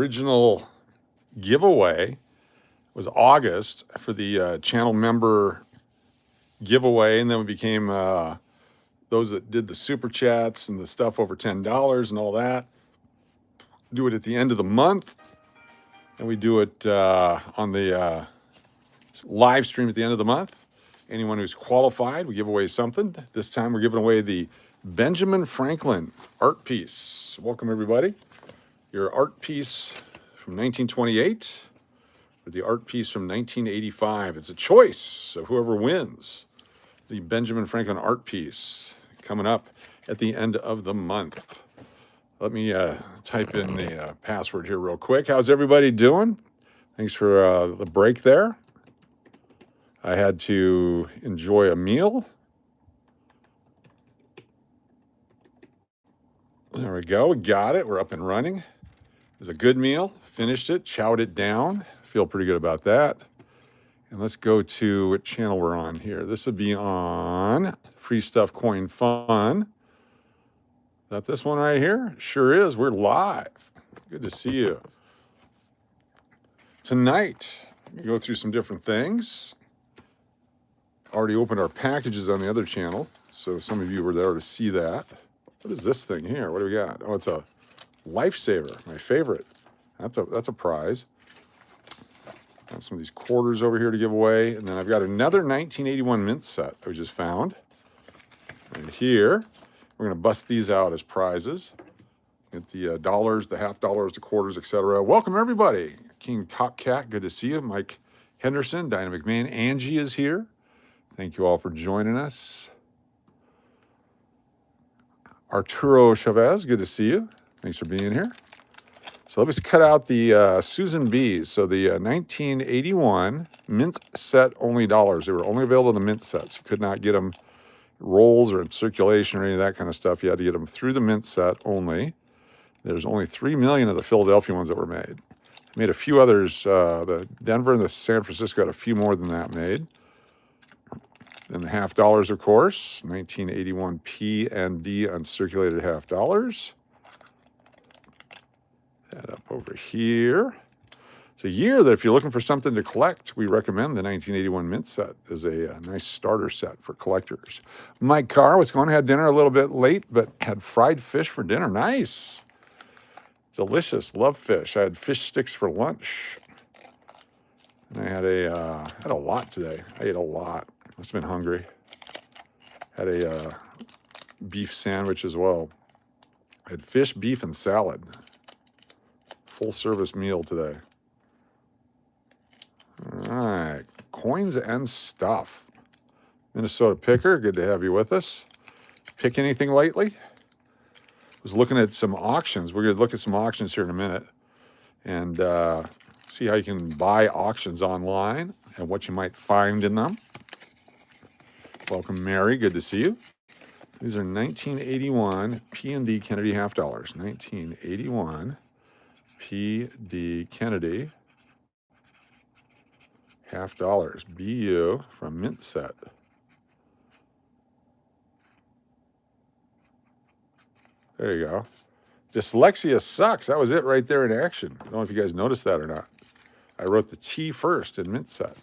original giveaway was August for the channel member giveaway, and then we became those that did the super chats and the stuff over $10 and all that. Do it at the end of the month, and we do it on the live stream at the end of the month. Anyone who's qualified, we give away something. This time we're giving away the Benjamin Franklin art piece. Welcome, everybody. Your art piece from 1928 with the art piece from 1985. It's a choice of whoever wins the Benjamin Franklin art piece coming up at the end of the month. Let me type in the password here real quick. How's everybody doing? Thanks for the break there. I had to enjoy a meal. There we go. We got it. We're up and running. It was a good meal. Finished it. Chowed it down. Feel pretty good about that. And let's go to what channel we're on here. This would be on Free Stuff Coin Fun. Is that this one right here? Sure is. We're live. Good to see you. Tonight, we go through some different things. Already opened our packages on the other channel, so some of you were there to see that. What is this thing here? What do we got? Oh, it's a lifesaver, my favorite. That's a prize. Got some of these quarters over here to give away, and then I've got another 1981 mint set that we just found. Right here, we're gonna bust these out as prizes. Get the dollars, the half dollars, the quarters, etc. Welcome everybody. King Copcat, good to see you. Mike Henderson, Dynamic Man, Angie is here. Thank you all for joining us. Arturo Chavez, good to see you. Thanks for being here. So let me cut out the Susan B's. So the 1981 mint set only dollars. They were only available in the mint sets. You could not get them rolls or in circulation or any of that kind of stuff. You had to get them through the mint set only. There's only 3 million of the Philadelphia ones that were made. Made a few others. The Denver and the San Francisco had a few more than that made. And the half dollars, of course, 1981 P and D uncirculated half dollars. That up over here. It's a year that if you're looking for something to collect, we recommend the 1981 mint set as a nice starter set for collectors. Mike Carr, what's going on? Had dinner a little bit late, but had fried fish for dinner. Nice. Delicious. Love fish. I had fish sticks for lunch. And I had a lot today. I ate a lot. Must have been hungry. Had a beef sandwich as well. I had fish, beef, and salad. Full service meal today. All right, coins and stuff. Minnesota Picker, good to have you with us. Pick anything lately? Was looking at some auctions. We're going to look at some auctions here in a minute and see how you can buy auctions online and what you might find in them. Welcome, Mary. Good to see you. These are 1981 P&D Kennedy half dollars. 1981 P.D. Kennedy half dollars. BU from mint set. There you go. Dyslexia sucks. That was it right there in action. I don't know if you guys noticed that or not. I wrote the T first in mint set.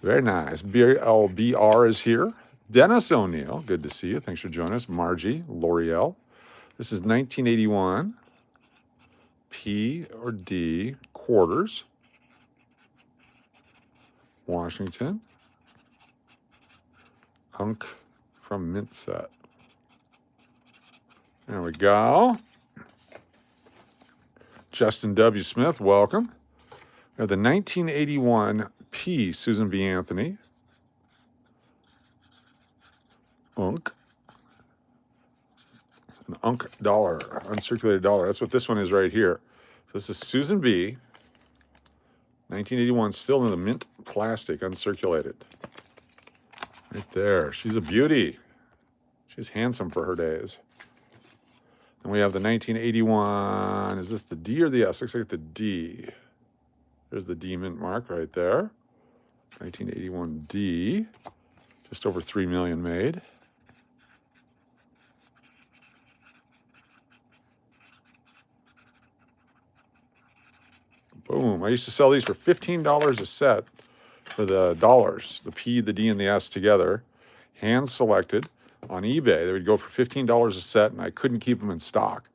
Very nice. BLBR is here. Dennis O'Neill, good to see you. Thanks for joining us. Margie, L'Oreal. This is 1981 P or D quarters. Washington. Unk from mint set. There we go. Justin W. Smith, welcome. We have the 1981 P. Susan B. Anthony. Unk. An Unk dollar, uncirculated dollar. That's what this one is right here. So this is Susan B. 1981, still in the mint plastic, uncirculated. Right there. She's a beauty. She's handsome for her days. And we have the 1981. Is this the D or the S? Looks like the D. There's the D mint mark right there. 1981 D. Just over 3 million made. Boom. I used to sell these for $15 a set for the dollars, the P, the D, and the S together, hand selected on eBay. They would go for $15 a set, and I couldn't keep them in stock.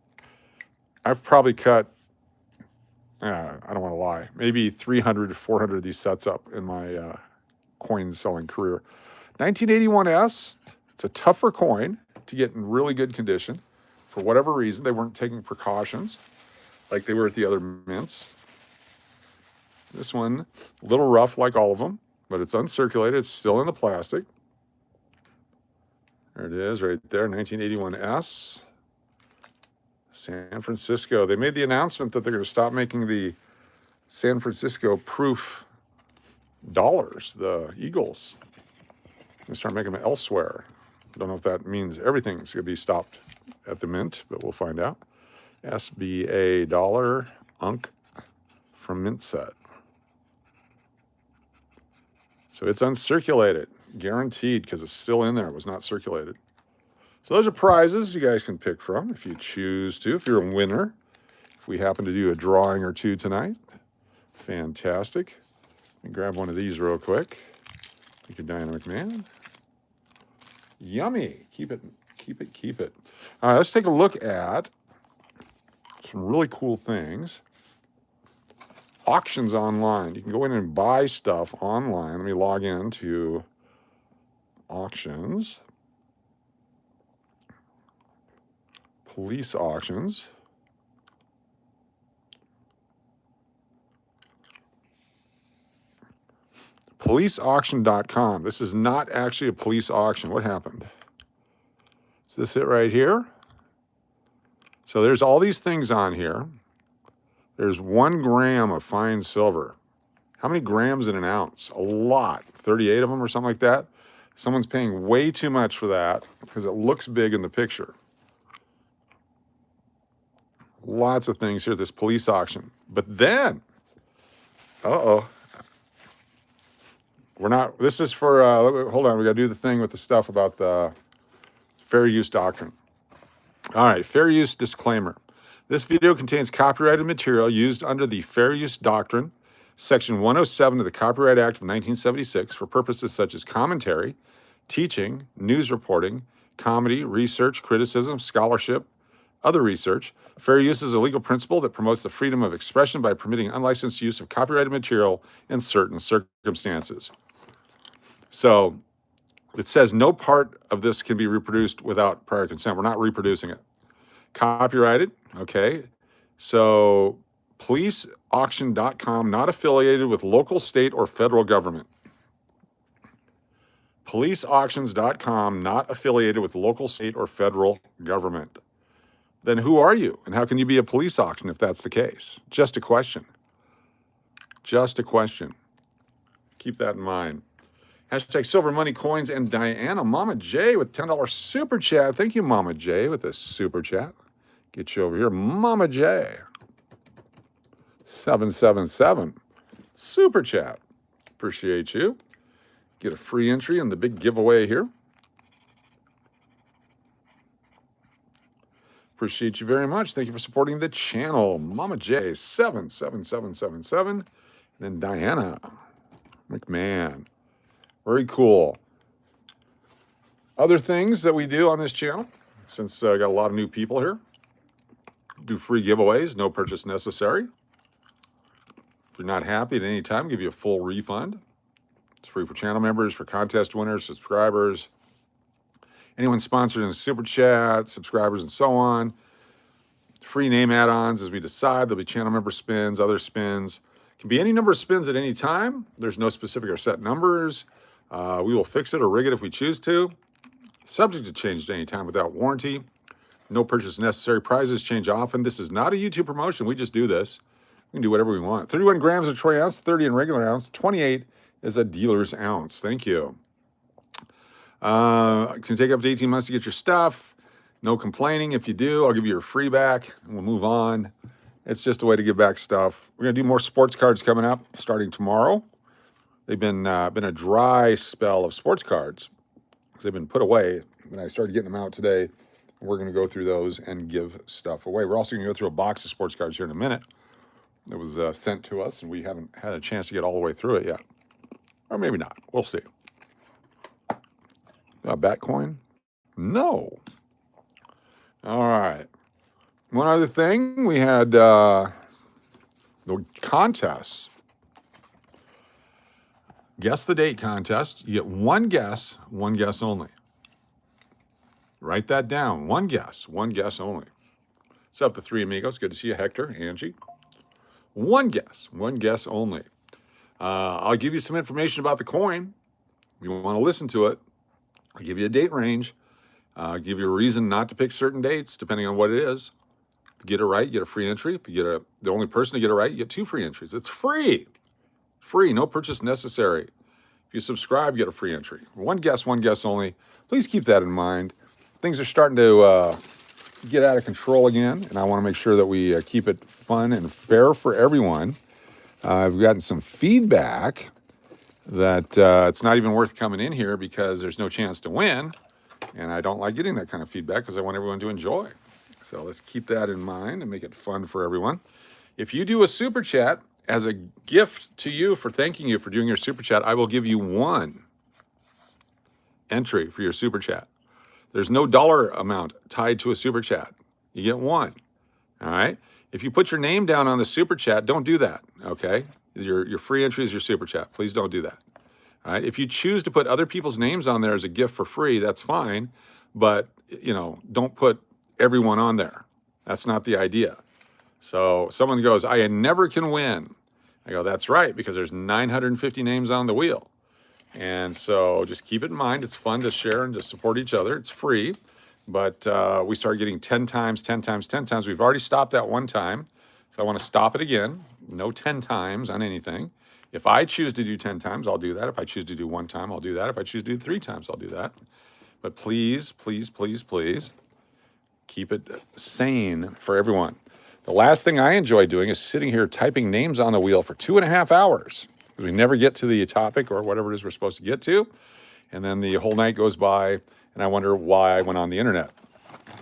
I've probably cut, I don't want to lie, maybe 300 to 400 of these sets up in my coin selling career. 1981S, it's a tougher coin to get in really good condition. For whatever reason, they weren't taking precautions like they were at the other mints. This one, a little rough like all of them, but it's uncirculated. It's still in the plastic. There it is right there, 1981S. San Francisco. They made the announcement that they're going to stop making the San Francisco proof dollars, the Eagles. They start making them elsewhere. Don't know if that means everything's going to be stopped at the mint, but we'll find out. SBA dollar Unk from Mint Set. So it's uncirculated, guaranteed, because it's still in there. It was not circulated. So those are prizes you guys can pick from if you choose to, if you're a winner. If we happen to do a drawing or two tonight, fantastic. Let me grab one of these real quick. Thank you, Dynamic Man. Yummy. Keep it, keep it, keep it. All right, let's take a look at some really cool things. Auctions online. You can go in and buy stuff online. Let me log in to auctions. Police auctions. Policeauction.com. This is not actually a police auction. What happened? Is this it right here? So there's all these things on here. There's 1 gram of fine silver. How many grams in an ounce? A lot. 38 of them or something like that. Someone's paying way too much for that because it looks big in the picture. Lots of things here at this police auction. But then, we're not, this is for, hold on, we got to do the thing with the stuff about the fair use doctrine. All right, fair use disclaimer. This video contains copyrighted material used under the Fair Use Doctrine, Section 107 of the Copyright Act of 1976 for purposes such as commentary, teaching, news reporting, comedy, research, criticism, scholarship, other research. Fair use is a legal principle that promotes the freedom of expression by permitting unlicensed use of copyrighted material in certain circumstances. So it says no part of this can be reproduced without prior consent. We're not reproducing it. Copyrighted, okay. So policeauction.com, not affiliated with local, state, or federal government. Policeauctions.com, not affiliated with local, state, or federal government. Then who are you? And how can you be a police auction if that's the case? Just a question. Just a question. Keep that in mind. Hashtag Silver Money Coins and Diana. Mama J with $10 super chat. Thank you, Mama J, with the super chat. Get you over here. Mama J. 777. Super chat. Appreciate you. Get a free entry in the big giveaway here. Appreciate you very much. Thank you for supporting the channel. Mama J, 77777. And then Diana McMahon. Very cool. Other things that we do on this channel, since I got a lot of new people here, do free giveaways, no purchase necessary. If you're not happy at any time, give you a full refund. It's free for channel members, for contest winners, subscribers, anyone sponsored in Super Chat, subscribers, and so on. Free name add-ons as we decide. There'll be channel member spins, other spins. Can be any number of spins at any time. There's no specific or set numbers. We will fix it or rig it if we choose to. Subject to change at any time without warranty. No purchase necessary. Prizes change often. This is not a YouTube promotion. We just do this. We can do whatever we want. 31 grams of troy ounce, 30 in regular ounce, 28 is a dealer's ounce. Thank you. It can take up to 18 months to get your stuff. No complaining. If you do, I'll give you your free back and we'll move on. It's just a way to give back stuff. We're going to do more sports cards coming up starting tomorrow. They've been a dry spell of sports cards because they've been put away. And I started getting them out today. We're going to go through those and give stuff away. We're also going to go through a box of sports cards here in a minute. that was sent to us, and we haven't had a chance to get all the way through it yet. Or maybe not. We'll see. Batcoin? No. All right. One other thing, we had the contests. Guess the date contest. You get one guess only. Write that down. One guess only. What's up, the three amigos? Good to see you, Hector, Angie. One guess only. I'll give you some information about the coin. If you want to listen to it, I'll give you a date range. I'll give you a reason not to pick certain dates, depending on what it is. If you get it right, you get a free entry. If you get the only person to get it right, you get 2 free entries. It's free. Free, no purchase necessary. If you subscribe, you get a free entry. One guess only. Please keep that in mind. Things are starting to get out of control again, and I want to make sure that we keep it fun and fair for everyone. I've gotten some feedback that it's not even worth coming in here because there's no chance to win, and I don't like getting that kind of feedback because I want everyone to enjoy. So let's keep that in mind and make it fun for everyone. If you do a super chat, as a gift to you for thanking you for doing your super chat, I will give you 1 entry for your super chat. There's no dollar amount tied to a super chat. You get 1. All right. If you put your name down on the super chat, don't do that. Okay. Your free entry is your super chat. Please don't do that. All right. If you choose to put other people's names on there as a gift for free, that's fine. But, don't put everyone on there. That's not the idea. So someone goes, I never can win. I go, that's right, because there's 950 names on the wheel. And so just keep it in mind. It's fun to share and to support each other. It's free. But we start getting 10 times. We've already stopped that 1 time. So I want to stop it again. No 10 times on anything. If I choose to do 10 times, I'll do that. If I choose to do 1 time, I'll do that. If I choose to do 3 times, I'll do that. But please, keep it sane for everyone. The last thing I enjoy doing is sitting here typing names on the wheel for 2.5 hours. Because we never get to the topic or whatever it is we're supposed to get to. And then the whole night goes by, and I wonder why I went on the internet.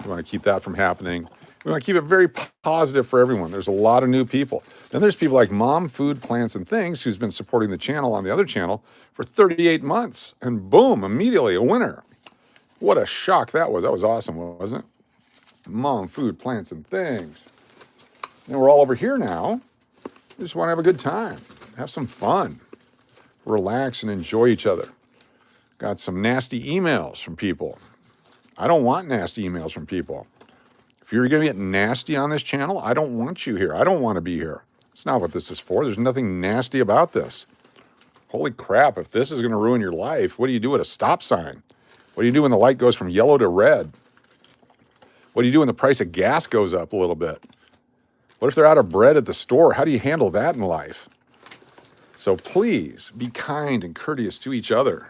We want to keep that from happening. We want to keep it very positive for everyone. There's a lot of new people. Then there's people like Mom, Food, Plants, and Things, who's been supporting the channel on the other channel for 38 months. And boom, immediately a winner. What a shock that was. That was awesome, wasn't it? Mom, Food, Plants, and Things. And we're all over here now. We just want to have a good time, have some fun, relax, and enjoy each other. Got some nasty emails from people. I don't want nasty emails from people. If you're going to get nasty on this channel, I don't want you here. I don't want to be here. It's not what this is for. There's nothing nasty about this. Holy crap, if this is going to ruin your life, what do you do at a stop sign? What do you do when the light goes from yellow to red? What do you do when the price of gas goes up a little bit? What if they're out of bread at the store? How do you handle that in life? So please be kind and courteous to each other.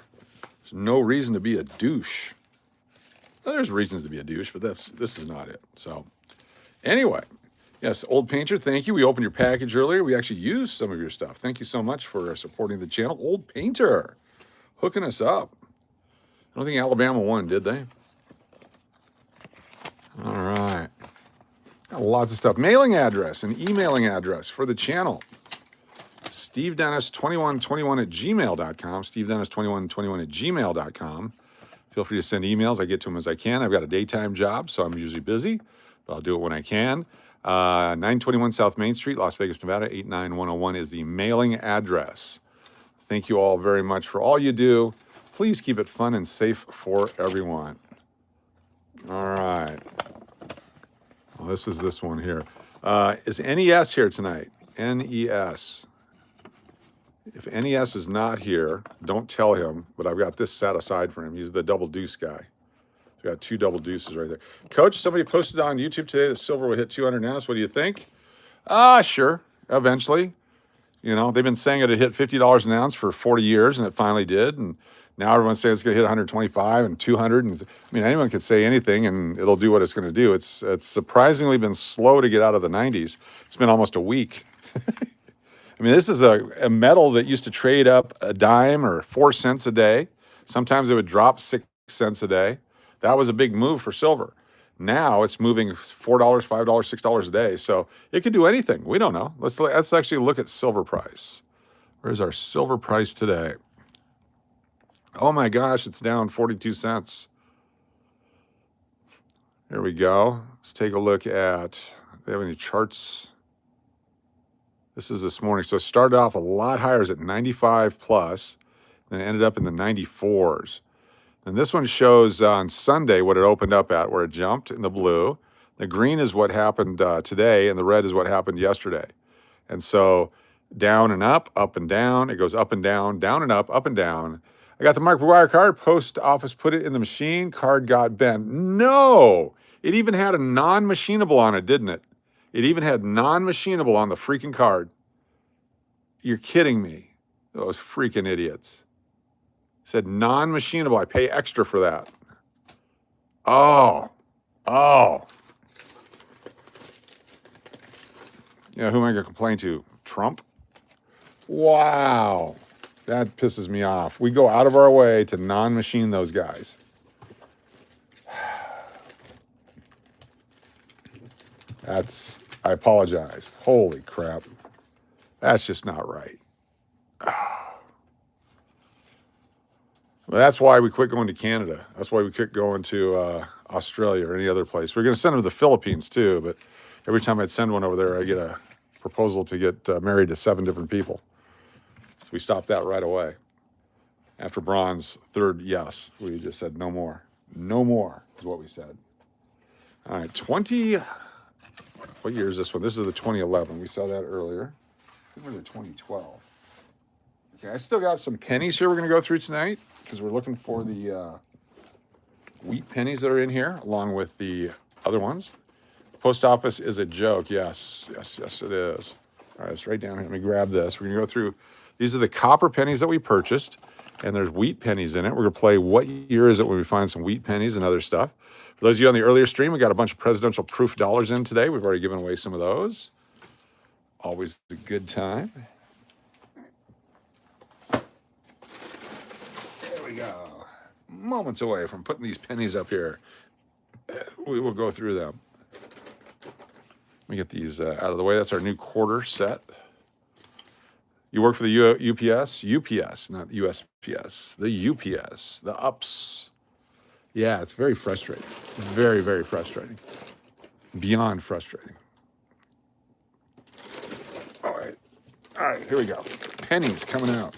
There's no reason to be a douche. Well, there's reasons to be a douche, but this is not it. So anyway, yes, Old Painter, thank you. We opened your package earlier. We actually used some of your stuff. Thank you so much for supporting the channel. Old Painter, hooking us up. I don't think Alabama won, did they? All right. Got lots of stuff. Mailing address and emailing address for the channel. SteveDennis2121 at gmail.com. SteveDennis2121 at gmail.com. Feel free to send emails. I get to them as I can. I've got a daytime job, so I'm usually busy, but I'll do it when I can. 921 South Main Street, Las Vegas, Nevada, 89101 is the mailing address. Thank you all very much for all you do. Please keep it fun and safe for everyone. All right. Well, this is this one here. Is NES here tonight? NES. If NES is not here, don't tell him, but I've got this set aside for him. He's the double deuce guy. So I got 2 double deuces right there. Coach, somebody posted on YouTube today that silver will hit 200 an ounce. What do you think? Sure. Eventually. They've been saying it hit $50 an ounce for 40 years, and it finally did. And now everyone's saying it's going to hit 125 and 200. And anyone could say anything, and it'll do what it's going to do. It's surprisingly been slow to get out of the 90s. It's been almost a week. This is a metal that used to trade up a dime or 4 cents a day. Sometimes it would drop 6 cents a day. That was a big move for silver. Now it's moving $4, $5, $6 a day. So it could do anything. We don't know. Let's actually look at silver price. Where's our silver price today? Oh my gosh, it's down 42 cents. There we go. Let's take a look at, do they have any charts? This is this morning. So it started off a lot higher, it's at 95 plus, then it ended up in the 94s. And this one shows on Sunday what it opened up at, where it jumped in the blue. The green is what happened today, and the red is what happened yesterday. And so down and up and down. It goes up and down and up and down. I got the Mark McGuire card. Post office put it in the machine. Card got bent. No! It even had a non-machinable on it, didn't it? It even had non-machinable on the freaking card. You're kidding me. Those freaking idiots. It said non-machinable. I pay extra for that. Oh. Yeah, who am I going to complain to? Trump? Wow. That pisses me off. We go out of our way to non-machine those guys. I apologize. Holy crap. That's just not right. Well, that's why we quit going to Canada. That's why we quit going to Australia or any other place. We're going to send them to the Philippines too, but every time I'd send one over there, I get a proposal to get married to 7 different people. So we stopped that right away. After Braun's third yes, we just said no more. No more is what we said. All right, what year is this one? This is the 2011. We saw that earlier. I think we're the 2012. Okay, I still got some pennies here we're going to go through tonight because we're looking for the wheat pennies that are in here along with the other ones. Post office is a joke. Yes, it is. All right, it's right down here. Let me grab this. We're going to go through. These are the copper pennies that we purchased, and there's wheat pennies in it. We're going to play what year is it when we find some wheat pennies and other stuff. For those of you on the earlier stream, we got a bunch of presidential proof dollars in today. We've already given away some of those. Always a good time. There we go. Moments away from putting these pennies up here. We will go through them. Let me get these out of the way. That's our new quarter set. You work for the UPS? UPS, not USPS. The UPS, the ups. Yeah, it's very frustrating. Very, very frustrating. Beyond frustrating. All right, here we go. Pennies coming out.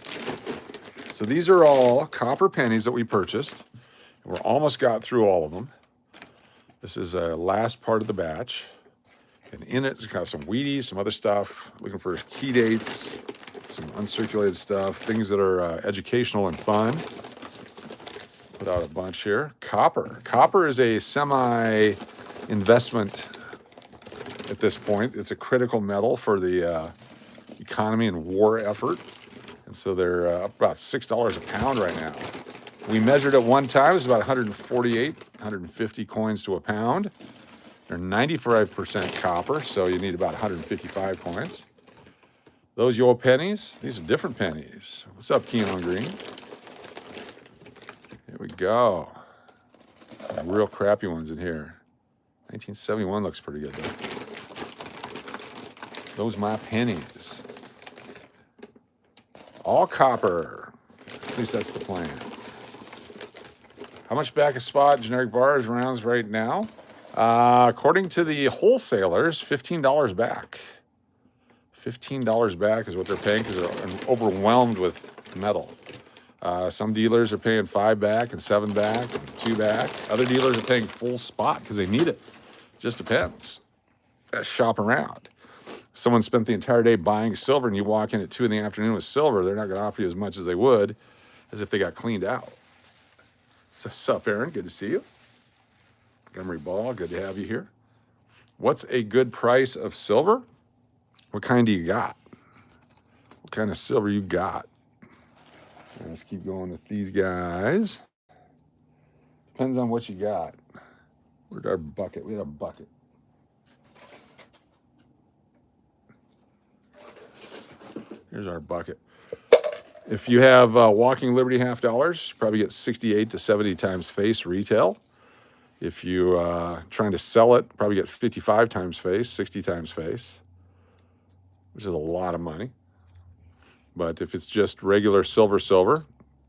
So these are all copper pennies that we purchased. We're almost got through all of them. This is a last part of the batch. And in it, it's got some Wheaties, some other stuff. Looking for key dates, some uncirculated stuff, things that are educational and fun. Put out a bunch here. Copper. Copper is a semi-investment at this point. It's a critical metal for the economy and war effort. And so they're up about $6 a pound right now. We measured at one time, it was about 148, 150 coins to a pound. They're 95% copper, so you need about 155 coins. Those your pennies, these are different pennies. What's up, Keon Green? Here we go. Some real crappy ones in here. 1971 looks pretty good, though. Those my pennies. All copper. At least that's the plan. How much back a spot generic bars rounds right now? According to the wholesalers, $15 back. $15 back is what they're paying because they're overwhelmed with metal. Some dealers are paying $5 back and $7 back and $2 back. Other dealers are paying full spot because they need it. Just depends. Shop around. Someone spent the entire day buying silver and you walk in at 2 in the afternoon with silver, they're not going to offer you as much as they would as if they got cleaned out. So, sup, Aaron? Good to see you. Montgomery Ball, good to have you here. What's a good price of silver? What kind do you got? What kind of silver you got? Let's keep going with these guys. Depends on what you got. Where'd our bucket? We had a bucket. Here's our bucket. If you have Walking Liberty $50, you probably get 68 to 70 times face retail. If you trying to sell it, probably get 55 times face, 60 times face, which is a lot of money. But if it's just regular silver,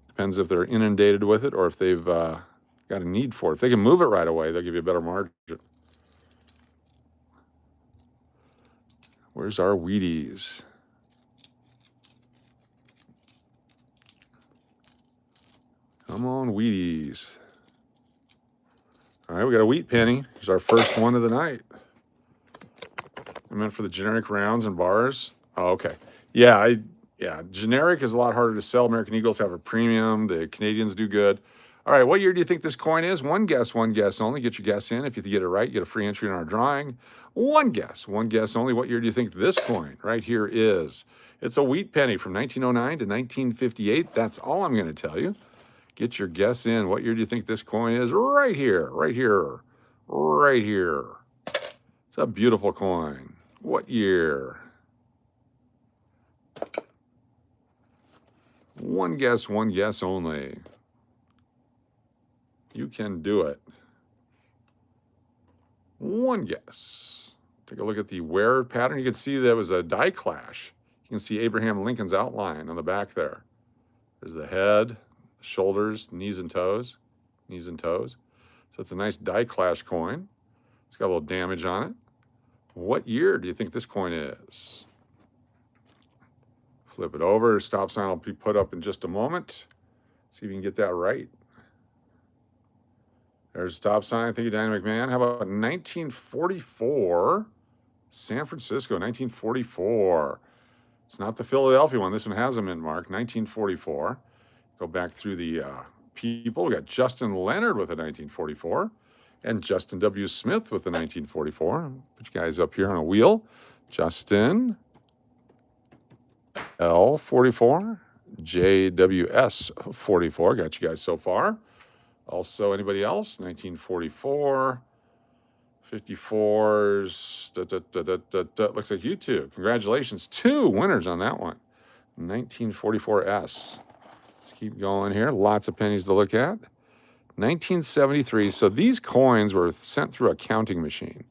depends if they're inundated with it or if they've got a need for it. If they can move it right away, they'll give you a better margin. Where's our Wheaties? Come on, Wheaties. All right, we got a wheat penny. Here's our first one of the night. I meant for the generic rounds and bars. Oh, okay. Yeah, generic is a lot harder to sell. American Eagles have a premium. The Canadians do good. All right, what year do you think this coin is? One guess only. Get your guess in. If you get it right, you get a free entry in our drawing. One guess only. What year do you think this coin right here is? It's a wheat penny from 1909 to 1958. That's all I'm going to tell you. Get your guess in. What year do you think this coin is? Right here, right here, right here. It's a beautiful coin. What year? One guess only. You can do it. One guess. Take a look at the wear pattern. You can see there was a die clash. You can see Abraham Lincoln's outline on the back there. There's the head, shoulders, knees and toes. So it's a nice die clash coin. It's got a little damage on it. What year do you think this coin is? Flip it over. Stop sign will be put up in just a moment. See if you can get that right. There's a stop sign. Thank you, Dynamic Man. How about 1944? San Francisco, 1944. It's not the Philadelphia one. This one has a mint mark, 1944. Go back through the people. We got Justin Leonard with a 1944 and Justin W. Smith with a 1944. Put you guys up here on a wheel. Justin L44, JWS 44. Got you guys so far. Also, anybody else? 1944, 54s. Looks like you two. Congratulations. 2 winners on that one. 1944S. Let's keep going here. Lots of pennies to look at. 1973. So these coins were sent through a counting machine.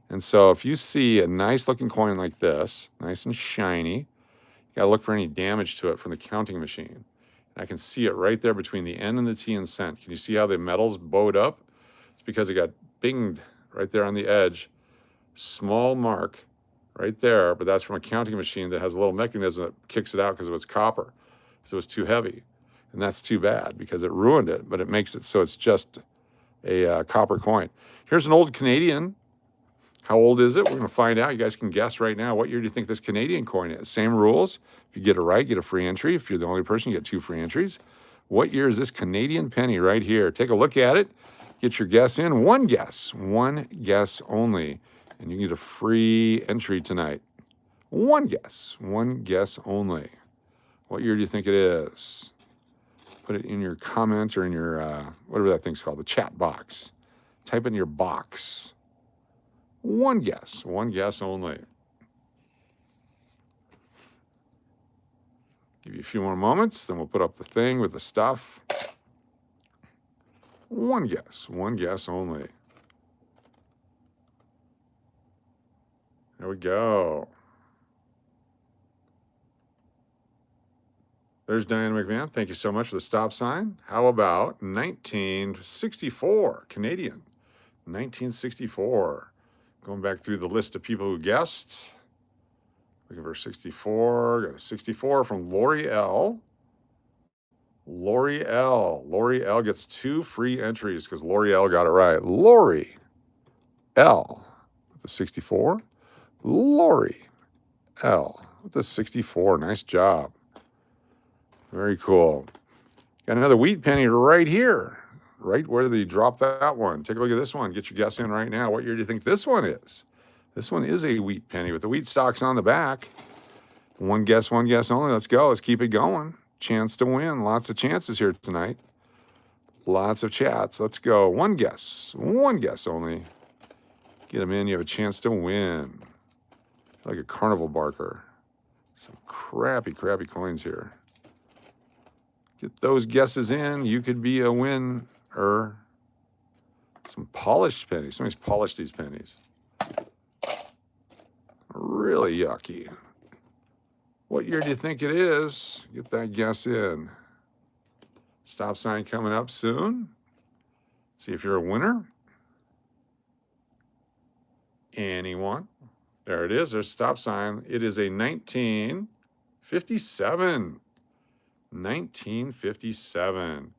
And so if you see a nice looking coin like this, nice and shiny, you got to look for any damage to it from the counting machine. I can see it right there between the N and the T in cent. Can you see how the metal's bowed up? It's because it got binged right there on the edge. Small mark right there, but that's from a counting machine that has a little mechanism that kicks it out because it was copper. So it's too heavy. And that's too bad because it ruined it, but it makes it so it's just a copper coin. Here's an old Canadian. How old is it? We're going to find out. You guys can guess right now. What year do you think this Canadian coin is? Same rules. If you get it right, get a free entry. If you're the only person, you get 2 free entries. What year is this Canadian penny right here? Take a look at it. Get your guess in. One guess only. And you can get a free entry tonight. One guess only. What year do you think it is? Put it in your comment or in your, whatever that thing's called, the chat box. Type in your box. One guess only. Give you a few more moments, then we'll put up the thing with the stuff. One guess only. There we go. There's Diane McMahon. Thank you so much for the stop sign. How about 1964, Canadian? 1964. Going back through the list of people who guessed. Looking for 64. Got a 64 from Lori L. Lori L gets 2 free entries because Lori L got it right. Lori L with the 64. Lori L with the 64. Nice job. Very cool. Got another wheat penny right here. Right where they dropped that one. Take a look at this one. Get your guess in right now. What year do you think this one is? This one is a wheat penny with the wheat stalks on the back. One guess only. Let's go. Let's keep it going. Chance to win. Lots of chances here tonight. Lots of chats. Let's go. One guess only. Get them in. You have a chance to win. Like a carnival barker. Some crappy coins here. Get those guesses in. You could be a winner. Some polished pennies. Somebody's polished these pennies. Really yucky. What year do you think it is? Get that guess in. Stop sign coming up soon. See if you're a winner. Anyone? There it is. There's stop sign. It is a 1957. 1957.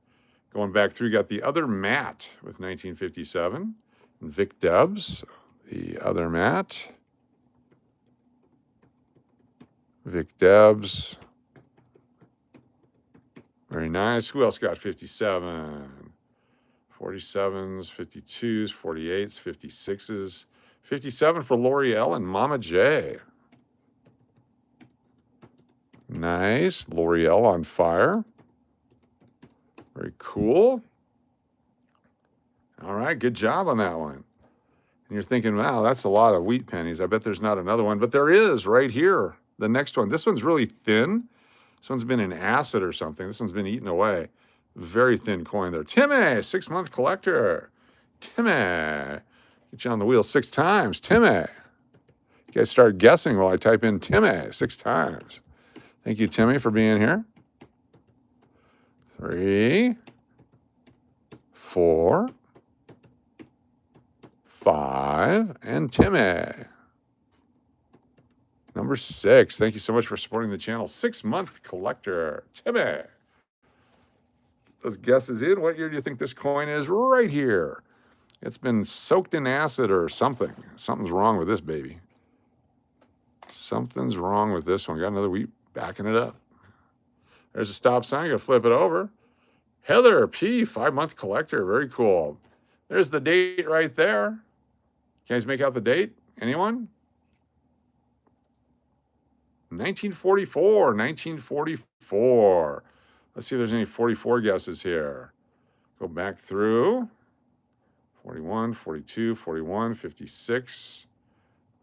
Going back through, got the other Matt with 1957. And Vic Debs, the other Matt. Vic Debs. Very nice. Who else got 57? 47s, 52s, 48s, 56s. 57 for L'Oreal and Mama J. Nice. L'Oreal on fire. Very cool. All right, good job on that one. And you're thinking, wow, that's a lot of wheat pennies. I bet there's not another one, but there is right here. The next one. This one's really thin. This one's been in acid or something. This one's been eaten away. Very thin coin there. Timmy, 6-month collector. Timmy. Get you on the wheel 6 times. Timmy. You guys start guessing while I type in Timmy 6 times. Thank you, Timmy, for being here. 3, 4, 5, and Timmy. Number 6. Thank you so much for supporting the channel. 6-month collector, Timmy. Those guesses in. What year do you think this coin is? Right here. It's been soaked in acid or something. Something's wrong with this baby. Something's wrong with this one. Got another wheat backing it up. There's a stop sign. Got to flip it over. Heather P, 5-month collector. Very cool. There's the date right there. Can you guys make out the date? Anyone? 1944. 1944. Let's see if there's any 44 guesses here. Go back through. 41, 42, 41, 56.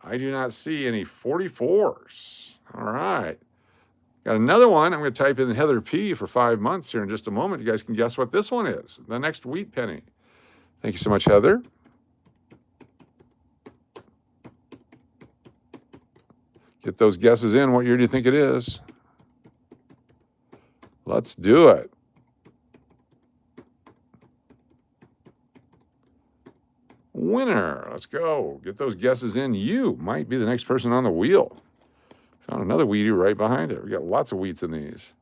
I do not see any 44s. All right. Got another one. I'm going to type in Heather P for 5 months here in just a moment. You guys can guess what this one is. The next wheat penny. Thank you so much, Heather. Get those guesses in. What year do you think it is? Let's do it. Winner. Let's go. Get those guesses in. You might be the next person on the wheel. Found another wheatie right behind it. We got lots of wheats in these.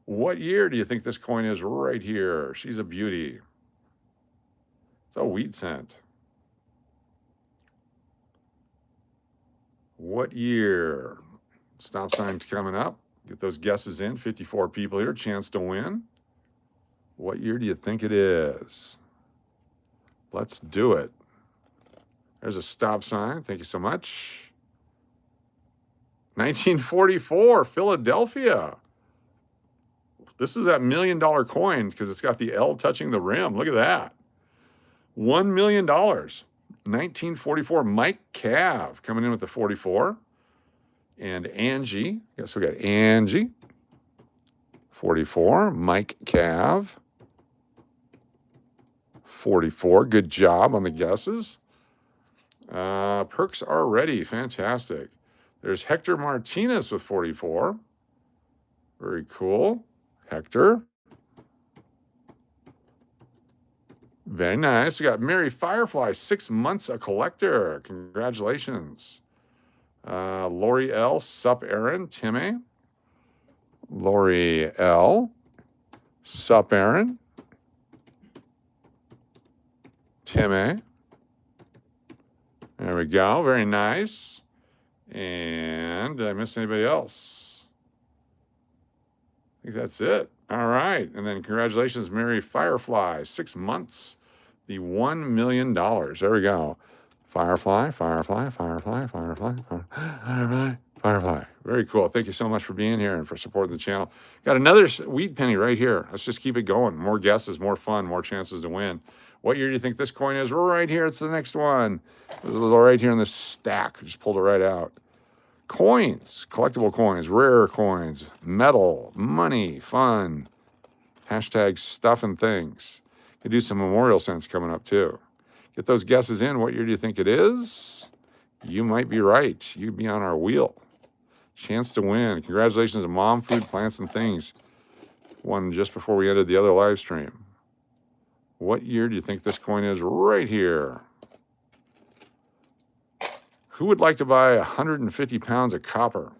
What year do you think this coin is? Right here. She's a beauty. It's a wheat cent. What year? Stop sign's coming up. Get those guesses in. 54 people here. Chance to win. What year do you think it is? Let's do it. There's a stop sign. Thank you so much. 1944, Philadelphia. This is that $1 million coin because it's got the L touching the rim. Look at that. $1 million. 1944, Mike Cav coming in with the 44. And Angie. Yes, we got Angie. 44, Mike Cav. 44. Good job on the guesses. Perks are ready. Fantastic. There's Hector Martinez with 44. Very cool. Hector. Very nice. We got Mary Firefly, 6 months a collector. Congratulations. Lori L, Sup Aaron, Timmy. Lori L, Sup Aaron. Timmy. There we go. Very nice. And did I miss anybody else? I think that's it. All right. And then congratulations, Mary Firefly. 6 months. The $1 million. There we go. Firefly, Firefly, Firefly, Firefly, Firefly, Firefly. Very cool. Thank you so much for being here and for supporting the channel. Got another wheat penny right here. Let's just keep it going. More guesses, more fun, more chances to win. What year do you think this coin is? Right here. It's the next one. Right here in this stack. I just pulled it right out. Coins, collectible coins, rare coins, metal, money, fun. Hashtag stuff and things. Could do some memorial cents coming up too. Get those guesses in. What year do you think it is? You might be right. You'd be on our wheel. Chance to win. Congratulations to Mom Food, Plants, and Things. Won just before we ended the other live stream. What year do you think this coin is? Right here. Who would like to buy 150 pounds of copper?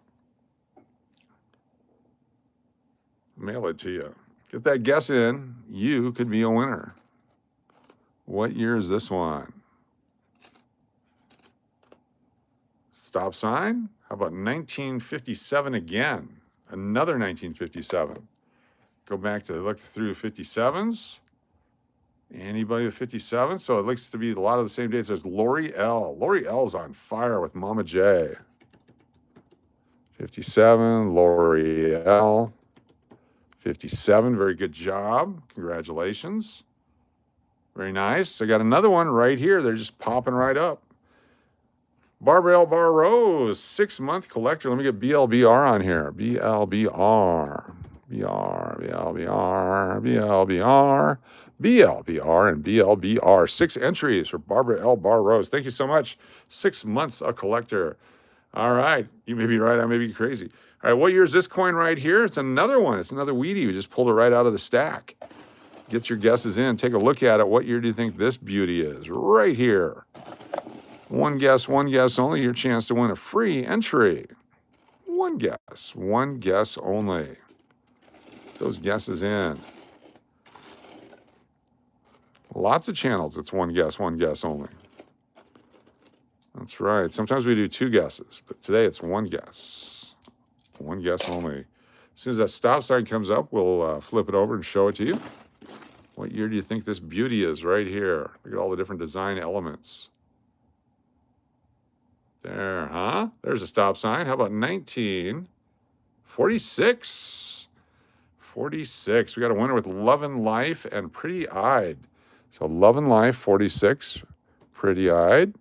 Mail it to you. Get that guess in. You could be a winner. What year is this one? Stop sign? How about 1957 again? Another 1957. Go back to look through 57s. Anybody with 57? So it looks to be a lot of the same dates. There's Lori L. Lori L's on fire with Mama J. 57, Lori L. 57, very good job. Congratulations. Very nice. I got another one right here. They're just popping right up. Barbara L. Barrose, 6-month collector. Let me get BLBR on here. BLBR. BLBR, and BLBR. 6 entries for Barbara L. Barrose. Thank you so much. 6 months a collector. All right. You may be right. I may be crazy. All right. What year is this coin right here? It's another one. It's another Wheatie. We just pulled it right out of the stack. Get your guesses in. Take a look at it. What year do you think this beauty is? Right here. One guess only. Your chance to win a free entry. One guess only. Those guesses in. Lots of channels. It's one guess only. That's right. Sometimes we do 2 guesses, but today it's one guess. One guess only. As soon as that stop sign comes up, we'll flip it over and show it to you. What year do you think this beauty is right here? Look at all the different design elements. There, huh? There's a stop sign. How about 1946? 46. We got a winner with Love and Life and Pretty Eyed. So Love and Life, 46. Pretty Eyed.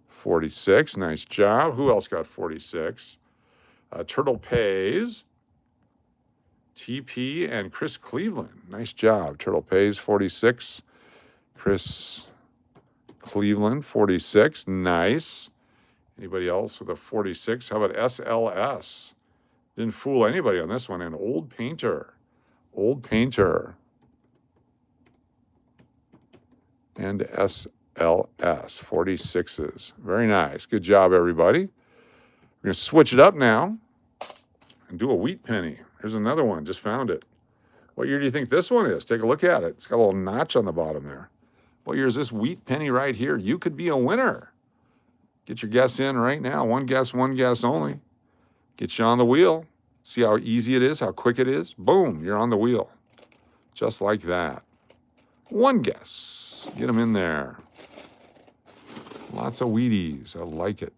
46. Nice job. Who else got 46? Turtle Pays. TP and Chris Cleveland. Nice job. Turtle Pays, 46. Chris Cleveland, 46. Nice. Anybody else with a 46? How about SLS? Didn't fool anybody on this one. And Old Painter. Old Painter. And SLS, 46s. Very nice. Good job, everybody. We're going to switch it up now and do a wheat penny. Here's another one. Just found it. What year do you think this one is? Take a look at it. It's got a little notch on the bottom there. What year is this wheat penny right here? You could be a winner. Get your guess in right now. One guess only. Get you on the wheel. See how easy it is, how quick it is? Boom, you're on the wheel. Just like that. One guess. Get them in there. Lots of Wheaties. I like it.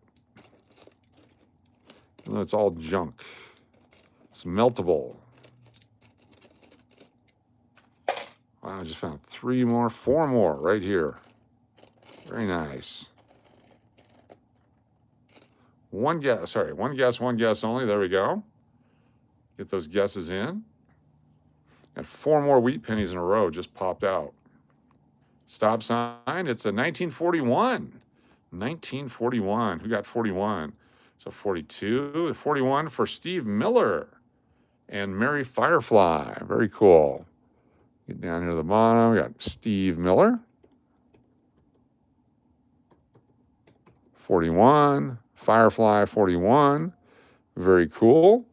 Even though it's all junk. It's meltable. Wow, I just found 3 more, 4 more right here. Very nice. One guess only. There we go. Get those guesses in. And 4 more wheat pennies in a row just popped out. Stop sign. It's a 1941. 1941. Who got 41? So 42. 41 for Steve Miller and Mary Firefly. Very cool. Get down here to the bottom. We got Steve Miller. 41. Firefly, 41. Very cool.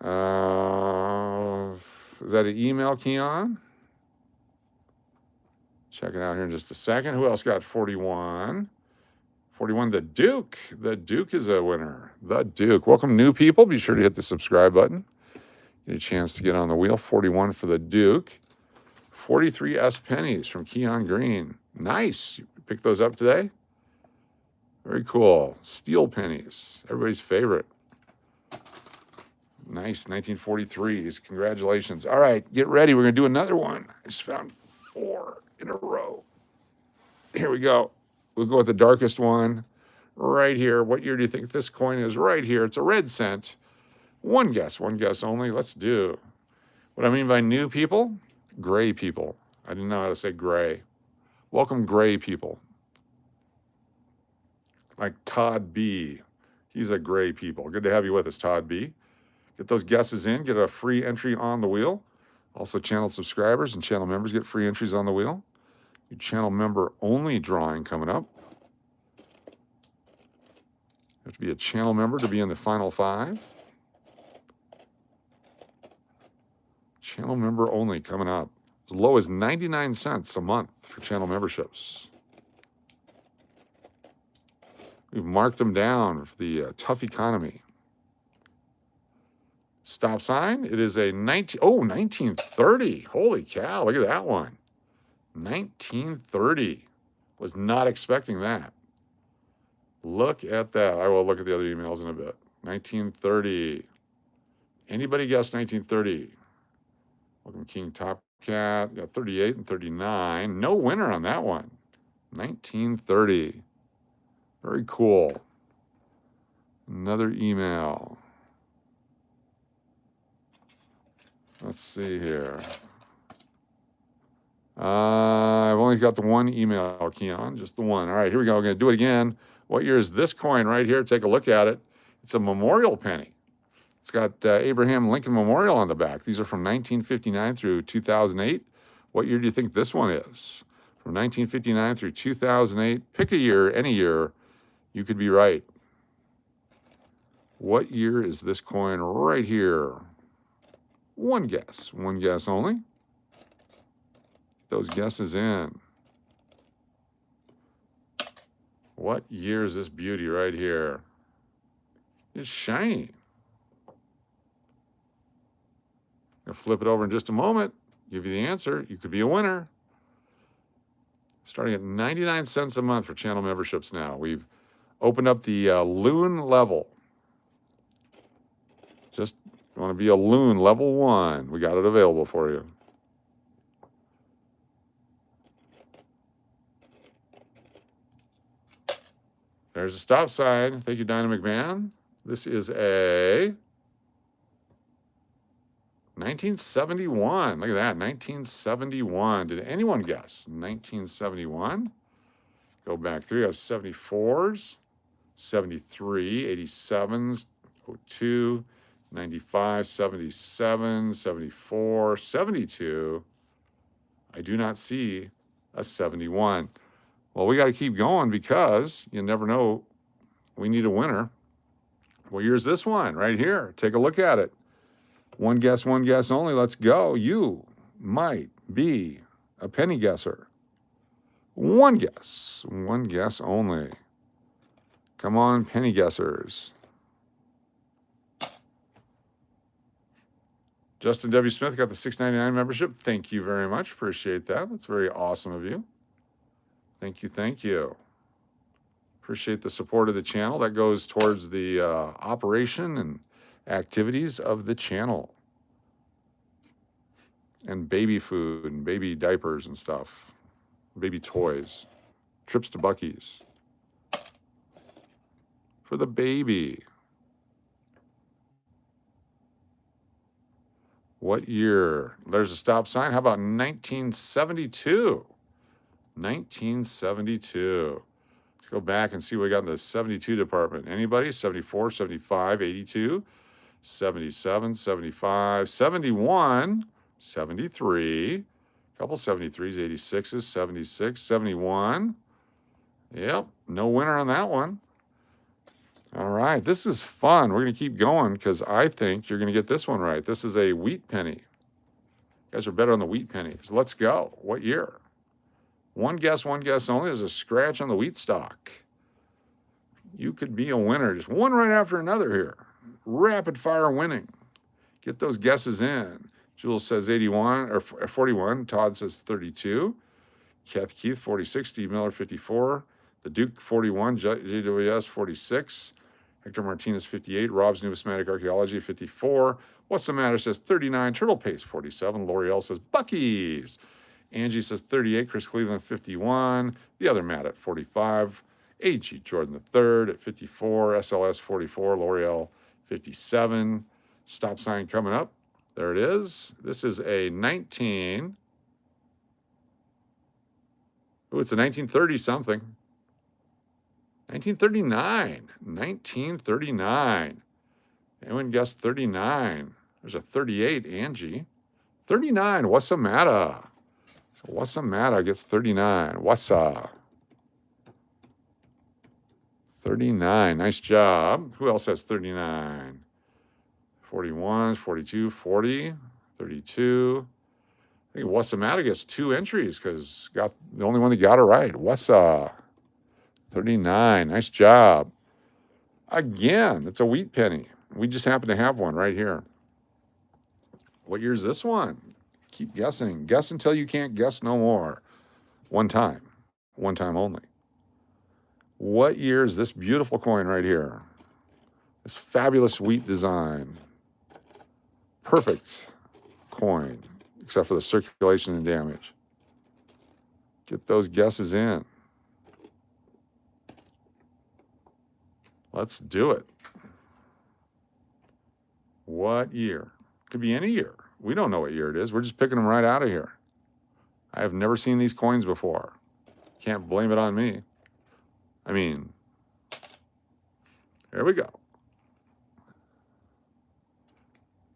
Is that an email, Keon? Check it out here in just a second. Who else got 41? 41, the Duke. The Duke is a winner. The Duke. Welcome, new people. Be sure to hit the subscribe button. Get a chance to get on the wheel. 41 for the Duke. 43 S pennies from Keon Green. Nice. You picked those up today? Very cool. Steel pennies. Everybody's favorite. Nice. 1943s. Congratulations. All right. Get ready. We're going to do another one. I just found 4 in a row. Here we go. We'll go with the darkest one right here. What year do you think this coin is? Right here. It's a red cent. One guess only. Let's do. What I mean by new people, gray people. I didn't know how to say gray. Welcome, gray people. Like Todd B. He's a gray people. Good to have you with us, Todd B. Get those guesses in, get a free entry on the wheel. Also, channel subscribers and channel members get free entries on the wheel. Your channel member only drawing coming up. You have to be a channel member to be in the final 5. Channel member only coming up. As low as 99 cents a month for channel memberships. We've marked them down for the tough economy. Stop sign. It is a 1930. Holy cow, look at that one. 1930. Was not expecting that. Look at that. I will look at the other emails in a bit. 1930. Anybody guess 1930? Welcome, King Top Cat. Got 38 and 39. No winner on that one. 1930. Very cool. Another email. Let's see here. I've only got the one email, Keon, just the one. All right, here we go. We're going to do it again. What year is this coin right here? Take a look at it. It's a memorial penny. It's got Abraham Lincoln Memorial on the back. These are from 1959 through 2008. What year do you think this one is? From 1959 through 2008. Pick a year, any year. You could be right. What year is this coin right here? One guess only. Get those guesses in. What year is this beauty right here? It's shiny. I'll flip it over in just a moment, give you the answer. You could be a winner. Starting at 99 cents a month for channel memberships now. We've opened up the loon level. Just want to be a loon level 1. We got it available for you. There's a stop sign. Thank you, Dynamic Man. This is a 1971. Look at that, 1971. Did anyone guess? 1971. Go back through. You have 74s, 73, 87s, 02, 95, 77, 74, 72. I do not see a 71. Well, we got to keep going because you never know. We need a winner. Well, here's this one right here. Take a look at it. One guess only. Let's go. You might be a penny guesser. One guess only. Come on, penny guessers. Justin W. Smith got the $6.99 membership. Thank you very much. Appreciate that. That's very awesome of you. Thank you. Appreciate the support of the channel. That goes towards the operation and activities of the channel. And baby food and baby diapers and stuff. Baby toys. Trips to Buc-ee's. For the baby. What year? There's a stop sign. How about 1972? 1972. Let's go back and see what we got in the 72 department. Anybody? 74, 75, 82, 77, 75, 71, 73. A couple 73s, 86s, 76, 71. Yep, no winner on that one. All right, this is fun. We're going to keep going because I think you're going to get this one right. This is a wheat penny. You guys are better on the wheat pennies. Let's go. What year? One guess only. There's a scratch on the wheat stock. You could be a winner. Just one right after another here. Rapid fire winning. Get those guesses in. Jules says 81 or 41. Todd says 32. Keith 46. Steve Miller 54. The Duke 41. JWS 46. Hector Martinez 58. Rob's Numismatic Archaeology 54. What's the Matter says 39. Turtle Paste 47. L'Oreal says Buc-ee's. Angie says 38. Chris Cleveland 51. The other Matt at 45. A.G. Jordan III at 54. SLS 44. L'Oreal 57. Stop sign coming up. There it is. This is a 19. Oh, it's a 1930 something. 1939. 1939. Anyone guessed 39? There's a 38, Angie. 39, what's the matter? So what's the matter gets 39. What's up? 39, nice job. Who else has 39? 41, 42, 40, 32. I think what's the matter gets 2 entries because got the only one that got it right. What's up? 39, nice job. Again, it's a wheat penny. We just happen to have one right here. What year is this one? Keep guessing. Guess until you can't guess no more. One time only. What year is this beautiful coin right here? This fabulous wheat design. Perfect coin, except for the circulation and damage. Get those guesses in. Let's do it. What year? Could be any year. We don't know what year it is. We're just picking them right out of here. I have never seen these coins before. Can't blame it on me. I mean, here we go.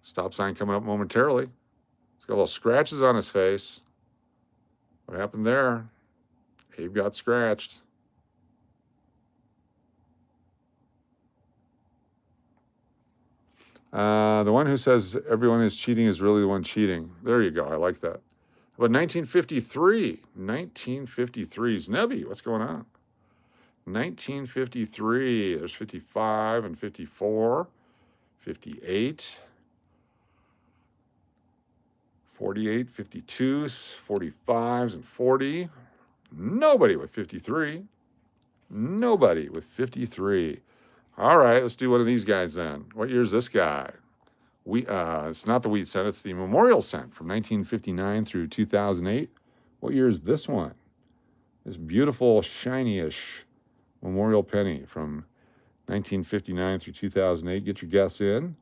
Stop sign coming up momentarily. He's got little scratches on his face. What happened there? Abe got scratched. The one who says everyone is cheating is really the one cheating. There you go. I like that. But 1953. 1953. Znebby, what's going on? 1953. There's 55 and 54. 58. 48, 52, 45s, and 40. Nobody with 53. Nobody with 53. All right, let's do one of these guys then. What year is this guy? It's not the wheat cent, it's the memorial cent from 1959 through 2008. What year is this one? This beautiful, shiny-ish memorial penny from 1959 through 2008. Get your guess in.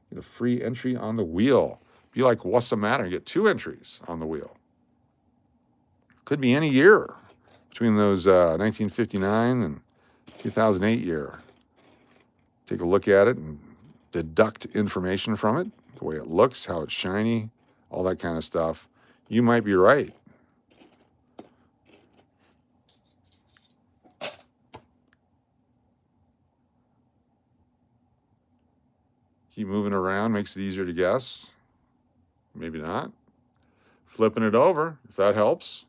Get a free entry on the wheel. Be like, what's the matter? Get 2 entries on the wheel. Could be any year between those 1959 and 2008 year. Take a look at it and deduct information from it, the way it looks, how it's shiny, all that kind of stuff. You might be right. Keep moving around, makes it easier to guess. Maybe not. Flipping it over, if that helps.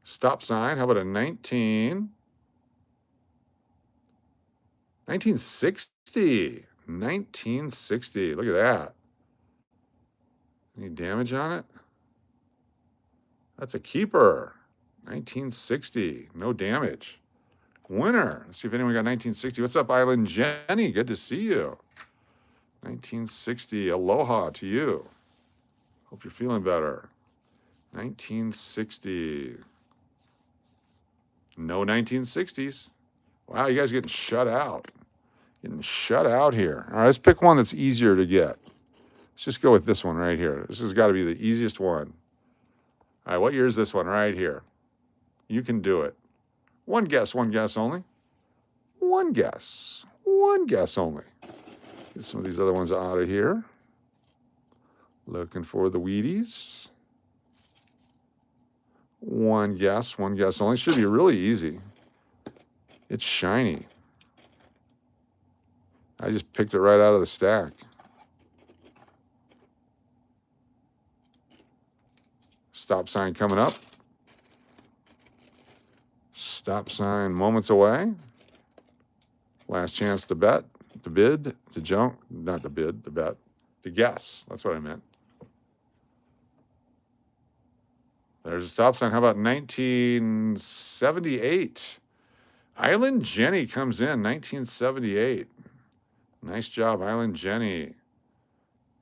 Stop sign, how about a 1960. 1960. Look at that. Any damage on it? That's a keeper. 1960. No damage. Winner. Let's see if anyone got 1960. What's up, Island Jenny? Good to see you. 1960. Aloha to you. Hope you're feeling better. 1960. No 1960s. Wow, you guys are getting shut out. Getting shut out here. All right, let's pick one that's easier to get. Let's just go with this one right here. This has got to be the easiest one. All right, what year is this one right here? You can do it. One guess only. One guess only. Get some of these other ones out of here. Looking for the Wheaties. One guess only. Should be really easy. It's shiny. I just picked it right out of the stack. Stop sign coming up. Stop sign moments away. Last chance to bet, to bid, to jump. Not to bid, to bet. To guess. That's what I meant. There's a stop sign. How about 1978? Island Jenny comes in, 1978. Nice job, Island Jenny.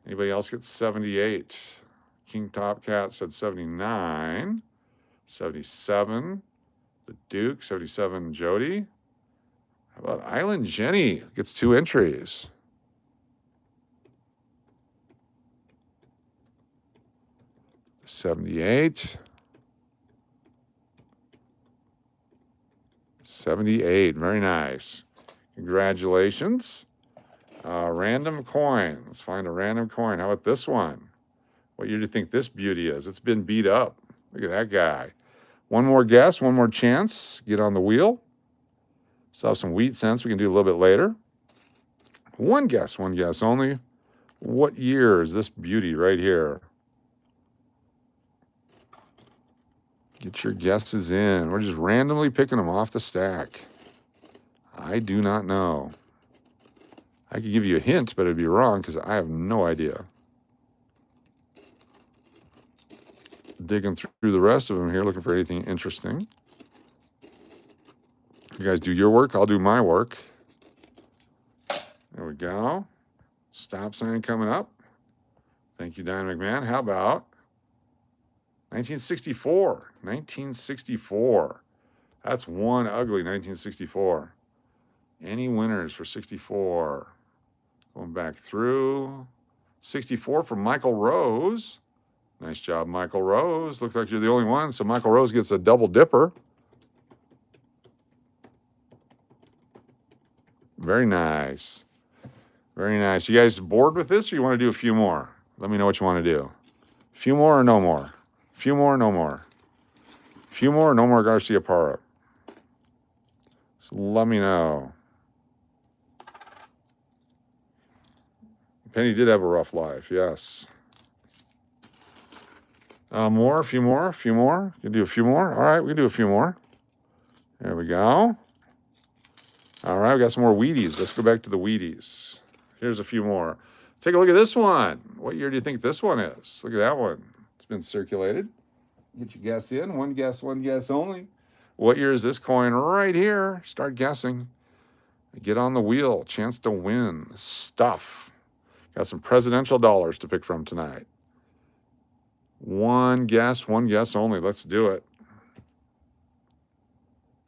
Anybody else get 78? King Top Cat said 79. 77. The Duke, 77. Jody. How about Island Jenny? Gets 2 entries. 78. 78. Very nice. Congratulations. Random coin. Let's find a random coin. How about this one? What year do you think this beauty is? It's been beat up. Look at that guy. One more guess, one more chance. Get on the wheel. Still have some wheat cents we can do a little bit later. One guess only. What year is this beauty right here? Get your guesses in. We're just randomly picking them off the stack. I do not know. I could give you a hint, but it'd be wrong because I have no idea. Digging through the rest of them here, looking for anything interesting. You guys do your work, I'll do my work. There we go. Stop sign coming up. Thank you, Diane McMahon. How about 1964? 1964. That's one ugly 1964. Any winners for 64? Going back through. 64 from Michael Rose. Nice job, Michael Rose. Looks like you're the only one, so Michael Rose gets a double dipper. Very nice. Very nice. You guys bored with this, or you want to do a few more? Let me know what you want to do. A few more or no more? A few more or no more? A few more or no more Garcia Parra? So let me know. Penny did have a rough life, yes. More, a few more, a few more. You can do a few more. All right, we can do a few more. There we go. All right, we got some more Wheaties. Let's go back to the Wheaties. Here's a few more. Take a look at this one. What year do you think this one is? Look at that one. It's been circulated. Get your guess in. One guess only. What year is this coin right here? Start guessing. Get on the wheel. Chance to win stuff. Got some presidential dollars to pick from tonight. One guess only. Let's do it.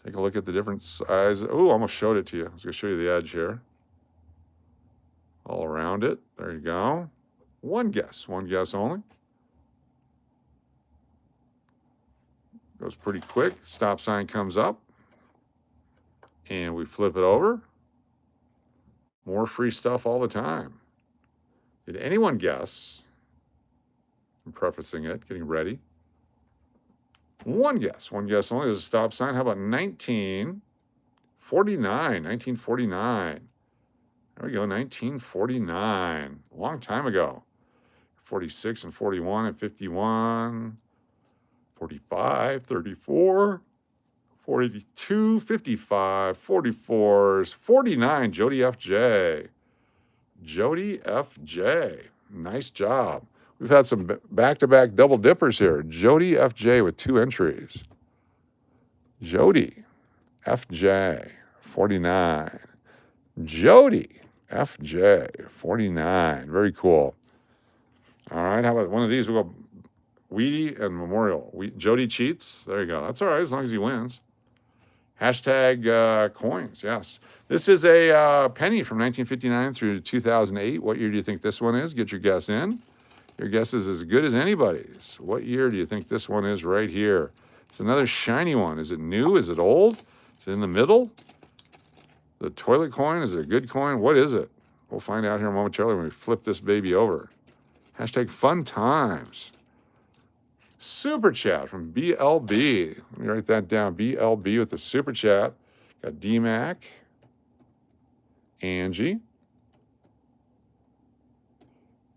Take a look at the different sizes. Oh, almost showed it to you. I was going to show you the edge here. All around it. There you go. One guess only. Goes pretty quick. Stop sign comes up. And we flip it over. More free stuff all the time. Did anyone guess? I'm prefacing it, getting ready. One guess only. There's a stop sign. How about 1949? 1949. There we go, 1949. A long time ago. 46 and 41 and 51. 45, 34. 42, 55, 44, 49, Jody FJ. Jody FJ. Nice job. We've had some back-to-back double dippers here. Jody FJ with 2 entries. Jody FJ, 49. Jody FJ, 49. Very cool. All right, how about one of these? We'll go Weedy and Memorial. Jody cheats. There you go. That's all right as long as he wins. Hashtag coins, yes. This is a penny from 1959 through 2008. What year do you think this one is? Get your guess in. Your guess is as good as anybody's. What year do you think this one is right here? It's another shiny one. Is it new? Is it old? Is it in the middle? The toilet coin? Is it a good coin? What is it? We'll find out here momentarily when we flip this baby over. Hashtag fun times. Super chat from BLB. Let me write that down. BLB with the super chat. Got DMAC. Angie.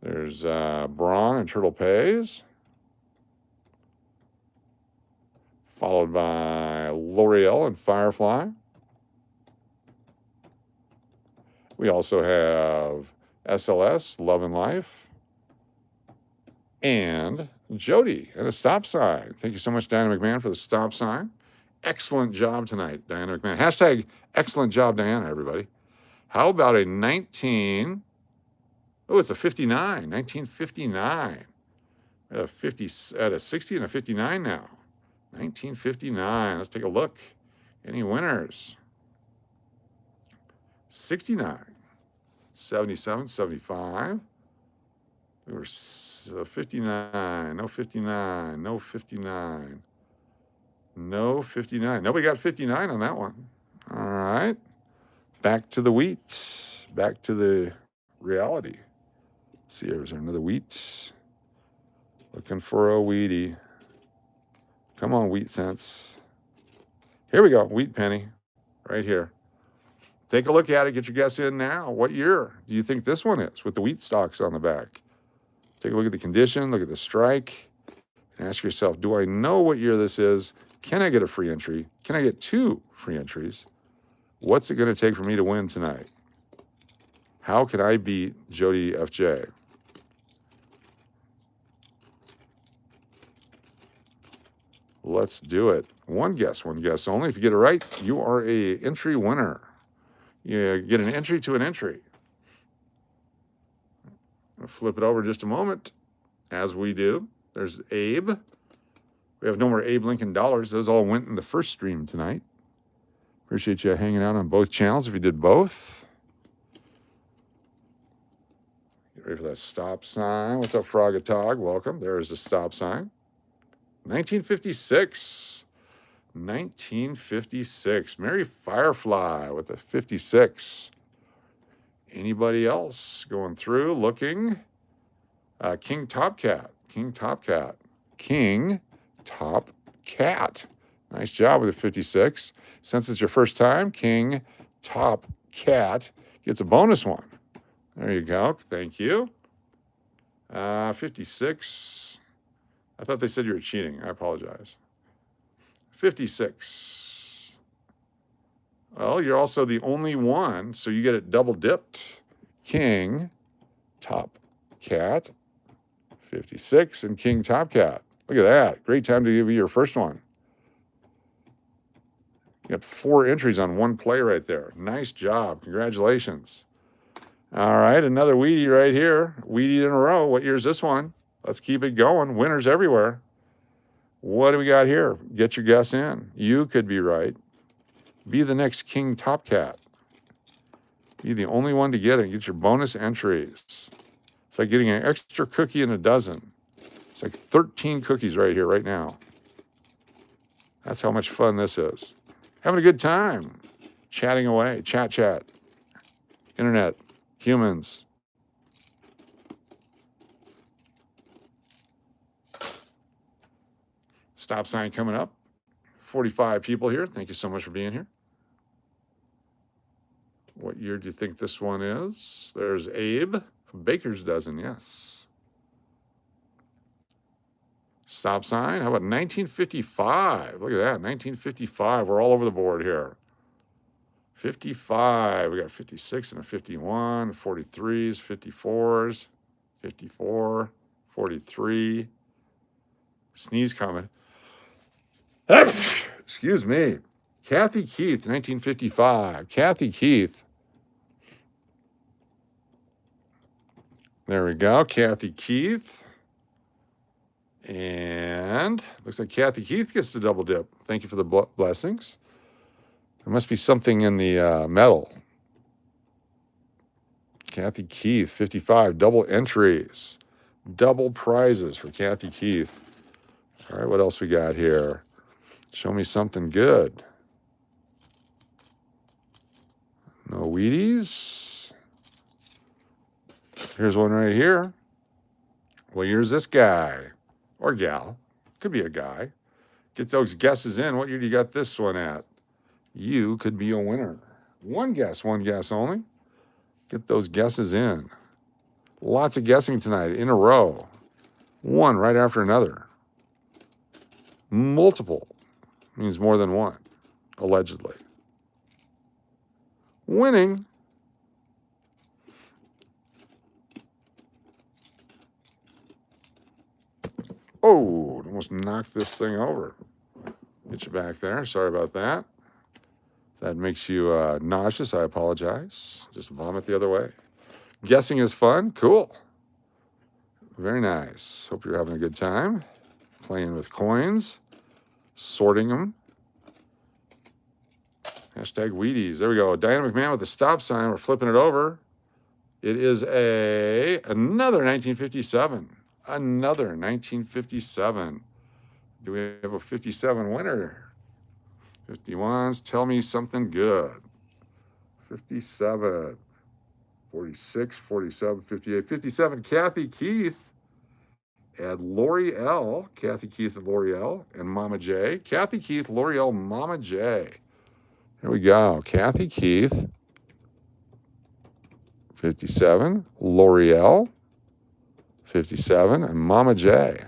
There's Braun and Turtle Pays. Followed by L'Oreal and Firefly. We also have SLS, Love and Life. And Jody and a stop sign. Thank you so much, Diana McMahon, for the stop sign. Excellent job tonight, Diana McMahon. Hashtag excellent job, Diana, everybody. How about a 19... Oh, it's a 59, 1959. At a 60 and a 59 now. 1959. Let's take a look. Any winners? 69, 77, 75, We were 59. No 59. No 59. No 59. Nobody got 59 on that one. All right. Back to the wheat. Back to the reality. Let's see, is there another wheat? Looking for a wheatie. Come on, wheat cents. Here we go. Wheat penny. Right here. Take a look at it. Get your guess in now. What year do you think this one is with the wheat stalks on the back? Take a look at the condition. Look at the strike. And ask yourself, do I know what year this is? Can I get a free entry? Can I get 2 free entries? What's it going to take for me to win tonight? How can I beat Jody FJ? Let's do it. One guess only. If you get it right, you are a entry winner. You get an entry to an entry. I'll flip it over just a moment, as we do. There's Abe. We have no more Abe Lincoln dollars. Those all went in the first stream tonight. Appreciate you hanging out on both channels if you did both. Get ready for that stop sign. What's up, Frogatog? Welcome. There's the stop sign. 1956. 1956. Mary Firefly with a 56. Anybody else going through looking? King Top Cat. King Top Cat. King Top Cat. Nice job with a 56. Since it's your first time, King Top Cat gets a bonus one. There you go. Thank you. 56. I thought they said you were cheating. I apologize. 56. Well, you're also the only one, so you get it double dipped. King Top Cat. 56 and King Top Cat. Look at that. Great time to give you your first one. You got 4 entries on one play right there. Nice job. Congratulations. All right, another Wheatie right here. Wheatie in a row. What year is this one? Let's keep it going. Winners everywhere. What do we got here? Get your guess in. You could be right. Be the next King Top Cat. Be the only one to get it. Get your bonus entries. It's like getting an extra cookie in a dozen. It's like 13 cookies right here, right now. That's how much fun this is. Having a good time. Chatting away. Chat. Internet. Humans. Stop sign coming up. 45 people here. Thank you so much for being here. What year do you think this one is? There's Abe. A baker's dozen, yes. Stop sign. How about 1955? Look at that. 1955. We're all over the board here. 55. We got 56 and a 51. 43s, 54s, 54, 43. Sneeze coming. Excuse me. Kathy Keith, 1955. Kathy Keith. There we go. Kathy Keith. And looks like Kathy Keith gets the double dip. Thank you for the blessings. There must be something in the metal. Kathy Keith, 55. Double entries. Double prizes for Kathy Keith. All right, what else we got here? Show me something good. No Wheaties. Here's one right here. Well, here's this guy or gal. Could be a guy. Get those guesses in. What year do you got this one at? You could be a winner. One guess only. Get those guesses in. Lots of guessing tonight in a row. One right after another. Multiple means more than one, allegedly. Winning. Oh, almost knocked this thing over. Get you back there. Sorry about that. If that makes you nauseous, I apologize. Just vomit the other way. Guessing is fun. Cool. Very nice. Hope you're having a good time. Playing with coins. Sorting them. Hashtag Wheaties. There we go. Diana McMahon with the stop sign. We're flipping it over. It is another 1957. Another 1957. Do we have a 57 winner? 51s, tell me something good. 57, 46, 47, 58, 57, Kathy Keith and Lori L. Kathy Keith and Lori L. and Mama J. Kathy Keith, Lori L, Mama J. Here we go. Kathy Keith, 57, L'Oreal, 57, and Mama J,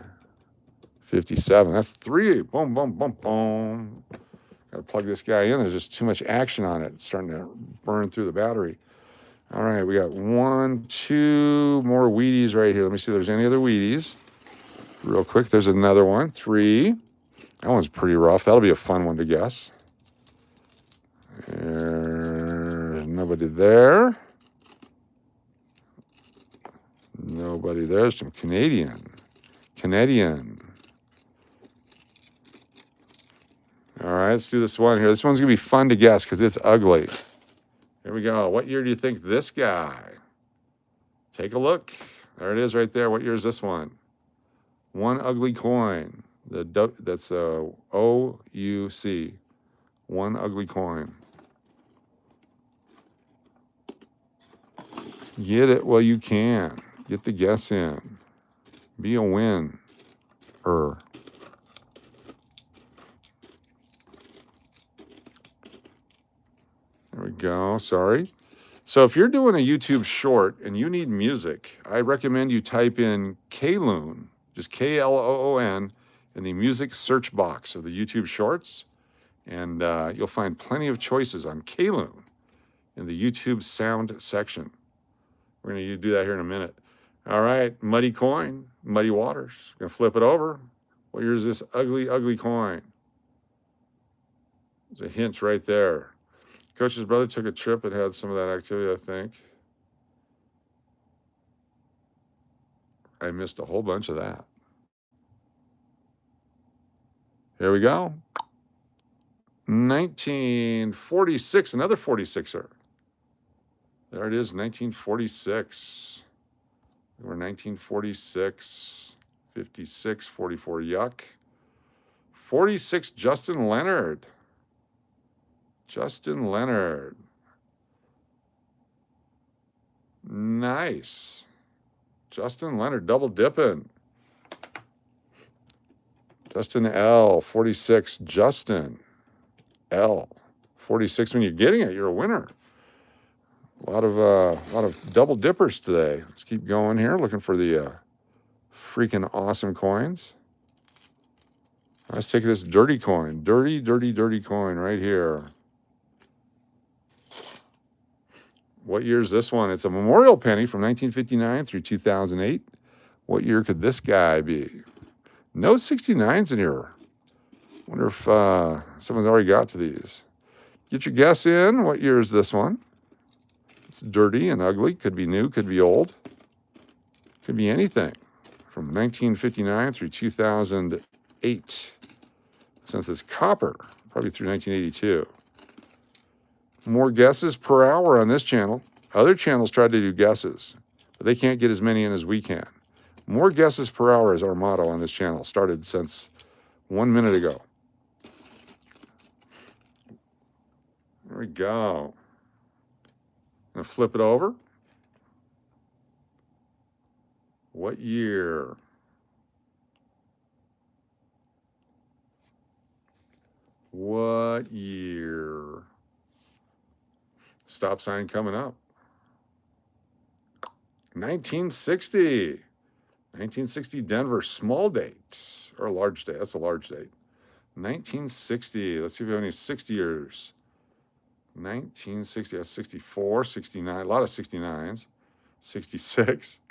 57. That's 3. Boom, boom, boom, boom. Got to plug this guy in. There's just too much action on it. It's starting to burn through the battery. All right, we got 1, 2 more Wheaties right here. Let me see if there's any other Wheaties. Real quick, there's another one. 3. That one's pretty rough. That'll be a fun one to guess. There's nobody there. Nobody there. Some Canadian. All right, let's do this one here. This one's going to be fun to guess because it's ugly. Here we go. What year do you think this guy? Take a look. There it is right there. What year is this one? One ugly coin. That's OUC. One ugly coin. Get it while you can. Get the guess in. Be a winner. There we go. Sorry. So if you're doing a YouTube short and you need music, I recommend you type in Kloon, just Kloon, in the music search box of the YouTube shorts, and you'll find plenty of choices on Kloon in the YouTube sound section. We're going to do that here in a minute. All right, muddy coin, muddy waters. We're going to flip it over. What year is this ugly, ugly coin? There's a hint right there. Coach's brother took a trip and had some of that activity, I think. I missed a whole bunch of that. Here we go. 1946, another 46er. There it is, 1946. We're 1946, 56, 44, yuck. 46, Justin Leonard. Justin Leonard. Nice. Justin Leonard, double dipping. Justin L, 46, Justin L, 46. When you're getting it, you're a winner. A lot of double dippers today. Let's keep going here, looking for the freaking awesome coins. Let's take this dirty coin. Dirty, dirty, dirty coin right here. What year is this one? It's a memorial penny from 1959 through 2008. What year could this guy be? No 69s in here. Wonder if someone's already got to these. Get your guess in. What year is this one? It's dirty and ugly. Could be new, could be old. Could be anything from 1959 through 2008. Since it's copper, probably through 1982. More guesses per hour on this channel. Other channels try to do guesses, but they can't get as many in as we can. More guesses per hour is our motto on this channel. Started since 1 minute ago. There we go. I'm going to flip it over. What year? What year? Stop sign coming up. 1960. 1960 Denver, small date or large date. That's a large date. 1960. Let's see if we have any 60 years. 1960. That's 64, 69. A lot of 69s. 66.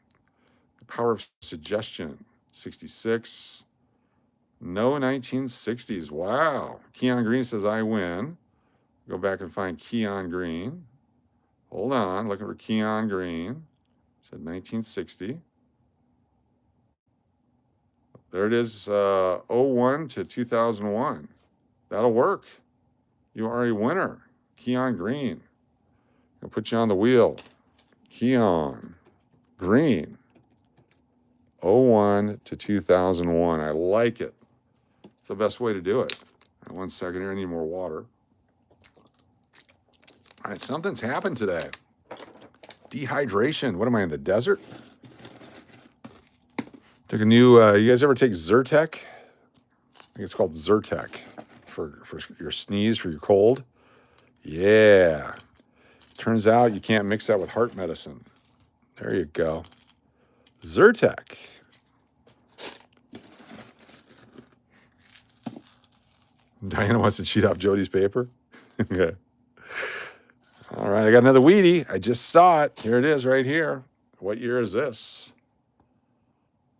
The power of suggestion. 66. No 1960s. Wow. Keon Green says I win. Go back and find Keon Green. Hold on, looking for Keon Green. Said 1960. There it is, 01 to 2001. That'll work. You are a winner. Keon Green. I'll put you on the wheel. Keon. Green. 01 to 2001. I like it. It's the best way to do it. All right, 1 second here. I need more water. All right, something's happened today. Dehydration. What am I in the desert? Took a new, you guys ever take Zyrtec? I think it's called Zyrtec for your sneeze, for your cold. Yeah. Turns out you can't mix that with heart medicine. There you go. Zyrtec. Diana wants to cheat off Jody's paper. Okay. All right, I got another Wheatie. I just saw it. Here it is right here. What year is this?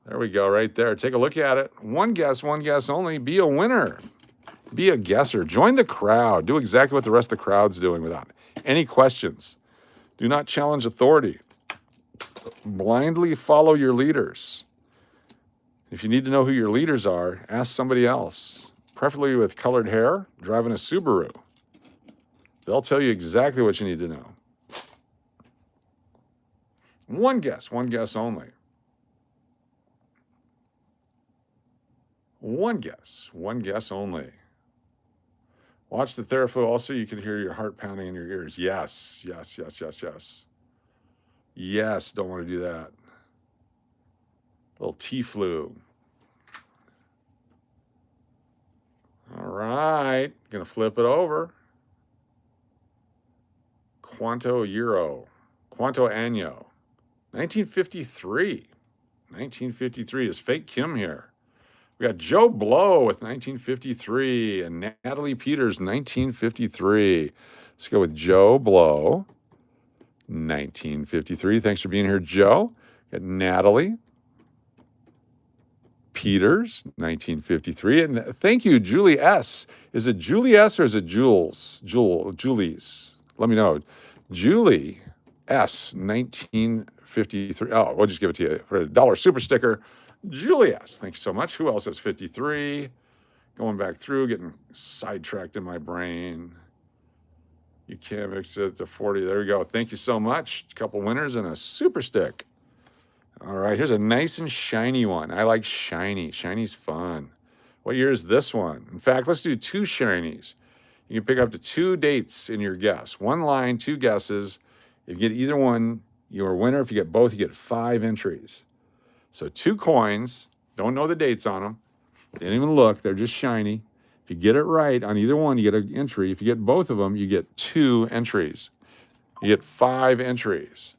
There we go, right there. Take a look at it. One guess only. Be a winner. Be a guesser. Join the crowd. Do exactly what the rest of the crowd's doing without any questions. Do not challenge authority. Blindly follow your leaders. If you need to know who your leaders are, ask somebody else, preferably with colored hair, driving a Subaru. They'll tell you exactly what you need to know. One guess only. One guess only. Watch the Theraflu also. You can hear your heart pounding in your ears. Yes. Yes, don't want to do that. Little T-flu. All right, gonna flip it over. Quanto Anno. 1953. 1953 is fake Kim here. We got Joe Blow with 1953 and Natalie Peters, 1953. Let's go with Joe Blow, 1953. Thanks for being here, Joe. Got Natalie Peters, 1953. And thank you, Julie S. Is it Julie S. or is it Julie's? Let me know. Julie S. 1953. Oh, we'll just give it to you for $1 super sticker. Julie S. Thank you so much. Who else has 53? Going back through, getting sidetracked in my brain. You can't mix it to 40. There we go. Thank you so much. A couple winners and a super stick. All right, here's a nice and shiny one. I like shiny. Shiny's fun. What year is this one? In fact, let's do 2 shinies. You can pick up to 2 dates in your guess. 1 line, 2 guesses. If you get either one, you're a winner. If you get both, you get 5 entries. So 2 coins. Don't know the dates on them. Didn't even look. They're just shiny. If you get it right on either one, you get an entry. If you get both of them, you get 2 entries. You get 5 entries.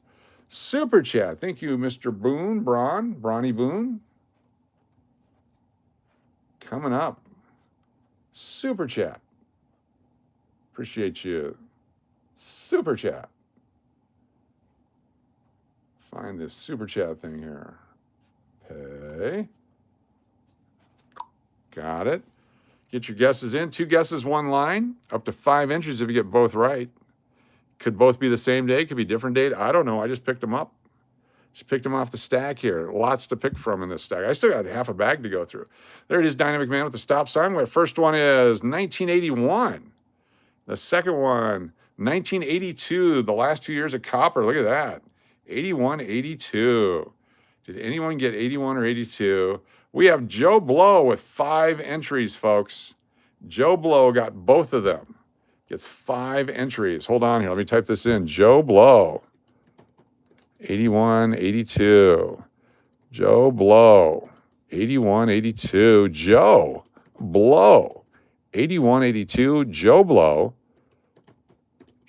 Super chat. Thank you, Mr. Boone, Bronny Boone. Coming up. Super chat. Appreciate you. Super chat. Find this super chat thing here. Pay. Got it. Get your guesses in. 2 guesses, 1 line. Up to 5 entries if you get both right. Could both be the same day. Could be different date. I don't know. I just picked them up. Just picked them off the stack here. Lots to pick from in this stack. I still got half a bag to go through. There it is, Dynamic Man with the stop sign. The first one is 1981. The second one, 1982. The last 2 years of copper. Look at that. 81, 82. Did anyone get 81 or 82? We have Joe Blow with 5 entries, folks. Joe Blow got both of them. Gets 5 entries. Hold on here. Let me type this in. Joe Blow. 81, 82. Joe Blow. 81, 82. Joe Blow. 81, 82. Joe Blow.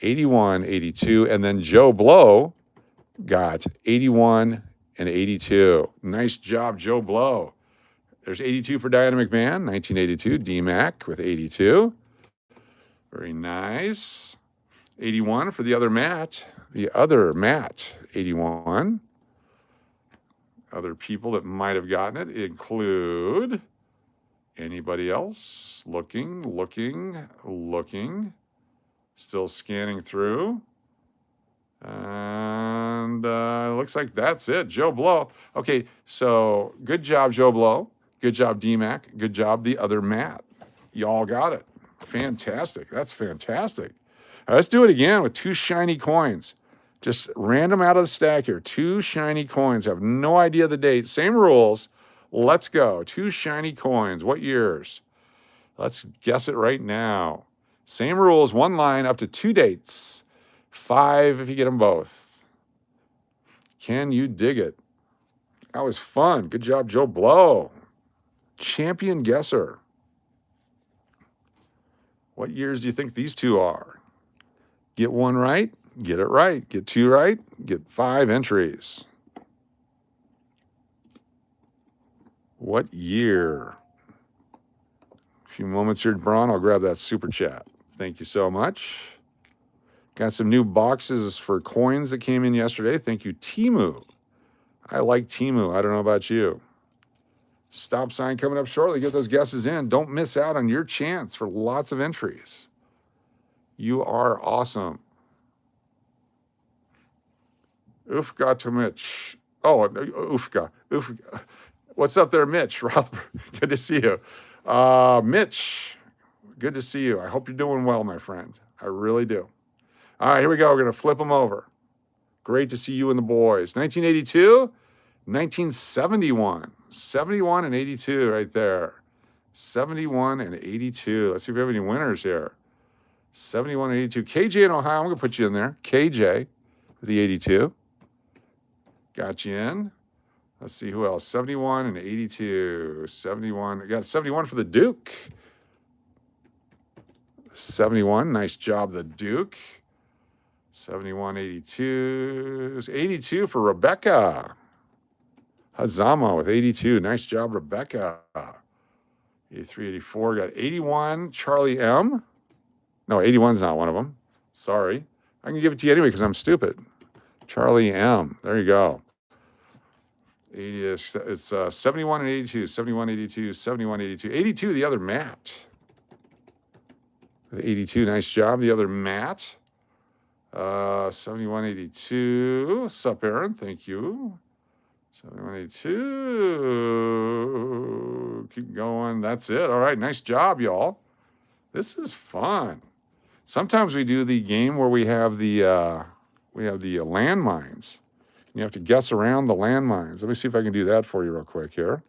81, 82. And then Joe Blow got 81 and 82. Nice job, Joe Blow. There's 82 for Dynamic Man. 1982. D-Mac with 82. Very nice. 81 for the other Matt. 81. Other people that might have gotten it include anybody else? Looking. Still scanning through. And looks like that's it. Joe Blow. Okay, so good job, Joe Blow. Good job, D-Mac. Good job, the other Matt. Y'all got it. Fantastic. That's fantastic. All right, let's do it again with 2 shiny coins. Just random out of the stack here. 2 shiny coins. Have no idea the date. Same rules. Let's go. 2 shiny coins. What years? Let's guess it right now. Same rules. 1 line up to 2 dates. 5 if you get them both. Can you dig it? That was fun. Good job, Joe Blow. Champion guesser. What years do you think these 2 are? Get 1 right, get it right. Get 2 right, get 5 entries. What year? A few moments here, Braun. I'll grab that super chat. Thank you so much. Got some new boxes for coins that came in yesterday. Thank you, Timu. I like Timu. I don't know about you. Stop sign coming up shortly. Get those guesses in. Don't miss out on your chance for lots of entries. You are awesome. Ufka to Mitch. Oh, Ufka. What's up there, Mitch? Rothberg. Good to see you. Mitch, good to see you. I hope you're doing well, my friend. I really do. All right, here we go. We're going to flip them over. Great to see you and the boys. 1982, 1971. 71 and 82 right there. 71 and 82. Let's see if we have any winners here. 71 and 82. KJ in Ohio. I'm going to put you in there. KJ with the 82. Got you in. Let's see who else. 71 and 82. 71. I got 71 for the Duke. 71. Nice job, the Duke. 71, 82. 82 for Rebecca. Hazama with 82. Nice job, Rebecca. 83, 84. Got 81. Charlie M. No, 81's not one of them. Sorry. I can give it to you anyway because I'm stupid. Charlie M. There you go. 80 is, it's 71 and 82. 71, 82. 71, 82. 82, the other Matt. With 82, nice job. The other Matt. 71, 82. Sup, Aaron? Thank you. 7182. Keep going. That's it. All right. Nice job, y'all. This is fun. Sometimes we do the game where we have the landmines. You have to guess around the landmines. Let me see if I can do that for you real quick here.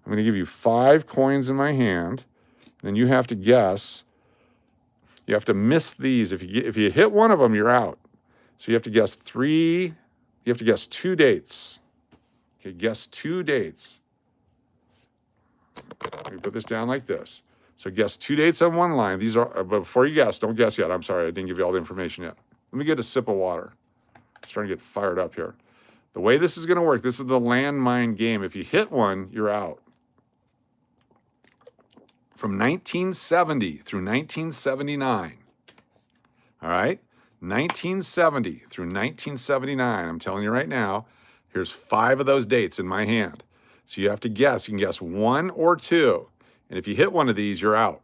I'm going to give you 5 coins in my hand, and then you have to guess. You have to miss these. If you hit one of them, you're out. So you have to guess 3. You have to guess 2 dates. Okay, guess 2 dates. Let me put this down like this. So guess 2 dates on one line. These are, but before you guess, don't guess yet. I'm sorry, I didn't give you all the information yet. Let me get a sip of water. I'm starting to get fired up here. The way this is going to work, this is the landmine game. If you hit one, you're out. From 1970 through 1979. All right? 1970 through 1979. I'm telling you right now, here's 5 of those dates in my hand. So you have to guess. You can guess 1 or 2. And if you hit one of these, you're out.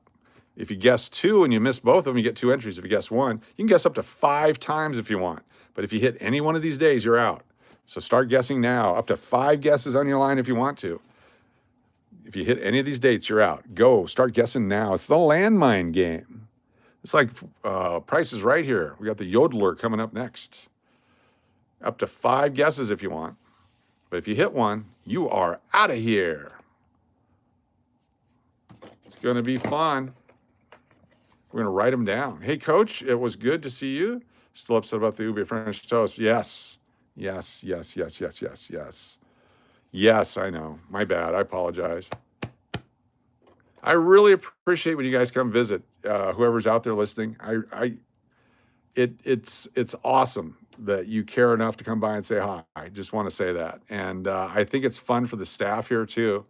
If you guess 2 and you miss both of them, you get 2 entries. If you guess 1, you can guess up to 5 times if you want. But if you hit any one of these days, you're out. So start guessing now. Up to 5 guesses on your line if you want to. If you hit any of these dates, you're out. Go. Start guessing now. It's the landmine game. It's like Price is Right here. We got the yodeler coming up next. Up to 5 guesses if you want. But if you hit one, you are out of here. It's going to be fun. We're going to write them down. Hey, Coach, it was good to see you. Still upset about the ube French toast. Yes. Yes, yes, yes, yes, yes, yes. Yes, I know. My bad. I apologize. I really appreciate when you guys come visit. Whoever's out there listening, it's awesome that you care enough to come by and say hi. I just want to say that. And I think it's fun for the staff here too,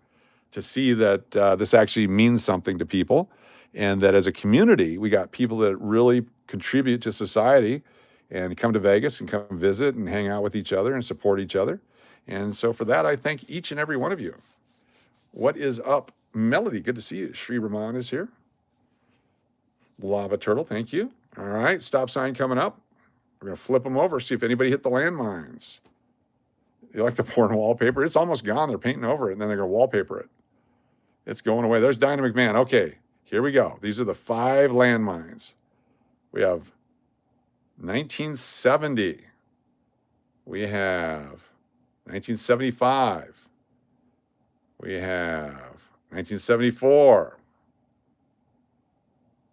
to see that this actually means something to people, and that as a community, we got people that really contribute to society and come to Vegas and come visit and hang out with each other and support each other. And so for that, I thank each and every one of you. What is up, Melody? Good to see you. Sri Raman is here. Lava Turtle, thank you. All right, stop sign coming up. We're going to flip them over, see if anybody hit the landmines. You like the porn wallpaper? It's almost gone. They're painting over it, and then they're going to wallpaper it. It's going away. There's Dynamic Man. Okay, here we go. These are the 5 landmines. We have 1970. We have 1975. We have 1974,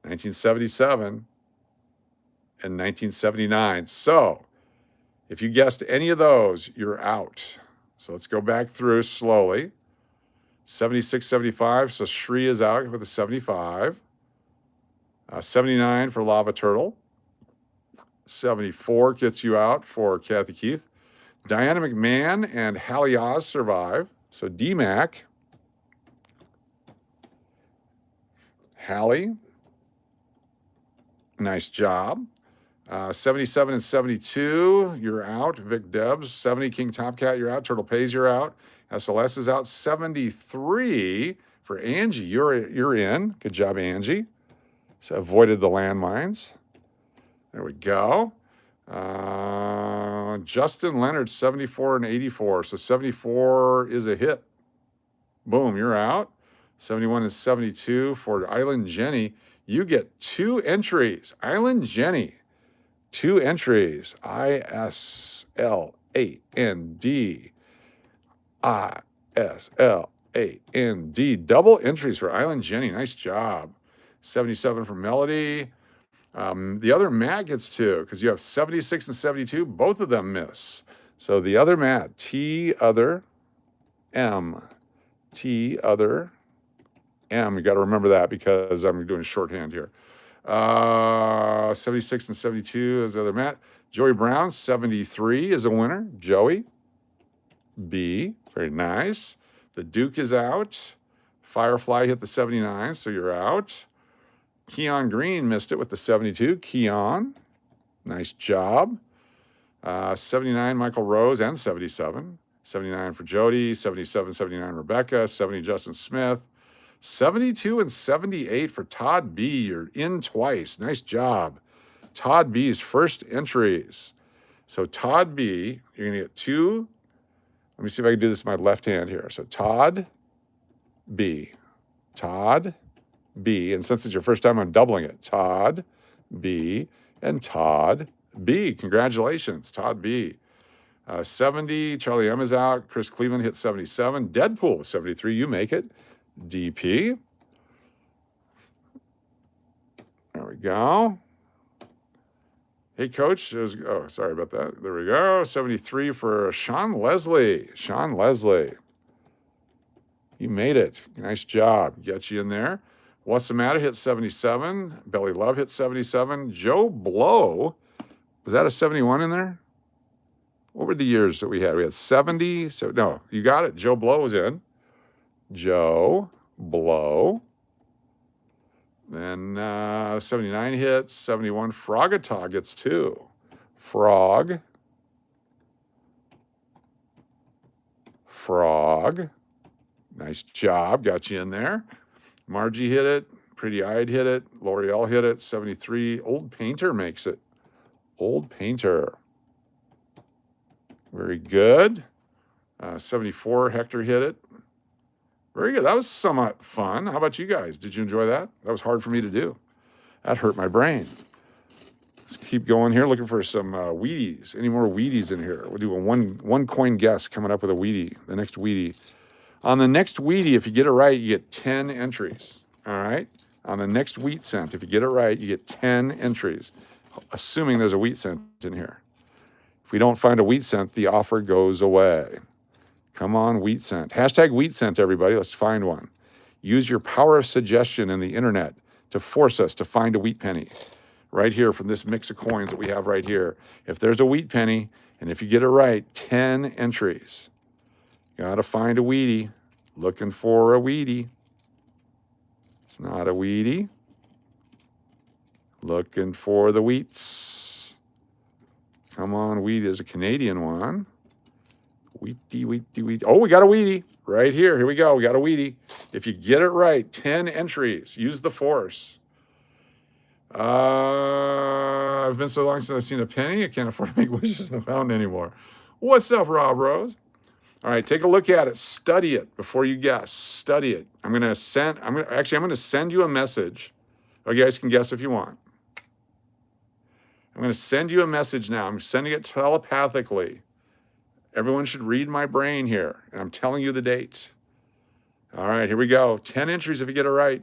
1977, and 1979. So if you guessed any of those, you're out. So let's go back through slowly. 76, 75. So Shri is out with a 75. 79 for Lava Turtle. 74 gets you out for Kathy Keith. Diana McMahon and Hallie Oz survive. So D-Mac. Hallie. Nice job. 77 and 72, you're out. Vic Debs. 70, King Top Cat, you're out. Turtle Pays, you're out. SLS is out. 73 for Angie, you're in. Good job, Angie. So avoided the landmines. There we go. Justin Leonard, 74 and 84. So 74 is a hit. Boom, you're out. 71 and 72 for Island Jenny. You get 2 entries. Island Jenny, 2 entries. ISL8ND. ISL8ND. Double entries for Island Jenny. Nice job. 77 for Melody. The other Matt gets 2 because you have 76 and 72. Both of them miss. So the other Matt, T other M. T other M. You got to remember that because I'm doing shorthand here. 76 and 72 is the other Matt. Joey Brown, 73 is a winner. Joey. B. Very nice. The Duke is out. Firefly hit the 79, so you're out. Keon Green missed it with the 72. Keon, nice job. 79, Michael Rose, and 77. 79 for Jody, 77, 79, Rebecca, 70, Justin Smith. 72 and 78 for Todd B. You're in twice. Nice job. Todd B's first entries. So Todd B, you're going to get 2. Let me see if I can do this with my left hand here. So Todd B. Todd B. And since it's your first time, I'm doubling it. Todd B. and Todd B. Congratulations, Todd B. 70, Charlie M is out. Chris Cleveland hit 77. Deadpool, 73. You make it. DP. There we go. Hey, Coach. Oh, sorry about that. There we go. 73 for Sean Leslie. Sean Leslie. You made it. Nice job. Get you in there. What's the Matter hit 77. Belly Love hit 77. Joe Blow. Was that a 71 in there? What were the years that we had? We had 70. So no, you got it. Joe Blow was in. Joe Blow. Then 79 hits. 71. Frogatog gets 2. Frog. Nice job. Got you in there. Margie hit it. Pretty Eyed hit it. L'Oreal hit it. 73. Old Painter makes it. Old Painter. Very good. 74. Hector hit it. Very good. That was somewhat fun. How about you guys? Did you enjoy that? That was hard for me to do. That hurt my brain. Let's keep going here, looking for some Wheaties. Any more Wheaties in here? We'll do a one coin guess coming up with a Wheatie, the next Wheatie. On the next Wheatie, if you get it right, you get 10 entries. All right? On the next wheat cent, if you get it right, you get 10 entries, assuming there's a wheat cent in here. If we don't find a wheat cent, the offer goes away. Come on, wheat cent. Hashtag wheat cent, everybody. Let's find one. Use your power of suggestion in the internet to force us to find a wheat penny. Right here from this mix of coins that we have right here. If there's a wheat penny, and if you get it right, 10 entries. Got to find a Wheatie. Looking for a Wheatie. It's not a Wheatie. Looking for the wheats. Come on, Wheatie. There's a Canadian one. Wheatie. Oh, we got a Wheatie right here. Here we go. We got a Wheatie. If you get it right, 10 entries. Use the force. I've been so long since I've seen a penny. I can't afford to make wishes in the fountain anymore. What's up, Rob Rose? All right, take a look at it. Study it before you guess. Study it. I'm going to send you a message. Oh, you guys can guess if you want. I'm going to send you a message now. I'm sending it telepathically. Everyone should read my brain here. And I'm telling you the date. All right, here we go. 10 entries if you get it right.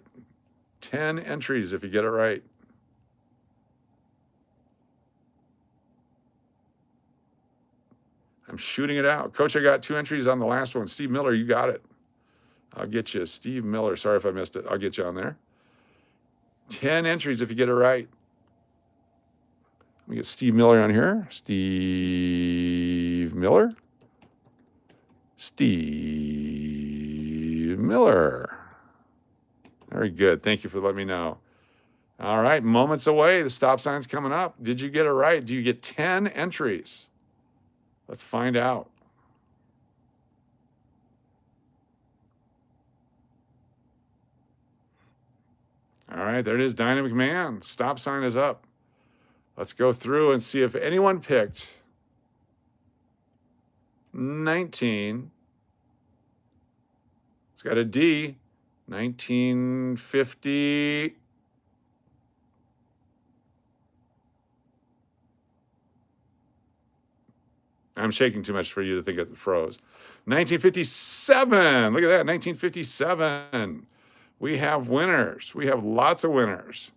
10 entries if you get it right. I'm shooting it out. Coach, I got 2 entries on the last one. Steve Miller, you got it. I'll get you. Steve Miller. Sorry if I missed it. I'll get you on there. 10 entries if you get it right. Let me get Steve Miller on here. Steve Miller. Steve Miller. Very good. Thank you for letting me know. All right, moments away. The stop sign's coming up. Did you get it right? Do you get 10 entries? Let's find out. All right, there it is. Dynamic Man. Stop sign is up. Let's go through and see if anyone picked 19. It's got a D. 1950. I'm shaking too much for you to think it froze. 1957. Look at that. 1957. We have winners. We have lots of winners.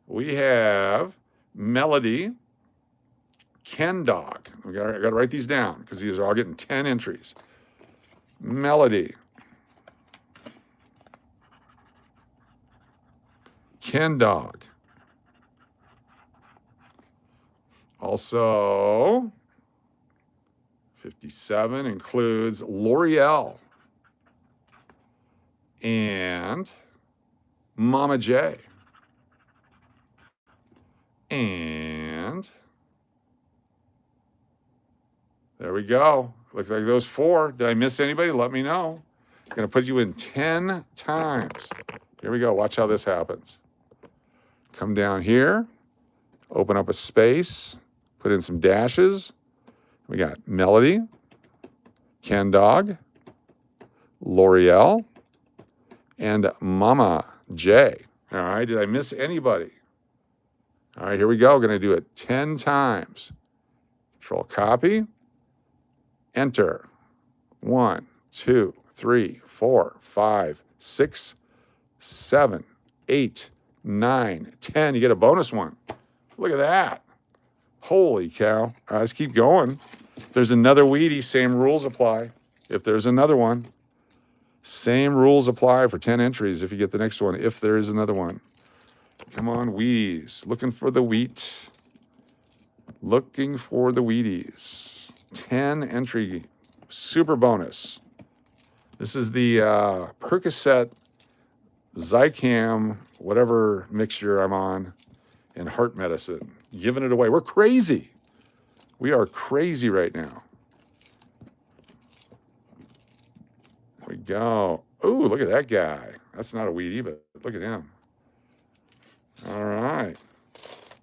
We have Melody, Ken Dog. I got to write these down because these are all getting 10 entries. Melody, Ken Dog. Also, 57 includes L'Oreal and Mama J. And there we go. Looks like those 4. Did I miss anybody? Let me know. I'm going to put you in 10 times. Here we go. Watch how this happens. Come down here, open up a space, put in some dashes. We got Melody, Ken Dog, L'Oreal, and Mama J. All right, did I miss anybody? All right, here we go. Going to do it 10 times. Control copy, enter. 1, 2, 3, 4, 5, 6, 7, 8, 9, 10. You get a bonus one. Look at that. Holy cow. All right, let's keep going. If there's another Wheatie, same rules apply. If there's another one, same rules apply for 10 entries if you get the next one, if there is another one. Come on, Wheaties. Looking for the wheat. Looking for the Wheaties. 10 entry super bonus. This is the Percocet, Zicam, whatever mixture I'm on, and heart medicine. Giving it away. We're crazy. We are crazy right now. There we go. Oh, look at that guy. That's not a Wheatie, but look at him. All right.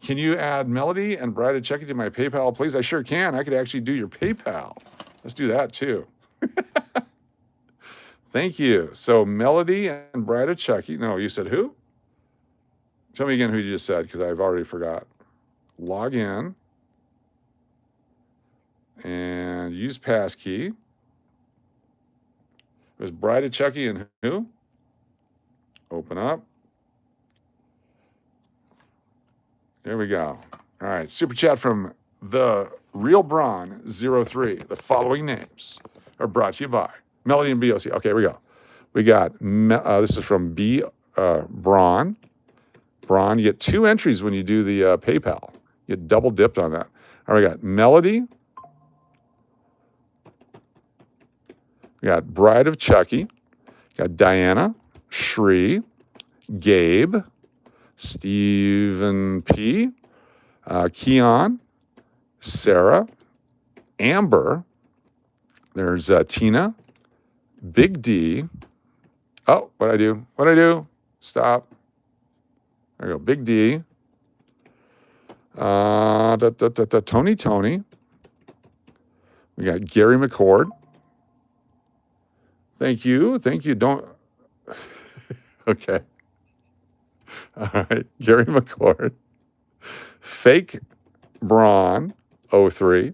Can you add Melody and Bride of Chucky to my PayPal, please? I sure can. I could actually do your PayPal. Let's do that too. Thank you. So Melody and Bride of Chucky. No, you said who? Tell me again who you just said because I've already forgot. Log in and use passkey. It was Bride of Chucky and who? Open up. There we go. All right. Super chat from the Real Braun 03. The following names are brought to you by Melody and BOC. Okay, here we go. We got, this is from B. Braun. Braun, you get 2 entries when you do the PayPal. You get double dipped on that. All right, we got Melody. We got Bride of Chucky. Got Diana, Shree, Gabe, Stephen P., Keon, Sarah, Amber. There's Tina, Big D. Oh, what'd I do? What'd I do? Stop. There we go. Big D. Tony. We got Gary McCord. Thank you. Thank you. Don't. Okay. All right. Gary McCord. Fake Braun 03.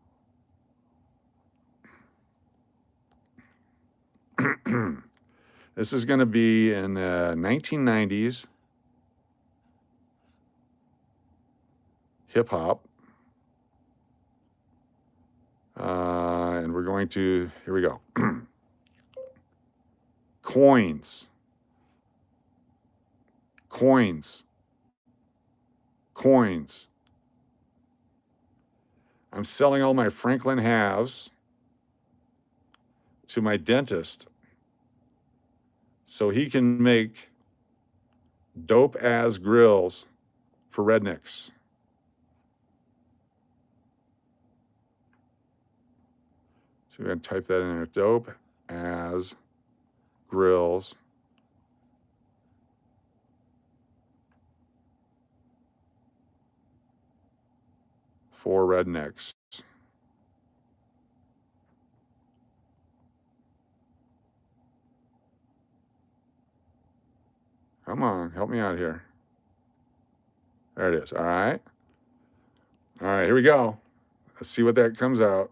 This is going to be in 1990s hip hop. And we're going to, here we go. Coins. Coins. Coins. I'm selling all my Franklin halves to my dentist so he can make dope ass grills for rednecks. So we're going to type that in there. Dope as grills for rednecks. Come on, help me out here. There it is. All right. All right, here we go. Let's see what that comes out.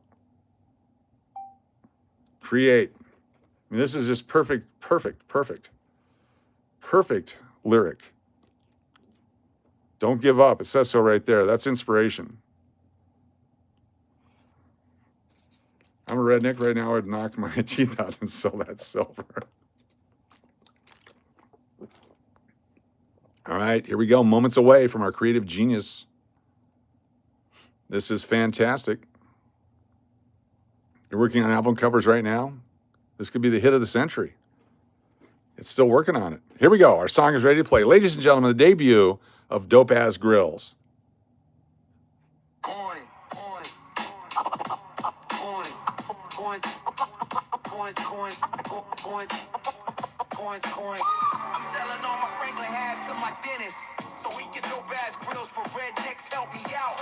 Create. I mean, this is just perfect lyric. Don't give up. It says so right there. That's inspiration. I'm a redneck right now. I'd knock my teeth out and sell that silver. All right, here we go. Moments away from our creative genius. This is fantastic. You're working on album covers right now. This could be the hit of the century. It's still working on it. Here we go. Our song is ready to play. Ladies and gentlemen, the debut of Dope Ass Grills. I'm selling all my Franklin halves to my dentist so he can dope ass grills for rednecks. Help me out.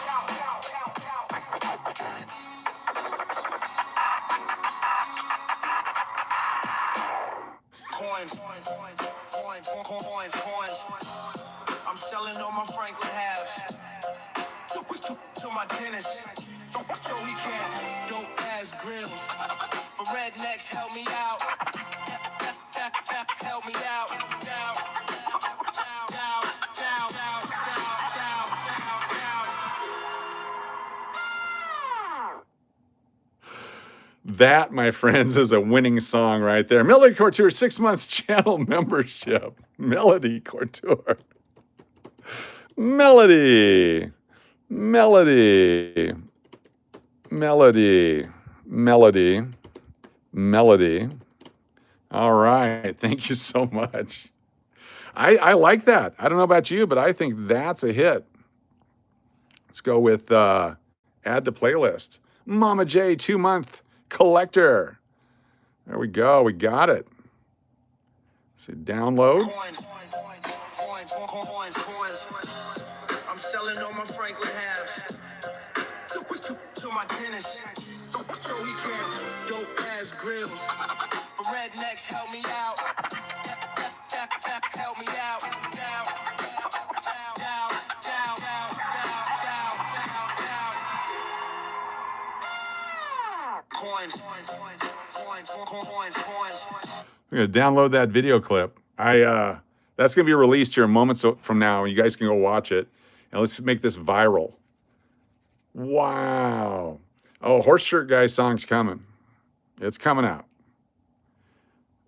Coins. I'm selling all my Franklin halves to my dentist so he can dope ass grills for rednecks. Help me out. Help me out. That, my friends, is a winning song right there. Melody Couture, 6 months channel membership. Melody Couture. Melody. Melody. Melody. Melody. Melody. All right. Thank you so much. I like that. I don't know about you, but I think that's a hit. Let's go with add to playlist. Mama J, 2-month collector. There we go. We got it. Say download. Coins. I'm selling all my Franklin halves to my dentist so he can dope ass grills for rednecks. Help me out. Help me out. Coins. We're gonna download that video clip. That's gonna be released here moments from now. You guys can go watch it, and let's make this viral. Wow! Oh, Horse Shirt Guy song's coming. It's coming out.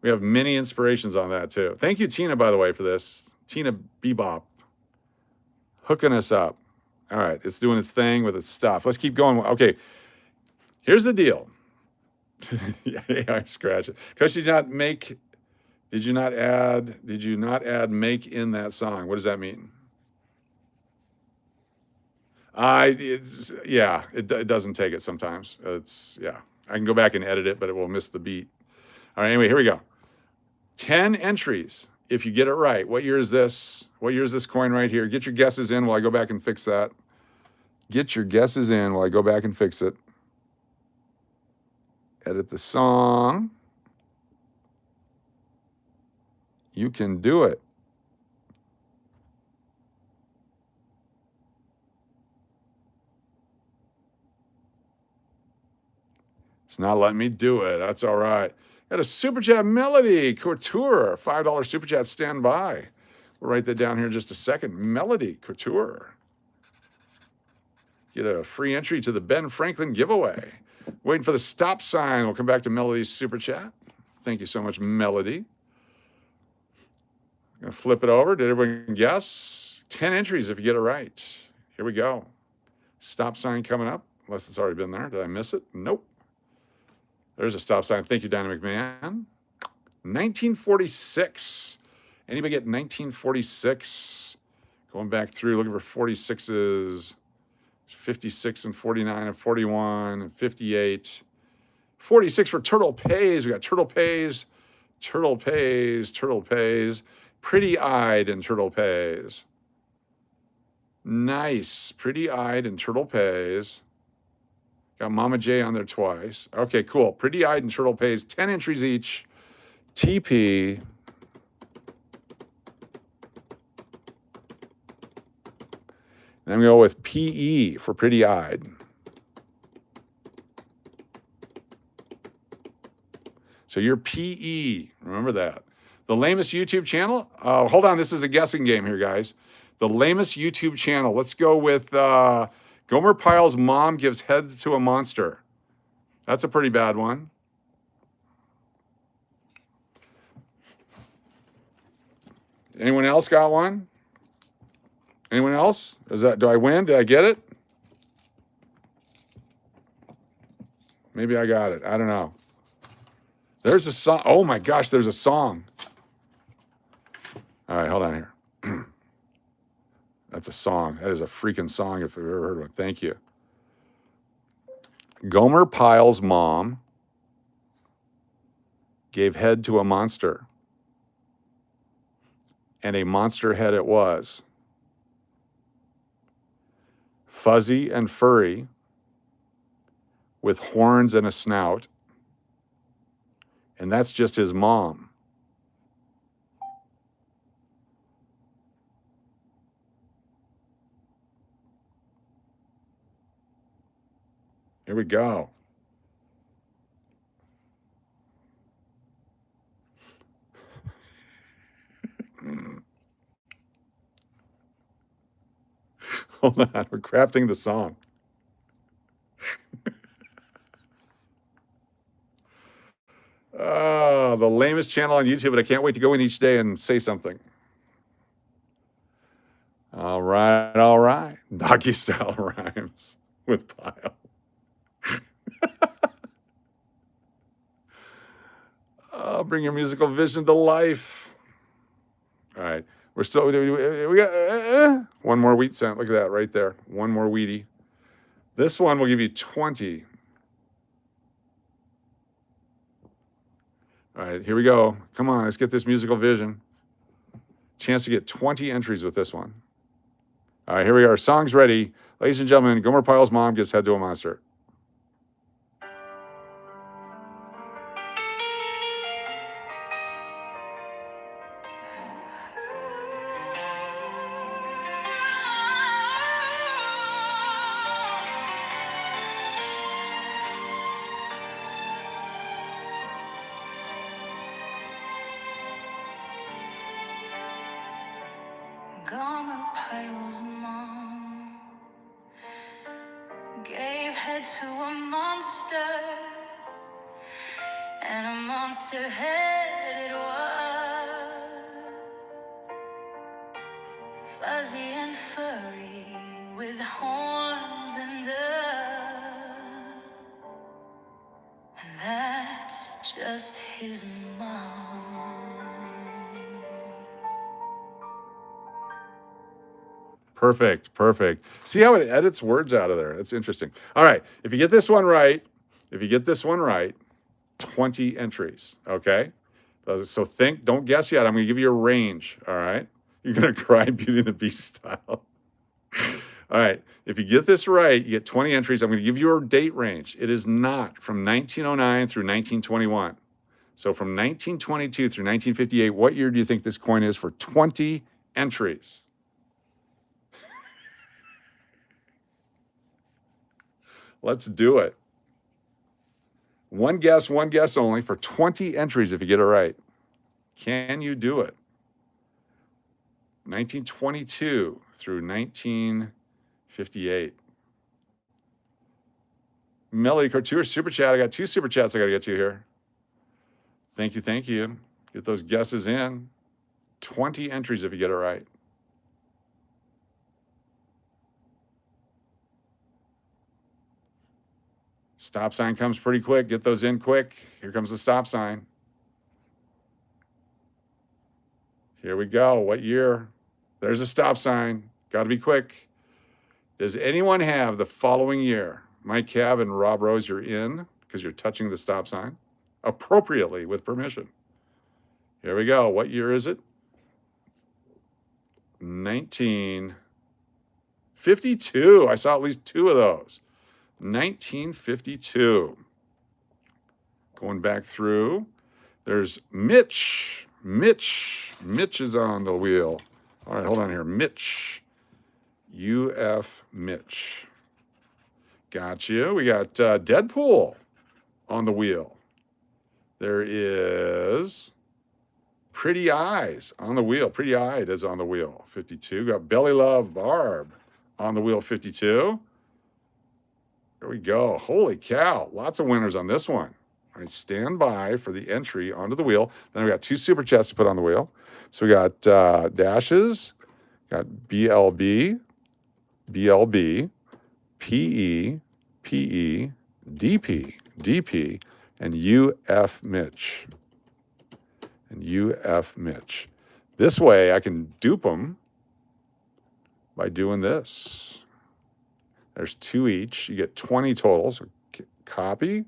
We have many inspirations on that too. Thank you, Tina, by the way, for this. Tina Bebop hooking us up. All right, it's doing its thing with its stuff. Let's keep going. Okay, here's the deal. AI scratch it. Because did you not add make in that song? What does that mean? It doesn't take it sometimes. I can go back and edit it, but it will miss the beat. All right, anyway, here we go. 10 entries. If you get it right. What year is this? What year is this coin right here? Get your guesses in while I go back and fix that. Get your guesses in while I go back and fix it. Edit the song. You can do it. It's not letting me do it. That's all right. Got a super chat, Melody Couture, $5 super chat, stand by. We'll write that down here in just a second. Melody Couture. Get a free entry to the Ben Franklin giveaway. Waiting for the stop sign. We'll come back to Melody's super chat. Thank you so much, Melody. I'm going to flip it over. Did everyone guess? 10 entries if you get it right. Here we go. Stop sign coming up, unless it's already been there. Did I miss it? Nope. There's a stop sign. Thank you, Dynamic Man. 1946. Anybody get 1946? Going back through, looking for 46s. 56 and 49 and 41 and 58. 46 for Turtle Pays. We got Turtle Pays, Turtle Pays, Turtle Pays. Pretty-eyed and Turtle Pays. Nice. Pretty-eyed and Turtle Pays. Got Mama J on there twice. Okay, cool. Pretty-eyed and Turtle Pays. 10 entries each. TP. Then we go with PE for Pretty-eyed. So you're PE. Remember that. The lamest YouTube channel? Hold on. This is a guessing game here, guys. The lamest YouTube channel. Let's go with Gomer Pyle's mom gives head to a monster. That's a pretty bad one. Anyone else got one? Anyone else? Do I win? Did I get it? Maybe I got it. I don't know. There's a song. Oh my gosh, there's a song. All right, hold on here. That's a song. That is a freaking song if I've ever heard one. Thank you. Gomer Pyle's mom gave head to a monster. And a monster head it was. Fuzzy and furry, with horns and a snout. And that's just his mom. Here we go. Hold on, we're crafting the song. The lamest channel on YouTube, but I can't wait to go in each day and say something. All right, all right. Doggy style rhymes with Pyle. Bring your musical vision to life. All right, we're still, we got one more wheat cent. Look at that right there. One more wheatie. This one will give you 20. All right, here we go. Come on, let's get this musical vision. Chance to get 20 entries with this one. All right, here we are. Song's ready. Ladies and gentlemen, Gomer Pyle's mom gives head to a monster. Gomer Pyle's mom gave head to a monster, and a monster head it was, fuzzy and furry with horns and that's just his mom. Perfect, perfect. See how it edits words out of there? That's interesting. All right, if you get this one right, 20 entries, okay? So think, don't guess yet. I'm gonna give you a range, all right? You're gonna cry Beauty and the Beast style. All right, if you get this right, you get 20 entries. I'm gonna give you a date range. It is not from 1909 through 1921. So from 1922 through 1958, what year do you think this coin is for 20 entries? Let's do it. One guess only for 20 entries if you get it right. Can you do it? 1922 through 1958. Melody Couture super chat. I got 2 super chats I got to get to here. Thank you, thank you. Get those guesses in. 20 entries if you get it right. Stop sign comes pretty quick. Get those in quick. Here comes the stop sign. Here we go. What year? There's a stop sign. Got to be quick. Does anyone have the following year? Mike Cav and Rob Rose, you're in because you're touching the stop sign appropriately with permission. Here we go. What year is it? 1952. I saw at least 2 of those. 1952. Going back through, there's Mitch. Mitch is on the wheel. All right, hold on here. Mitch. UF Mitch. Got you. We got Deadpool on the wheel. There is Pretty Eyes on the wheel. Pretty Eyed is on the wheel. 52. Got Belly Love Barb on the wheel. 52. There we go. Holy cow. Lots of winners on this one. All right, stand by for the entry onto the wheel. Then we got 2 super chats to put on the wheel. So we got dashes, got BLB, BLB, PE, PE, DP, DP, and UF Mitch. And UF Mitch. This way I can dupe them by doing this. There's 2 each. You get 20 total. So copy,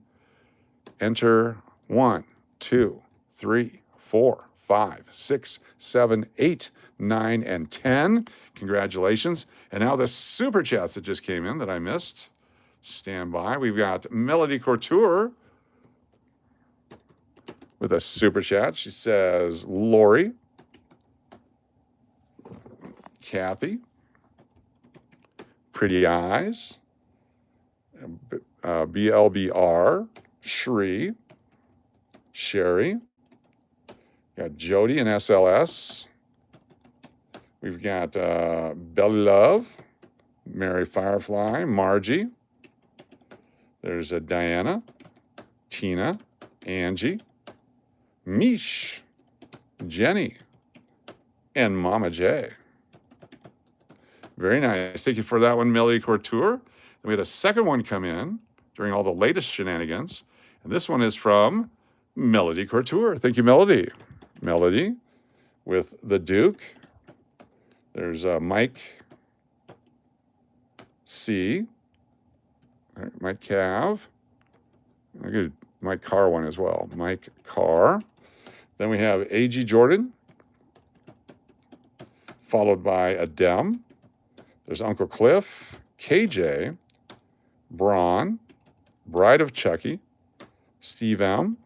enter 1, 2, 3, 4, 5, 6, 7, 8, 9, and 10. Congratulations. And now the super chats that just came in that I missed. Stand by. We've got Melody Couture with a super chat. She says, Lori, Kathy, Pretty Eyes, BLBR, Shri, Sherry, got Jody and SLS. We've got Belly Love, Mary Firefly, Margie. There's Diana, Tina, Angie, Mish, Jenny, and Mama J. Very nice. Thank you for that one, Melody Couture. And we had a second one come in during all the latest shenanigans. And this one is from Melody Couture. Thank you, Melody. Melody with the Duke. There's Mike C. All right, Mike Cav. I get Mike Carr one as well. Mike Carr. Then we have A.G. Jordan, followed by Adem. There's Uncle Cliff, KJ, Braun, Bride of Chucky, Steve M.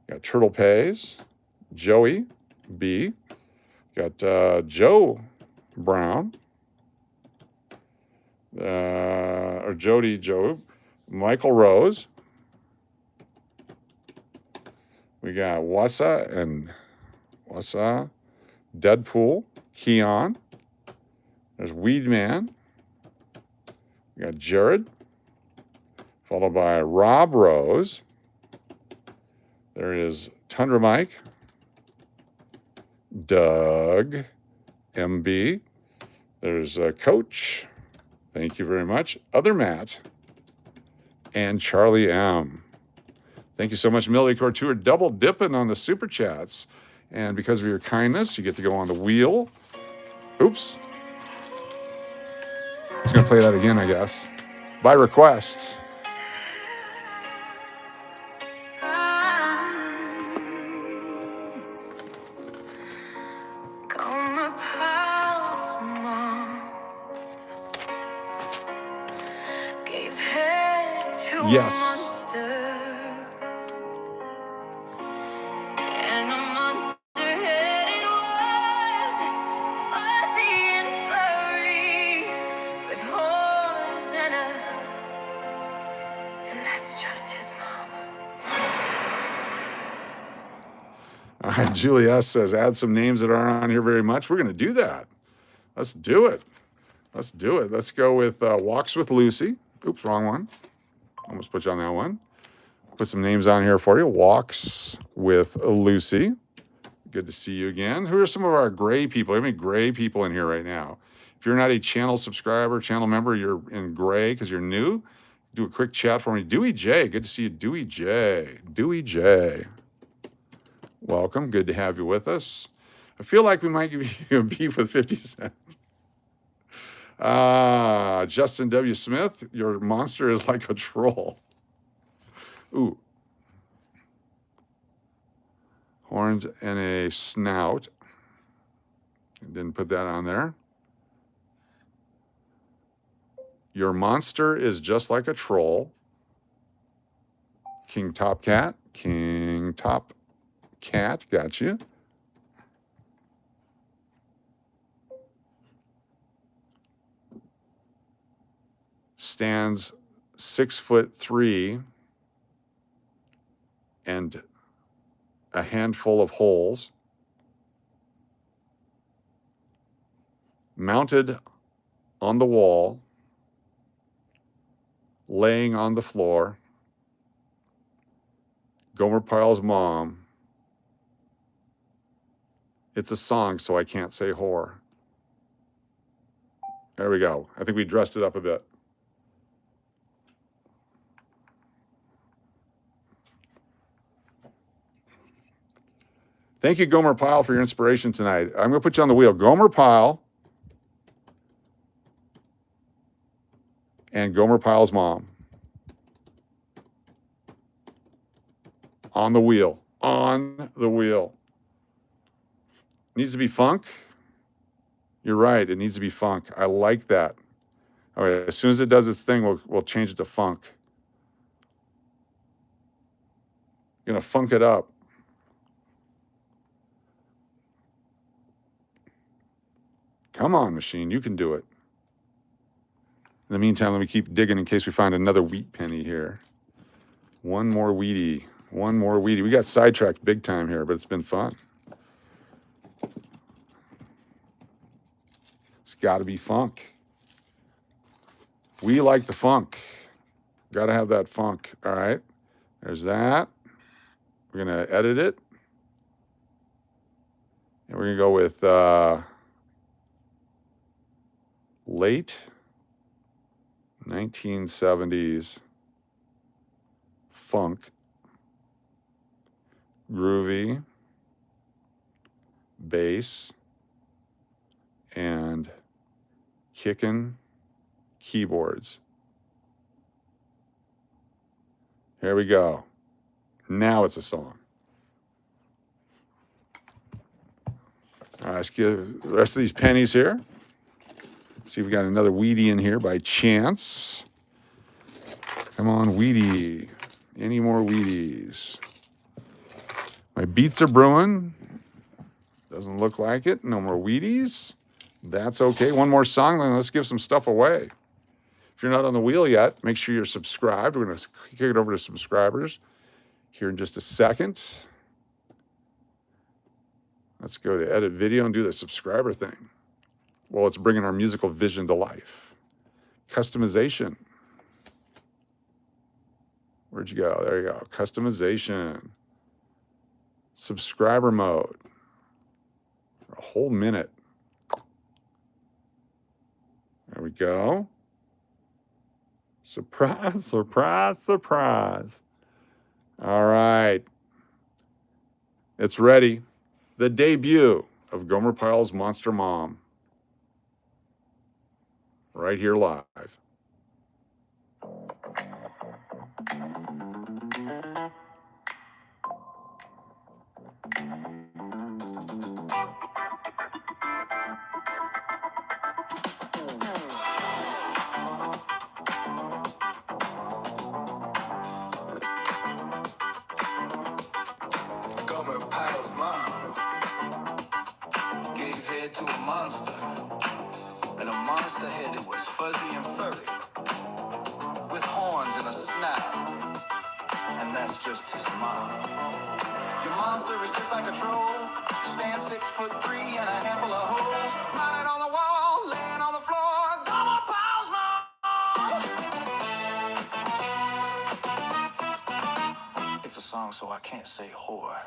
Got Turtle Pays, Joey B. Got Joe Brown, or Jody Job, Michael Rose. We got Wassa, Deadpool, Keon. There's Weedman. We got Jared, followed by Rob Rose. There is Tundra Mike, Doug MB. There's Coach. Thank you very much. Other Matt and Charlie M. Thank you so much, Melody Couture, double dipping on the super chats. And because of your kindness, you get to go on the wheel. Oops. I was going to play that again, I guess. By request. Yes. That's just his mom. All right, Julie S. says, add some names that aren't on here very much. We're going to do that. Let's do it. Let's do it. Let's go with Walks with Lucy. Oops, wrong one. Almost put you on that one. Put some names on here for you. Walks with Lucy. Good to see you again. Who are some of our gray people? How many gray people in here right now? If you're not a channel subscriber, channel member, you're in gray because you're new. Do a quick chat for me. Dewey J. Good to see you, Dewey J. Dewey J. Welcome. Good to have you with us. I feel like we might give you a beef with 50 cents. Justin W. Smith, your monster is like a troll. Ooh. Horns and a snout. Didn't put that on there. Your monster is just like a troll. King Top Cat. King Top Cat. Got you. Stands 6'3" and a handful of holes. Mounted on the wall, laying on the floor. Gomer Pyle's mom. It's a song, so I can't say whore. There we go. I think we dressed it up a bit. Thank you, Gomer Pyle, for your inspiration tonight. I'm going to put you on the wheel. Gomer Pyle and Gomer Pyle's mom. On the wheel. On the wheel. Needs to be funk? You're right. It needs to be funk. I like that. All right. As soon as it does its thing, we'll change it to funk. Gonna funk it up. Come on, machine. You can do it. In the meantime, let me keep digging in case we find another wheat penny here. One more wheatie. One more wheatie. We got sidetracked big time here, but it's been fun. It's got to be funk. We like the funk. Got to have that funk. All right. There's that. We're going to edit it. And we're going to go with late 1970s funk, groovy, bass, and kicking keyboards. Here we go. Now it's a song. All right, let's give the rest of these pennies here. See if we got another Wheatie in here by chance. Come on, Wheatie. Any more Wheaties? My beats are brewing. Doesn't look like it. No more Wheaties. That's okay. One more song, then let's give some stuff away. If you're not on the wheel yet, make sure you're subscribed. We're going to kick it over to subscribers here in just a second. Let's go to edit video and do the subscriber thing. Well, it's bringing our musical vision to life. Customization. Where'd you go? There you go. Customization. Subscriber mode. For a whole minute. There we go. Surprise, surprise, surprise. All right. It's ready. The debut of Gomer Pyle's Monster Mom. Right here live. Gomer Pyle's mom gave head to a monster, and a monster head it was fuzzy and furry. Your monster is just like a troll. Stand 6'3" and a handful of holes. Mounted on the wall, laying on the floor. Come on, pals, man. It's a song, so I can't say whore.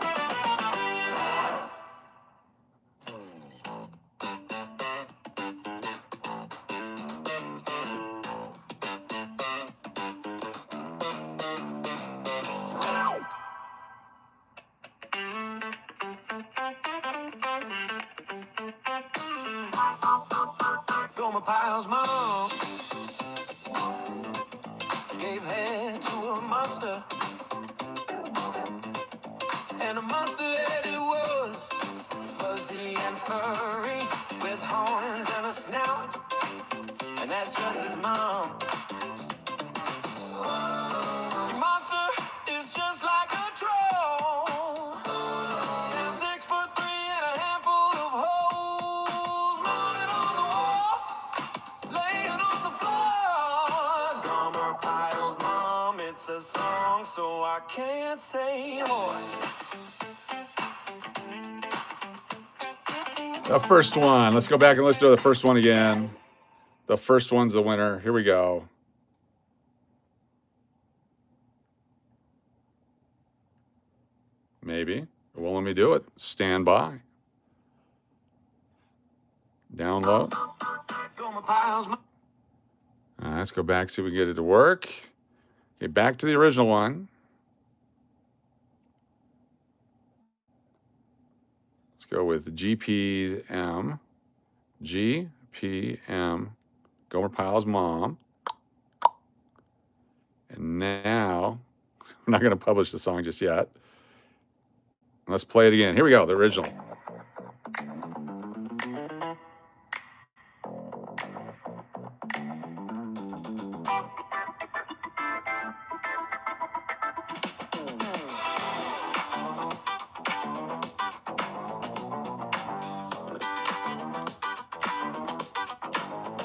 Gomer Pyle's mom gave head to a monster, and a monster head it was, fuzzy and furry, with horns and a snout, and that's just his mom. Your monster is just like a troll. Stand 6'3" and a handful of holes. Mounted on the wall, laying on the floor. Gomer Pyle's mom, it's a song, so I can't say more. The first one. Let's go back and listen to the first one again. The first one's the winner. Here we go. Maybe. It won't let me do it. Stand by. Download. Gomer Pyle's mom. All right, let's go back, see if we can get it to work. Okay, back to the original one. Let's go with GPM. GPM. Gomer Pyle's mom. And now, we're not going to publish the song just yet. Let's play it again. Here we go, the original.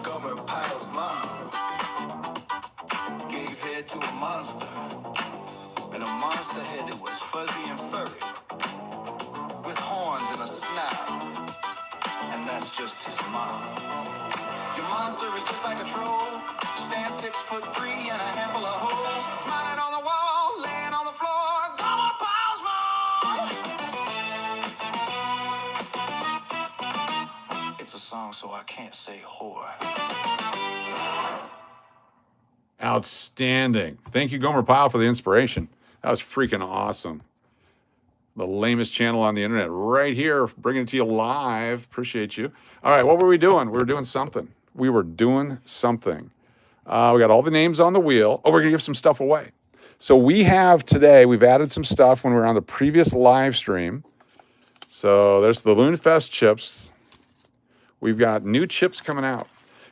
Gomer Pyle's mom gave head to a monster, and a monster head it was fuzzy and furry, with horns and a snout, and that's just his mom. Your monster is just like a troll. Stand 6'3" and a handful of holes. Mounted on the wall, laying on the floor. Gomer Pyle's mom. It's a song, so I can't say whore. Outstanding. Thank you, Gomer Pyle, for the inspiration. That was freaking awesome. The lamest channel on the internet right here, bringing it to you live. Appreciate you. All right, what were we doing? We were doing something. We got all the names on the wheel. Oh, we're going to give some stuff away. So we've added some stuff when we were on the previous live stream. So there's the Loonfest chips. We've got new chips coming out.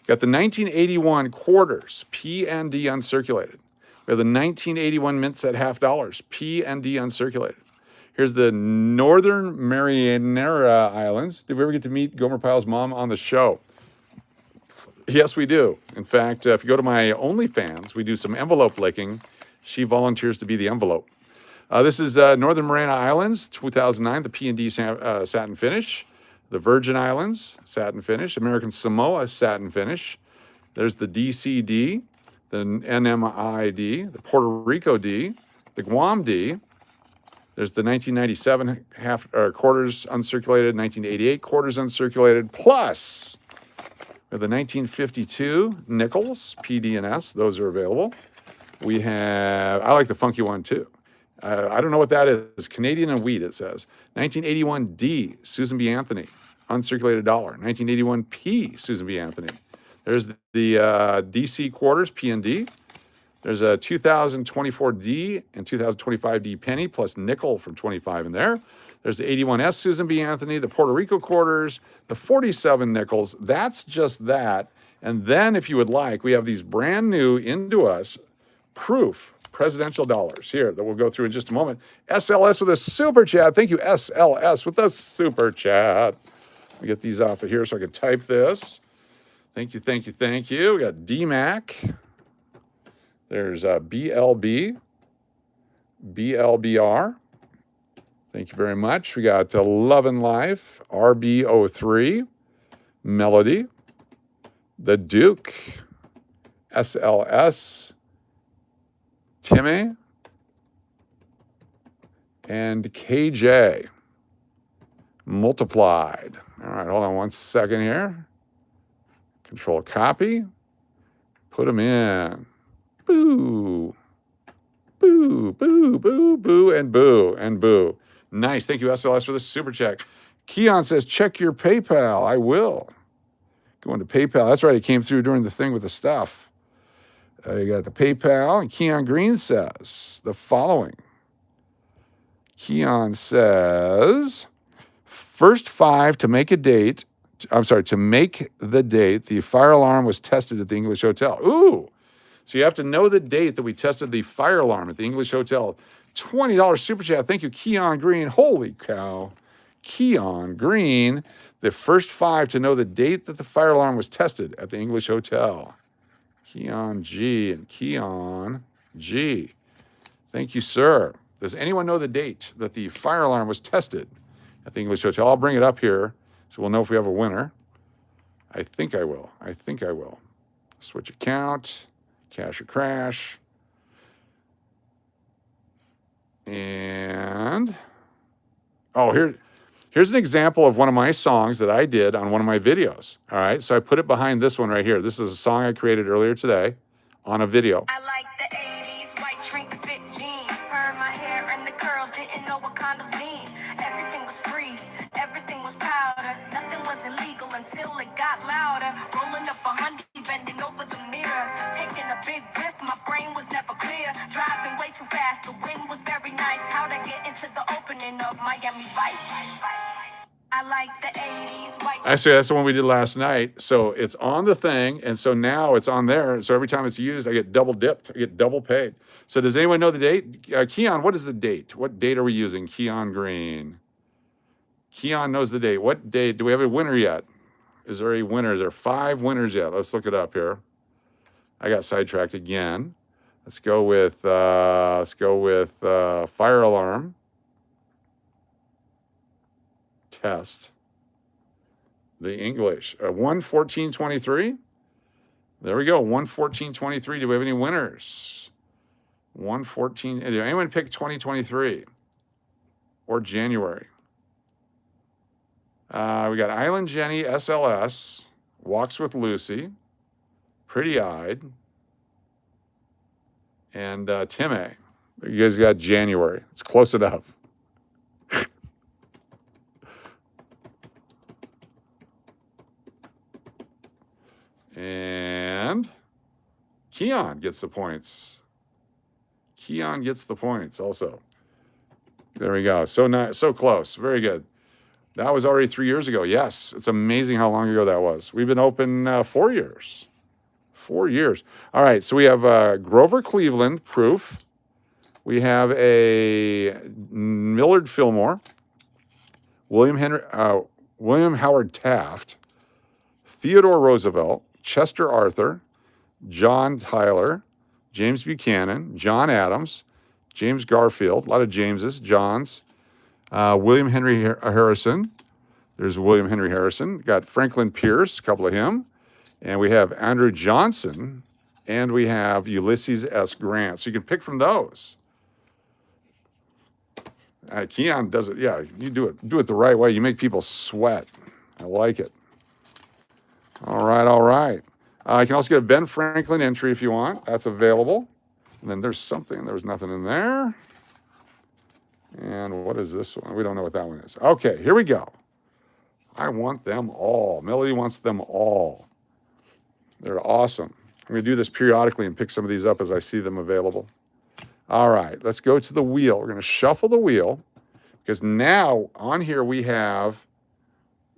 Got the 1981 quarters, P and D uncirculated. We have the 1981 mint set $50, P and D uncirculated. Here's the Northern Mariana Islands. Did we ever get to meet Gomer Pyle's mom on the show? Yes, we do. In fact, if you go to my OnlyFans, we do some envelope licking. She volunteers to be the envelope. This is Northern Mariana Islands, 2009, the P&D satin finish. The Virgin Islands, satin finish. American Samoa, satin finish. There's the DCD, the NMID, the Puerto Rico D, the Guam D. There's the 1997 quarters uncirculated, 1988 quarters uncirculated, plus we have the 1952 nickels, PD and S. Those are available. I like the funky one too. I don't know what that is. Canadian and wheat, it says. 1981 D, Susan B. Anthony, uncirculated dollar. 1981 P, Susan B. Anthony. There's the DC quarters, P and D. There's a 2024 D and 2025 D penny plus nickel from 25 in there. There's the 81S Susan B. Anthony, the Puerto Rico quarters, the 47 nickels. That's just that. And then if you would like, we have these brand new into us proof presidential dollars here that we'll go through in just a moment. SLS with a super chat. Thank you, SLS, with a super chat. Let me get these off of here so I can type this. Thank you, thank you, thank you. We got DMAC. There's BLB. BLBR. Thank you very much. We got Love and Life, RB03, Melody, The Duke, SLS, Timmy, and KJ. Multiplied. All right, hold on one second here. Control copy. Put them in. Boo. Boo, boo, boo, boo, and boo, and boo. Nice. Thank you, SLS, for the super check. Keon says, check your PayPal. I will. Going to PayPal. That's right. It came through during the thing with the stuff. You got the PayPal. And Keon Green says the following. Keon says, first 5 to make a date. To make the date, the fire alarm was tested at the English Hotel. Ooh. So you have to know the date that we tested the fire alarm at the English Hotel. $20 super chat. Thank you, Keon Green. Holy cow. Keon Green, the first 5 to know the date that the fire alarm was tested at the English Hotel. Keon G and Keon G. Thank you, sir. Does anyone know the date that the fire alarm was tested at the English Hotel? I'll bring it up here so we'll know if we have a winner. I think I will. Switch account, cash or crash. And, here's an example of one of my songs that I did on one of my videos. All right, so I put it behind this one right here. This is a song I created earlier today on a video. I like the 80s, white shrink fit jeans. Perm my hair and the curls, didn't know what condoms mean. Everything was free, everything was powder. Nothing was illegal until it got louder. Rolling up a honey, bending over the mirror. Taking a big whiff, my brain was never clear. Driving way too fast, the wind was very nice. How'd I get into the opening of Miami Vice? I like the 80s, white. Actually, that's the one we did last night. So it's on the thing, and so now it's on there. So every time it's used, I get double dipped. I get double paid. So does anyone know the date? Keon, what is the date? What date are we using? Keon Green. Keon knows the date. What date? Do we have a winner yet? Is there a winner? Is there 5 winners yet? Let's look it up here. I got sidetracked again. Let's go with fire alarm test. The English 11423. There we go. 11423. Do we have any winners? 114. Did anyone pick 2023 or January? We got Island Jenny, SLS, Walks with Lucy, Pretty Eyed, and Timmy. You guys got January. It's close enough. And Keon gets the points. Keon gets the points also. There we go. So close. Very good. That was already 3 years ago. Yes, it's amazing how long ago that was. We've been open 4 years. 4 years. All right, so we have Grover Cleveland, proof. We have a Millard Fillmore, William Howard Taft, Theodore Roosevelt, Chester Arthur, John Tyler, James Buchanan, John Adams, James Garfield, a lot of Jameses, Johns, William Henry Harrison. There's William Henry Harrison. Got Franklin Pierce, a couple of him. And we have Andrew Johnson, and we have Ulysses S. Grant. So you can pick from those. Keon does it. Yeah, you do it. Do it the right way. You make people sweat. I like it. All right, all right. You can also get a Ben Franklin entry if you want. That's available. And then there's something. There's nothing in there. And what is this one? We don't know what that one is. Okay, here we go. I want them all. Melody wants them all. They're awesome. I'm going to do this periodically and pick some of these up as I see them available. All right, let's go to the wheel. We're going to shuffle the wheel because now on here we have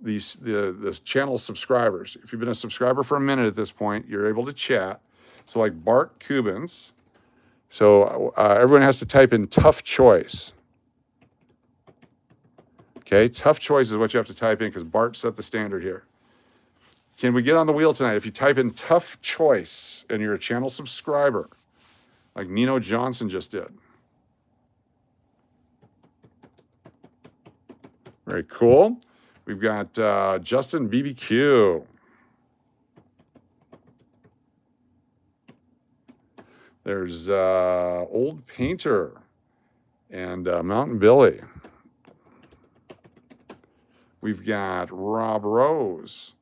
the channel subscribers. If you've been a subscriber for a minute at this point, you're able to chat. So like Bart Cubans. So everyone has to type in tough choice. Okay, tough choice is what you have to type in because Bart set the standard here. Can we get on the wheel tonight? If you type in tough choice and you're a channel subscriber, like Nino Johnson just did. Very cool. We've got Justin BBQ. There's Old Painter and Mountain Billy. We've got Rob Rose.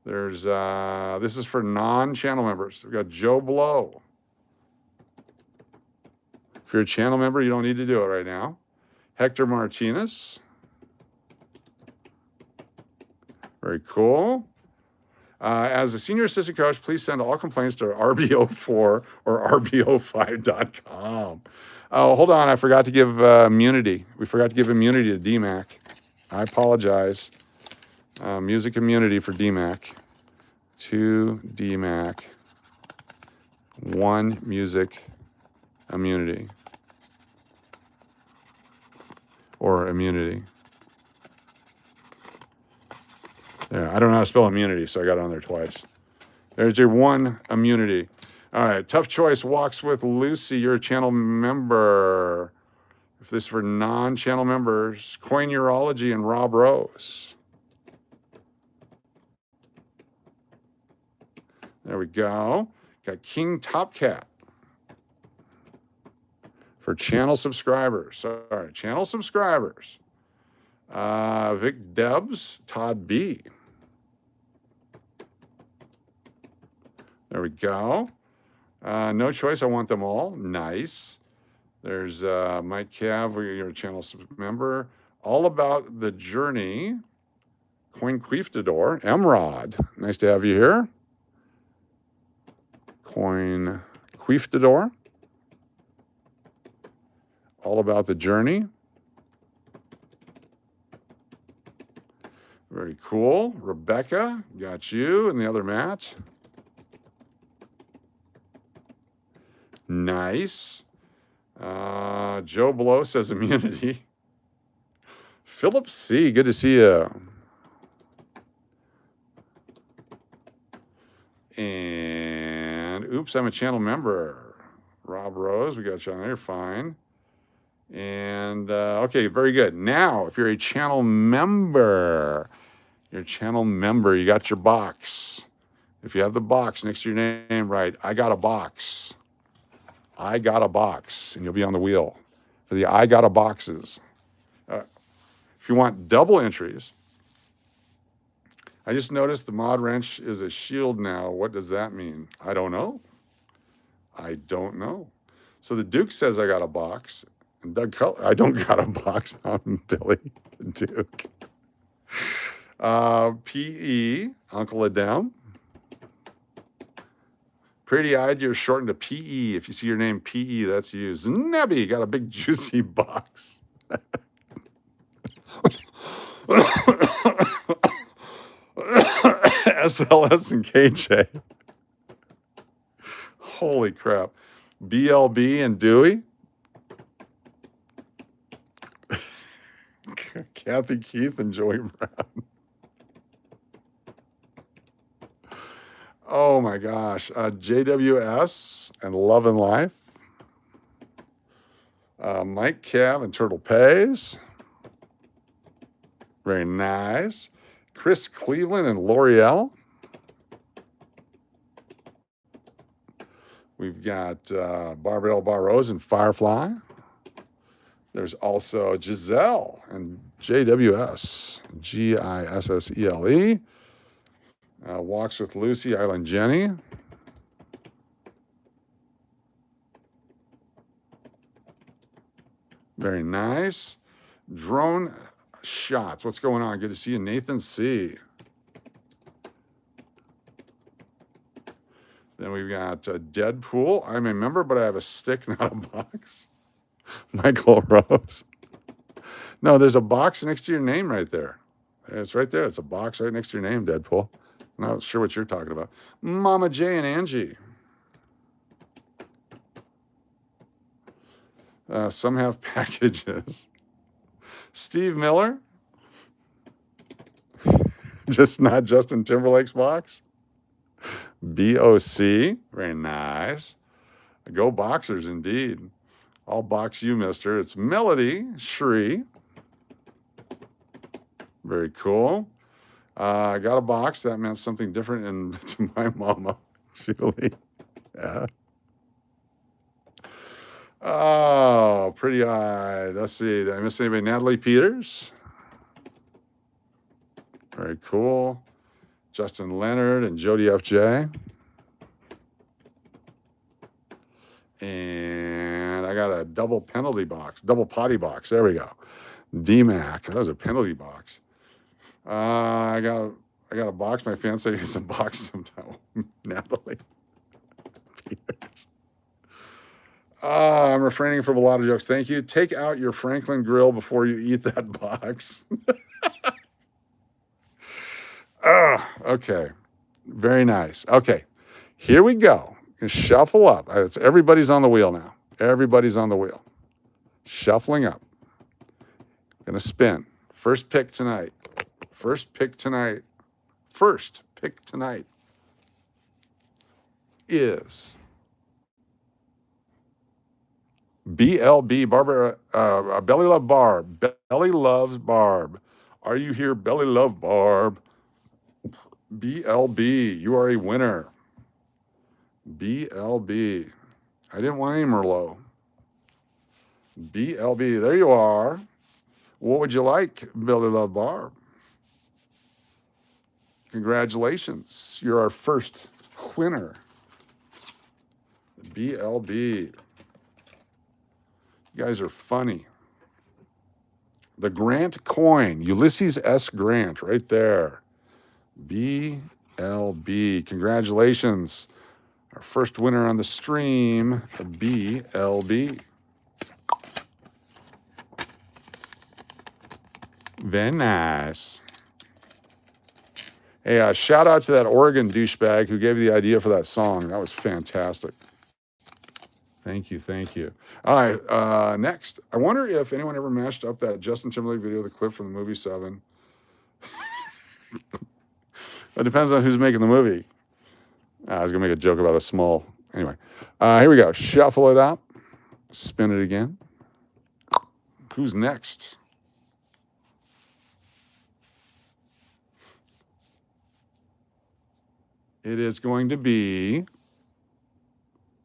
There's this is for non-channel members. We've got Joe Blow. If you're a channel member, you don't need to do it right now. Hector Martinez. Very cool. As a senior assistant coach, please send all complaints to RBO4 or RBO5.com. Oh, hold on. I forgot to give immunity. We forgot to give immunity to DMAC. I apologize. Music immunity for DMAC. 2 DMAC. 1 music immunity. Or immunity. There, I don't know how to spell immunity, so I got it on there twice. There's your 1 immunity. All right, Tough Choice Walks with Lucy. You're a channel member. If this is for non-channel members, Coin Urology and Rob Rose. There we go. Got King Top Cat for channel subscribers. Sorry, channel subscribers. Vic Debs, Todd B. There we go. No choice, I want them all. Nice. There's Mike Cav, you're a channel member. All About the Journey. Coin Queeftador. Emrod, nice to have you here. Coin Queeftador. All About the Journey. Very cool. Rebecca, got you and the other Matt. Nice. Joe Blow says immunity. Philip C, good to see you. And oops, I'm a channel member. Rob Rose, we got you on there, fine. And okay, very good. Now, if you're a channel member, you got your box. If you have the box next to your name, right, I got a box. I got a box, and you'll be on the wheel for the I got a boxes. If you want double entries, I just noticed the mod wrench is a shield now. What does that mean? I don't know. So the Duke says I got a box, and Doug Cutler, I don't got a box, Mountain Billy, the Duke. PE, Uncle Adam. Pretty Eyed, you're shortened to PE. If you see your name PE, that's you. Znebby, got a big juicy box. SLS and KJ. Holy crap. BLB and Dewey. Kathy Keith and Joey Brown. Oh my gosh. JWS and Love and Life. Mike Cav and Turtle Pays. Very nice. Chris Cleveland and L'Oreal. We've got Barbara L. Barrose and Firefly. There's also Giselle and JWS, Gissele. Walks with Lucy, Island Jenny. Very nice. Drone Shots. What's going on? Good to see you, Nathan C. Then we've got Deadpool. I'm a member, but I have a stick, not a box. Michael Rose. No, there's a box next to your name right there. It's right there. It's a box right next to your name, Deadpool. I'm not sure what you're talking about. Mama J and Angie. Some have packages. Steve Miller. Just not Justin Timberlake's box. BOC. Very nice. Go Boxers, indeed. I'll box you, mister. It's Melody Shri. Very cool. I got a box. That meant something different to my mama, Julie. Yeah. Oh, pretty eyed. Let's see. Did I miss anybody? Natalie Peters. Very cool. Justin Leonard and Jody FJ. And I got a double potty box. There we go. DMAC. That was a penalty box. I got a box. My fans say it's a box sometime. Natalie Peters. I'm refraining from a lot of jokes. Thank you. Take out your Franklin grill before you eat that box. Okay. Very nice. Okay. Here we go. Shuffle up. Everybody's on the wheel now. Everybody's on the wheel. Shuffling up. Gonna spin. First pick tonight. First pick tonight is BLB, Barbara, Belly Love Barb. Belly Loves Barb. Are you here, Belly Love Barb? BLB, you are a winner. BLB. I didn't want any Merlot. BLB, there you are. What would you like, Belly Love Barb? Congratulations. You're our first winner. BLB. You guys are funny. The Grant coin, Ulysses S. Grant, right there. BLB. Congratulations. Our first winner on the stream, BLB. Very nice. Hey, shout out to that Oregon douchebag who gave you the idea for that song. That was fantastic. Thank you, thank you. All right, next. I wonder if anyone ever mashed up that Justin Timberlake video, the clip from the movie 7. It depends on who's making the movie. I was going to make a joke about a small. Anyway, here we go. Shuffle it up. Spin it again. Who's next? It is going to be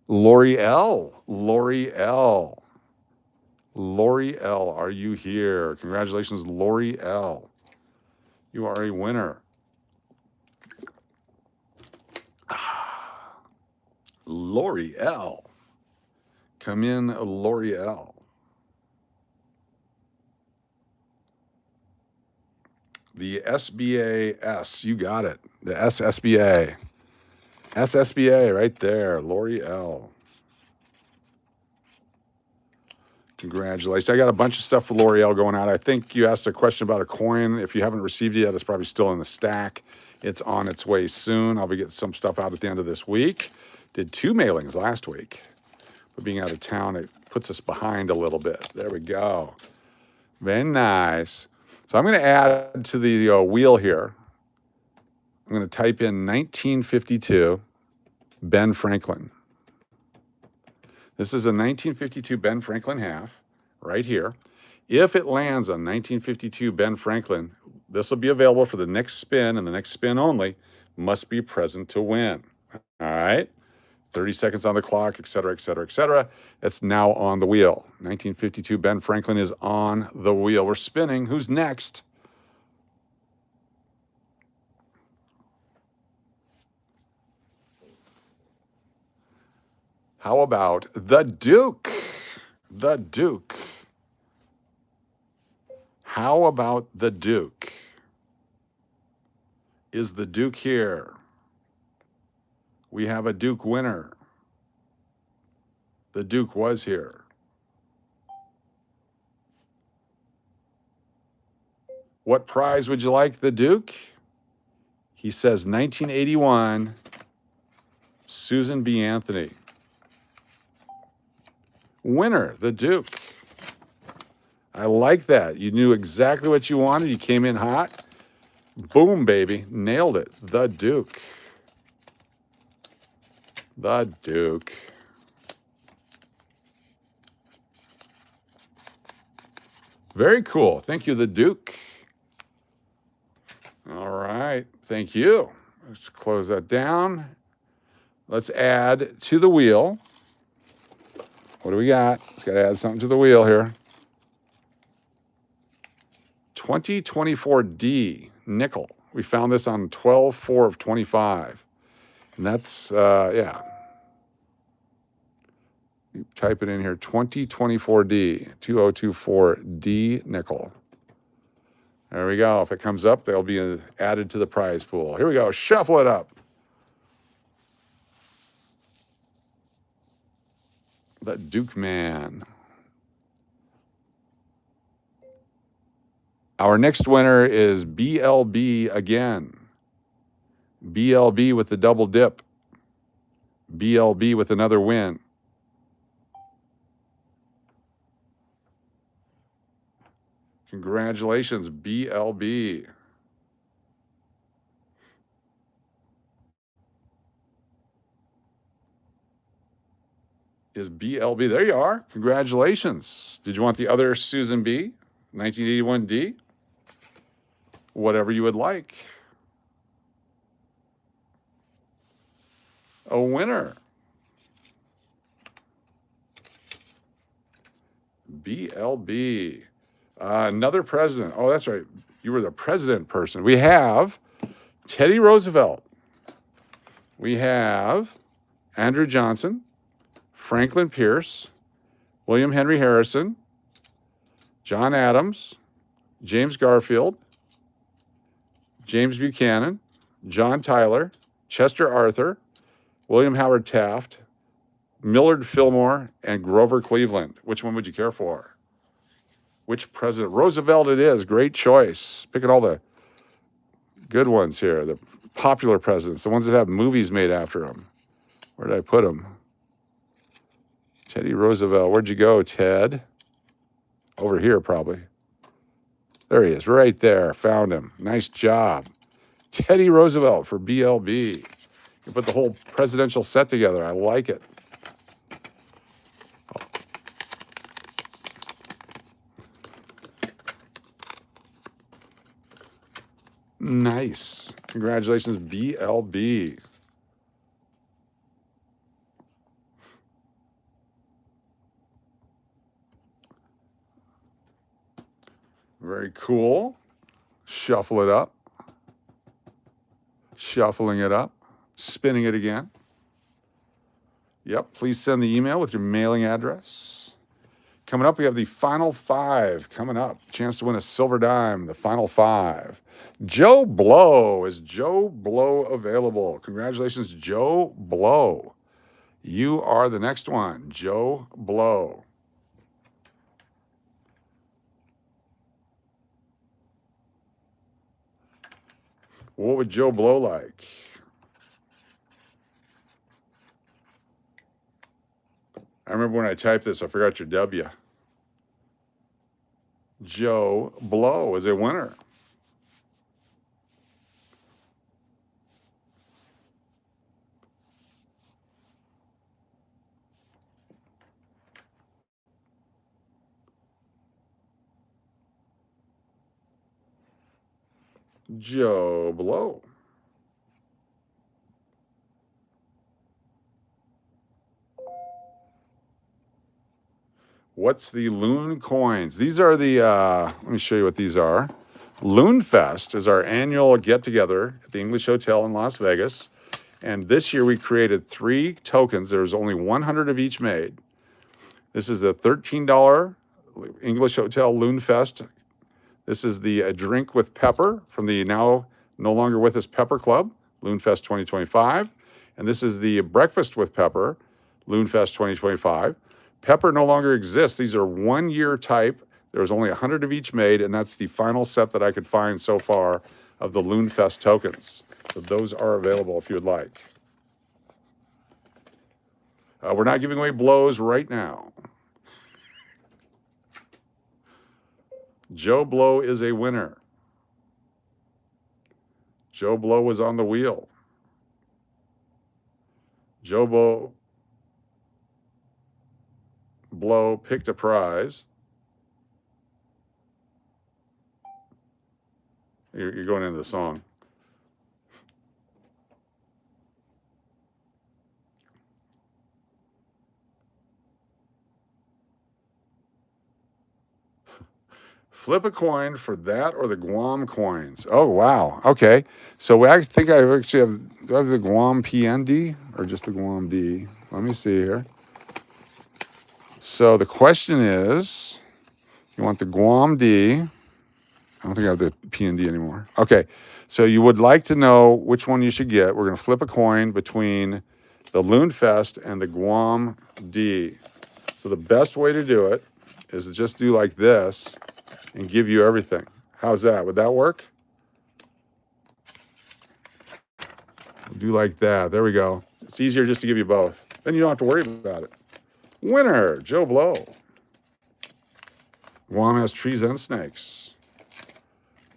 Lori L. Lori L. Lori L. Are you here? Congratulations, Lori L. You are a winner. Lori L. Come in, Lori L. The SBA-S. You got it. The SSBA. SSBA right there. Lori L. Congratulations. I got a bunch of stuff for L'Oreal going out. I think you asked a question about a coin. If you haven't received it yet, it's probably still in the stack. It's on its way soon. I'll be getting some stuff out at the end of this week. Did 2 mailings last week. But being out of town, it puts us behind a little bit. There we go. Very nice. So I'm going to add to the wheel here. I'm going to type in 1952 Ben Franklin. This is a 1952 Ben Franklin half right here. If it lands on 1952 Ben Franklin, this will be available for the next spin, and the next spin only. Must be present to win. All right? 30 seconds on the clock, et cetera, et cetera, et cetera. It's now on the wheel. 1952 Ben Franklin is on the wheel. We're spinning. Who's next? How about the Duke? The Duke. How about the Duke? Is the Duke here? We have a Duke winner. The Duke was here. What prize would you like, the Duke? He says 1981, Susan B. Anthony. Winner, the Duke. I like that. You knew exactly what you wanted. You came in hot. Boom, baby. Nailed it. The Duke. The Duke. Very cool. Thank you, the Duke. Thank you. Let's close that down. Let's add to the wheel. What do we got? Let's got to add something to the wheel here. 2024D nickel. We found this on 12/4 of 25. And that's, yeah. You type it in here, 2024D, 2024D nickel. There we go. If it comes up, they'll be added to the prize pool. Here we go. Shuffle it up. That Duke man. Our next winner is BLB again. BLB with the double dip. BLB with another win. Congratulations, BLB. Is BLB. There you are. Congratulations. Did you want the other Susan B? 1981D? Whatever you would like. A winner. BLB. Another president. Oh, that's right. You were the president person. We have Teddy Roosevelt. We have Andrew Johnson, Franklin Pierce, William Henry Harrison, John Adams, James Garfield, James Buchanan, John Tyler, Chester Arthur, William Howard Taft, Millard Fillmore, and Grover Cleveland. Which one would you care for? Which president? Roosevelt it is. Great choice. Picking all the good ones here, the popular presidents, the ones that have movies made after them. Where did I put them? Teddy Roosevelt. Where'd you go, Ted? Over here, probably. There he is, right there. Found him. Nice job. Teddy Roosevelt for BLB. You put the whole presidential set together. I like it. Nice. Congratulations, BLB. Very cool. Shuffle it up. Shuffling it up. Spinning it again. Yep, please send the email with your mailing address. Coming up, we have the final 5 coming up. Chance to win a silver dime, the final 5. Joe Blow. Is Joe Blow available? Congratulations, Joe Blow. You are the next one, Joe Blow. What would Joe Blow like? I remember when I typed this, I forgot your W. Joe Blow is a winner. Joe Blow. What's the Loon Coins? These are the, let me show you what these are. Loon Fest is our annual get-together at the English Hotel in Las Vegas. And this year we created 3 tokens. There's only 100 of each made. This is a $13 English Hotel Loon Fest. This is the Drink with Pepper from the now no longer with us Pepper Club, Loon Fest 2025. And this is the Breakfast with Pepper, Loon Fest 2025. Pepper no longer exists. These are 1-year type. There's only 100 of each made, and that's the final set that I could find so far of the Loon Fest tokens. So those are available if you would like. We're not giving away blows right now. Joe Blow is a winner. Joe Blow was on the wheel. Joe Blow picked a prize. You're going into the song. Flip a coin for that or the Guam coins. Oh, wow. Okay. So I think I actually have, do I have the Guam PND or just the Guam D? Let me see here. So the question is, you want the Guam D. I don't think I have the PND anymore. Okay. So you would like to know which one you should get. We're going to flip a coin between the Loon Fest and the Guam D. So the best way to do it is to just do like this and give you everything. How's that? Would that work? Do like that. There we go. It's easier just to give you both. Then you don't have to worry about it. Winner, Joe Blow. Guam has trees and snakes.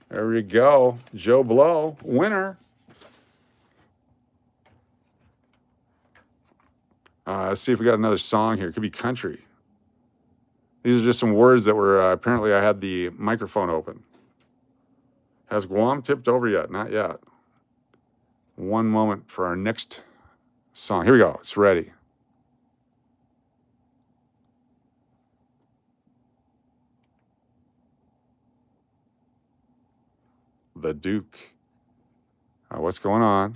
There we go. Joe Blow, winner. Let's see if we got another song here. It could be country. These are just some words that were, apparently I had the microphone open. Has Guam tipped over yet? Not yet. One moment for our next song. Here we go. It's ready. The Duke. What's going on?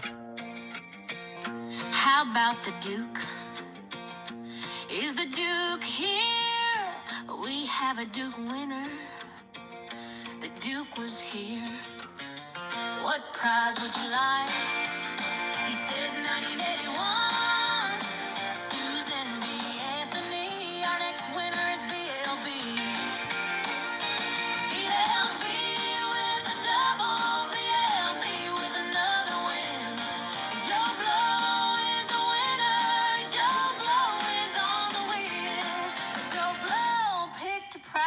How about the Duke? Is the Duke here? We have a Duke winner. The Duke was here. What prize would you like? He says 1981. Susan B. Anthony. Our next winner is BLB. BLB with a double. BLB with another win. Joe Blow is a winner. Joe Blow is on the wheel. Joe Blow picked a prize.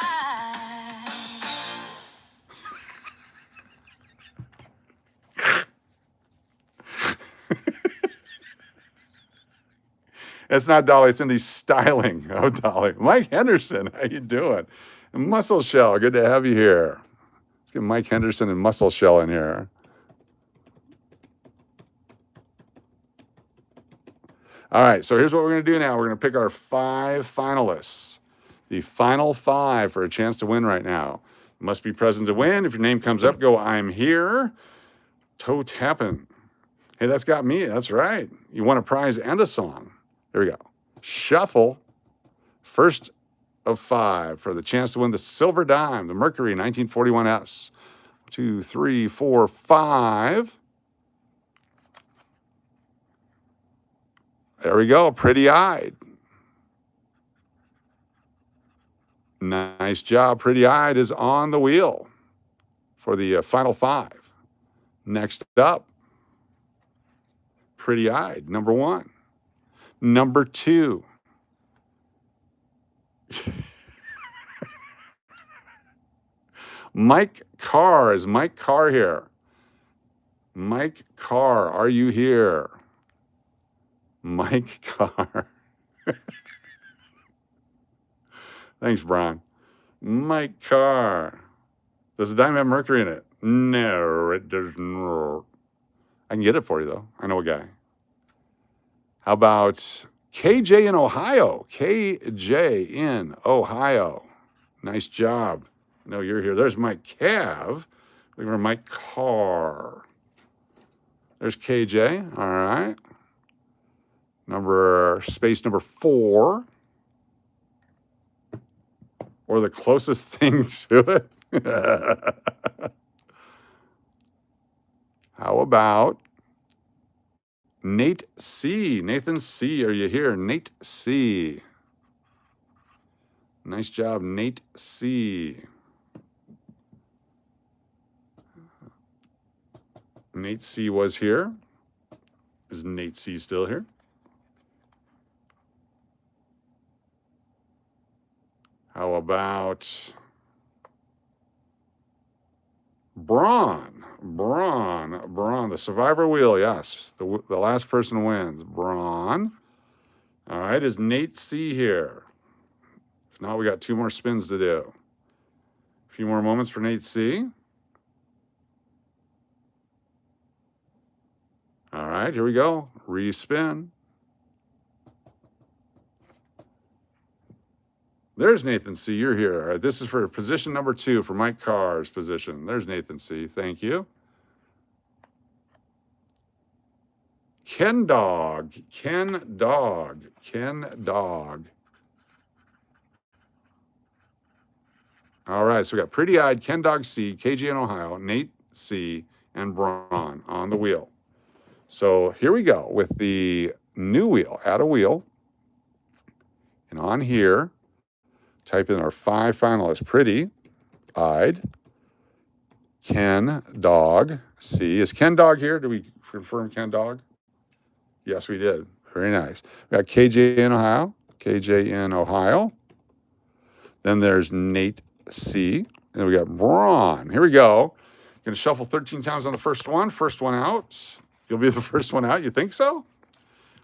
It's not Dolly. It's in the styling of Dolly. Mike Henderson, how you doing? And Muscle Shell, good to have you here. Let's get Mike Henderson and Muscle Shell in here. All right, so here's what we're going to do now. We're going to pick our 5 finalists. The final 5 for a chance to win right now. Must be present to win. If your name comes up, go, I'm here. Toe tapping. Hey, that's got me. That's right. You won a prize and a song. There we go. Shuffle. First of 5 for the chance to win the silver dime, the Mercury 1941S. 2, 3, 4, 5. There we go. Pretty eyed. Nice job. Pretty eyed is on the wheel for the final 5. Next up, Pretty eyed, number 1. Number 2. Mike Carr. Is Mike Carr here? Mike Carr, are you here? Mike Carr. Thanks, Brian. Mike Carr. Does the dime have Mercury in it? No, it does not. I can get it for you, though. I know a guy. How about KJ in Ohio? KJ in Ohio. Nice job. No, you're here. There's Mike Cav. Looking for Mike Carr. There's KJ. All right. Space number 4. Or the closest thing to it. How about Nate C? Nathan C, are you here? Nate C. Nice job, Nate C. Nate C was here. Is Nate C still here? How about Braun, the survivor wheel, yes. The last person wins. Braun. All right, is Nate C here? If not, we got 2 more spins to do. A few more moments for Nate C. All right, here we go. Respin. There's Nathan C. You're here. All right, this is for position number 2 for Mike Carr's position. There's Nathan C. Thank you. Ken Dog. Ken Dog. Ken Dog. All right, so we got Pretty Eyed, Ken Dog C, KJ in Ohio, Nate C, and Braun on the wheel. So here we go with the new wheel. Add a wheel. And on here, type in our 5 finalists. Pretty Eyed, Ken Dog C. Is Ken Dog here? Did we confirm Ken Dog? Yes, we did. Very nice. We got KJ in Ohio. KJ in Ohio. Then there's Nate C. And we got Braun. Here we go. Going to shuffle 13 times on the first one. First one out. You'll be the first one out. You think so?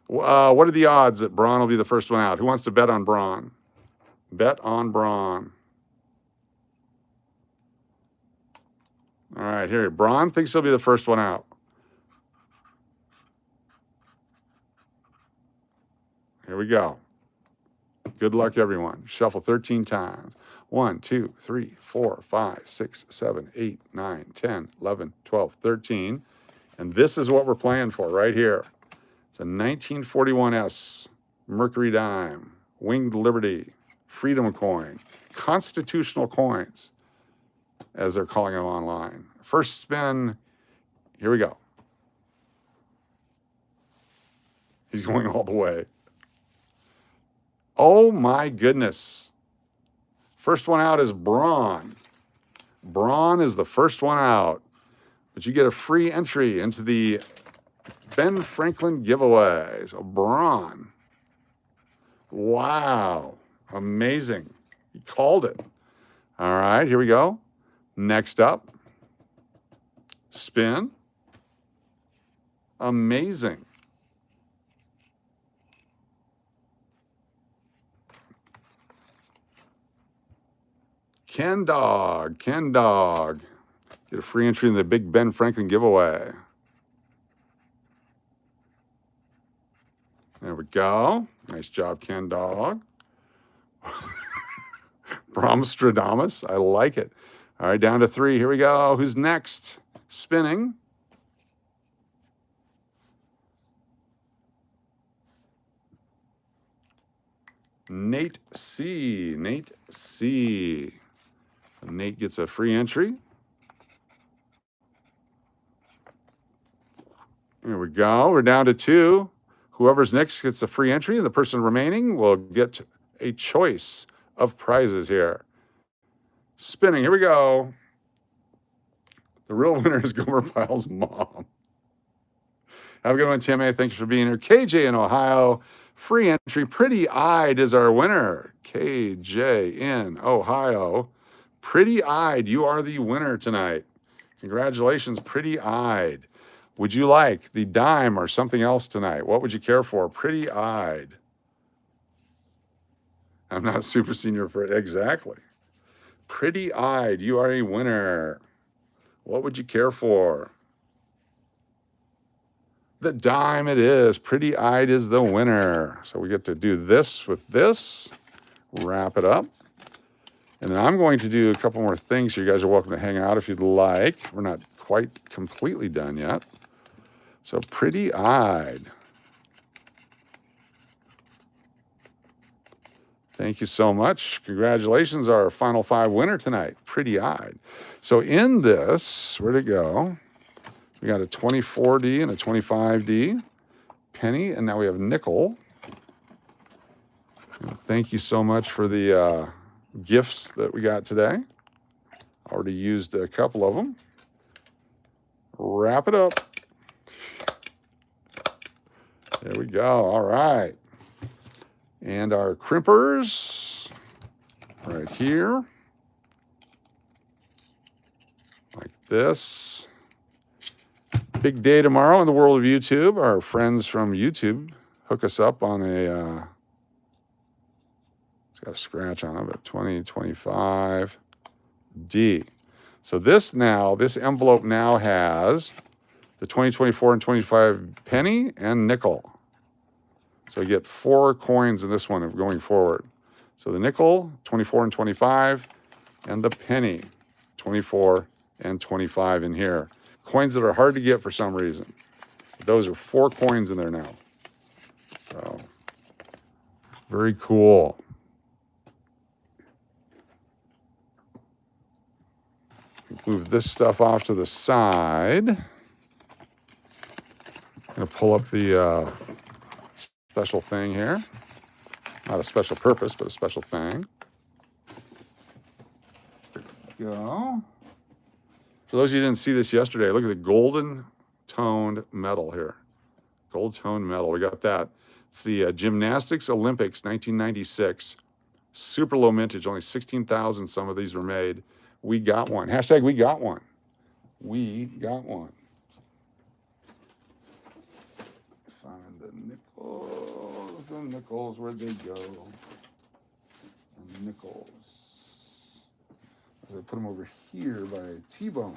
What are the odds that Braun will be the first one out? Who wants to bet on Braun? Bet on Braun. All right, here. Braun thinks he'll be the first one out. Here we go. Good luck, everyone. Shuffle 13 times. 1, 2, 3, 4, 5, 6, 7, 8, 9, 10, 11, 12, 13. And this is what we're playing for right here. It's a 1941S Mercury dime, Winged Liberty, Freedom coin, constitutional coins, as they're calling them online. First spin, here we go. He's going all the way. Oh my goodness. First one out is Braun. Braun is the first one out. But you get a free entry into the Ben Franklin giveaway. So Braun. Wow. Amazing. He called it. All right, here we go. Next up. Spin. Amazing. Ken Dog. Ken Dog. Get a free entry in the Big Ben Franklin giveaway. There we go. Nice job, Ken Dog. Brahmstradamus. I like it. All right, down to 3. Here we go. Who's next? Spinning. Nate C. Nate C. So Nate gets a free entry. There we go. We're down to 2. Whoever's next gets a free entry, and the person remaining will get a choice of prizes here. Spinning. Here we go. The real winner is Gomer Pyle's mom. Have a good one, Tim A. Thanks for being here. KJ in Ohio. Free entry. Pretty Eyed is our winner. KJ in Ohio. Pretty Eyed. You are the winner tonight. Congratulations, Pretty Eyed. Would you like the dime or something else tonight? What would you care for? Pretty Eyed. I'm not super senior for it. Exactly. Pretty Eyed. You are a winner. What would you care for? The dime it is. Pretty Eyed is the winner. So we get to do this with this. Wrap it up. And then I'm going to do a couple more things. So you guys are welcome to hang out if you'd like. We're not quite completely done yet. So Pretty Eyed. Thank you so much. Congratulations, our final 5 winner tonight, Pretty Eyed. So in this, where'd it go? We got a 24D and a 25D, penny, and now we have nickel. And thank you so much for the gifts that we got today. Already used a couple of them. Wrap it up. There we go. All right. And our crimpers right here. Like this. Big day tomorrow in the world of YouTube. Our friends from YouTube hook us up on a, it's got a scratch on it, but 2025D. So this envelope now has the 2024 and 25 penny and nickel. So you get 4 coins in this one going forward. So the nickel, 24 and 25, and the penny, 24 and 25 in here. Coins that are hard to get for some reason. Those are 4 coins in there now. So, very cool. Move this stuff off to the side. I'm going to pull up the special thing here. Not a special purpose, but a special thing. There we go. For those of you who didn't see this yesterday, look at the golden toned metal here. Gold toned metal. We got that. It's the Gymnastics Olympics 1996. Super low mintage. Only 16,000 some of these were made. We got one. Hashtag we got one. We got one. Find the nickels. The nickels. Where'd they go? The nickels. I put them over here by T-bone.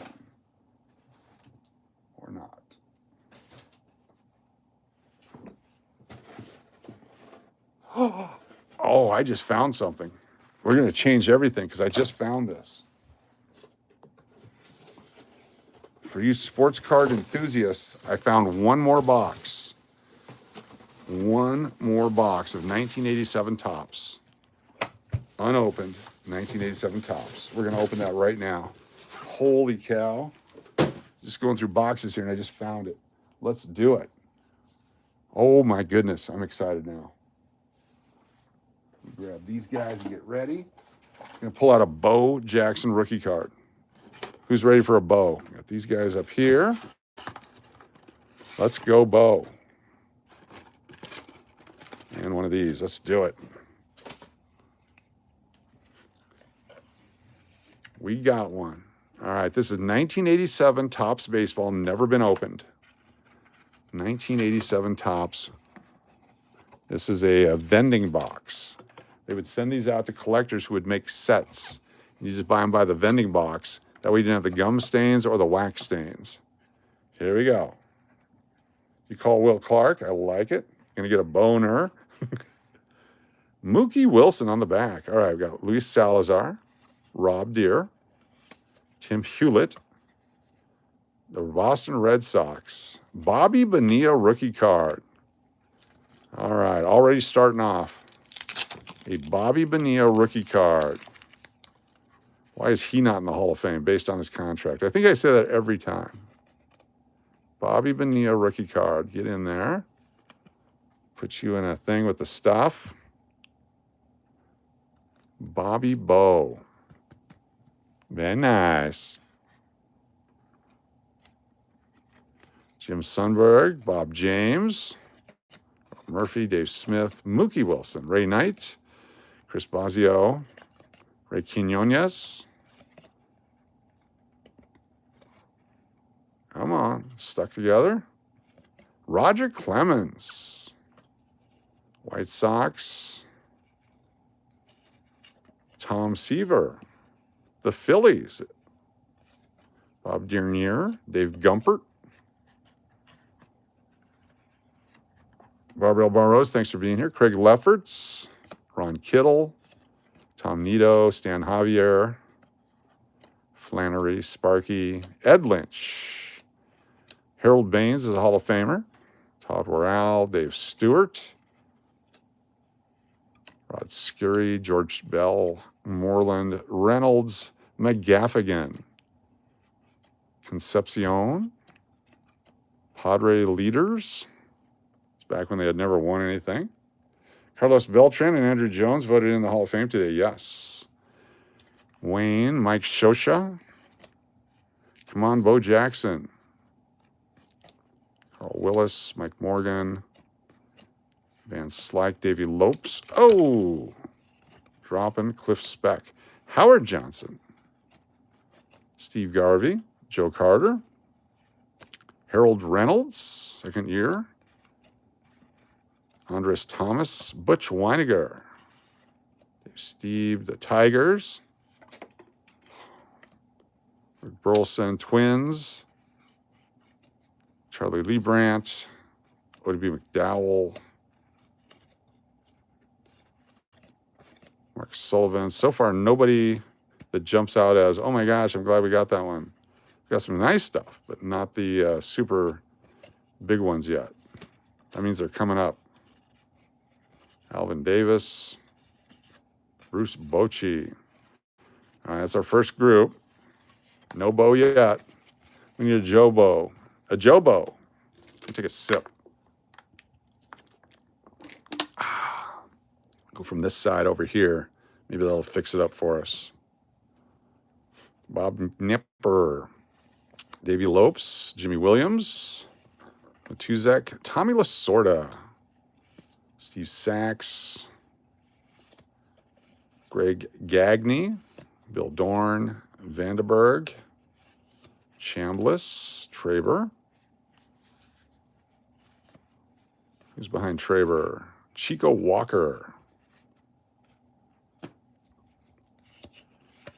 Or not. Oh, I just found something. We're going to change everything because I just found this. For you sports card enthusiasts, I found one more box. One more box of 1987 Topps. Unopened 1987 Topps. We're going to open that right now. Holy cow. Just going through boxes here and I just found it. Let's do it. Oh my goodness, I'm excited now. Grab these guys and get ready. I'm going to pull out a Bo Jackson rookie card. Who's ready for a Bo? Got these guys up here. Let's go, Bo. And one of these. Let's do it. We got one. All right, this is 1987 Topps baseball, never been opened. 1987 Topps. This is a vending box. They would send these out to collectors who would make sets. You just buy them by the vending box. That way you didn't have the gum stains or the wax stains. Here we go. You call Will Clark. I like it. Gonna get a boner. Mookie Wilson on the back. All right, we've got Luis Salazar, Rob Deere, Tim Hewlett, the Boston Red Sox, Bobby Bonilla rookie card. All right, already starting off. A Bobby Bonilla rookie card. Why is he not in the Hall of Fame based on his contract? I think I say that every time. Bobby Bonilla rookie card. Get in there. Put you in a thing with the stuff. Bobby Bo. Very nice. Jim Sundberg, Bob James, Murphy, Dave Smith, Mookie Wilson, Ray Knight, Chris Bosio, Ray Quinones. Come on, stuck together. Roger Clemens, White Sox, Tom Seaver, the Phillies, Bob Dernier, Dave Gumpert, Barbara Barros, thanks for being here. Craig Lefferts, Ron Kittle, Tom Nito, Stan Javier, Flannery, Sparky, Ed Lynch, Harold Baines is a Hall of Famer, Todd Worrell, Dave Stewart, Rod Scurry, George Bell, Moreland, Reynolds, McGaffigan, Concepcion, Padre Leaders. It's back when they had never won anything. Carlos Beltran and Andrew Jones voted in the Hall of Fame today. Yes. Wayne, Mike Shosha. Come on, Bo Jackson. Carl Willis, Mike Morgan. Van Slyke, Davey Lopes. Oh, dropping Cliff Speck. Howard Johnson. Steve Garvey. Joe Carter. Harold Reynolds, second year. Andres Thomas. Butch Weiniger. Steve, the Tigers. Rick Burleson, Twins. Charlie Leibrandt. ODB McDowell. Mark Sullivan. So far, nobody that jumps out as, oh my gosh, I'm glad we got that one. We got some nice stuff, but not the super big ones yet. That means they're coming up. Alvin Davis, Bruce Bochy. All right, that's our first group. No bow yet. We need a Joe bow. A Joe bow. Let me take a sip. Go from this side over here. Maybe that'll fix it up for us. Bob Nipper, Davey Lopes, Jimmy Williams, Matuzek, Tommy Lasorda, Steve Sachs, Greg Gagne, Bill Dorn, Vandenberg, Chambliss, Traber. Who's behind Traber? Chico Walker.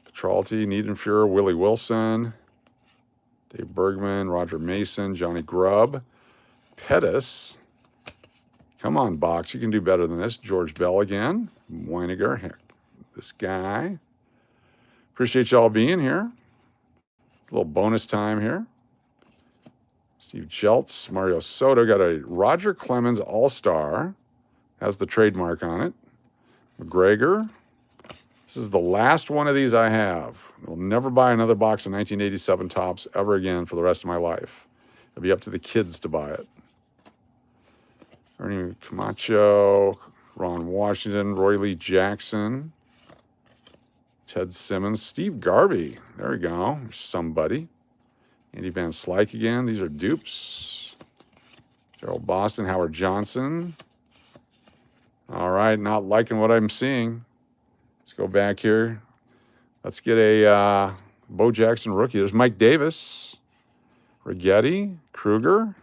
Petralty, Niedenfuhrer, Willie Wilson, Dave Bergman, Roger Mason, Johnny Grubb, Pettis. Come on, Box, you can do better than this. George Bell again, Weiniger, heck, this guy. Appreciate y'all being here. It's a little bonus time here. Steve Jeltz, Mario Soto, got a Roger Clemens All-Star, has the trademark on it. McGregor. This is the last one of these I have. I'll never buy another box of 1987 Topps ever again for the rest of my life. It'll be up to the kids to buy it. Ernie Camacho, Ron Washington, Roy Lee Jackson, Ted Simmons, Steve Garvey. There we go. There's somebody. Andy Van Slyke again. These are dupes. Gerald Boston, Howard Johnson. All right, not liking what I'm seeing. Let's go back here. Let's get a Bo Jackson rookie. There's Mike Davis, Rigetti, Kruger,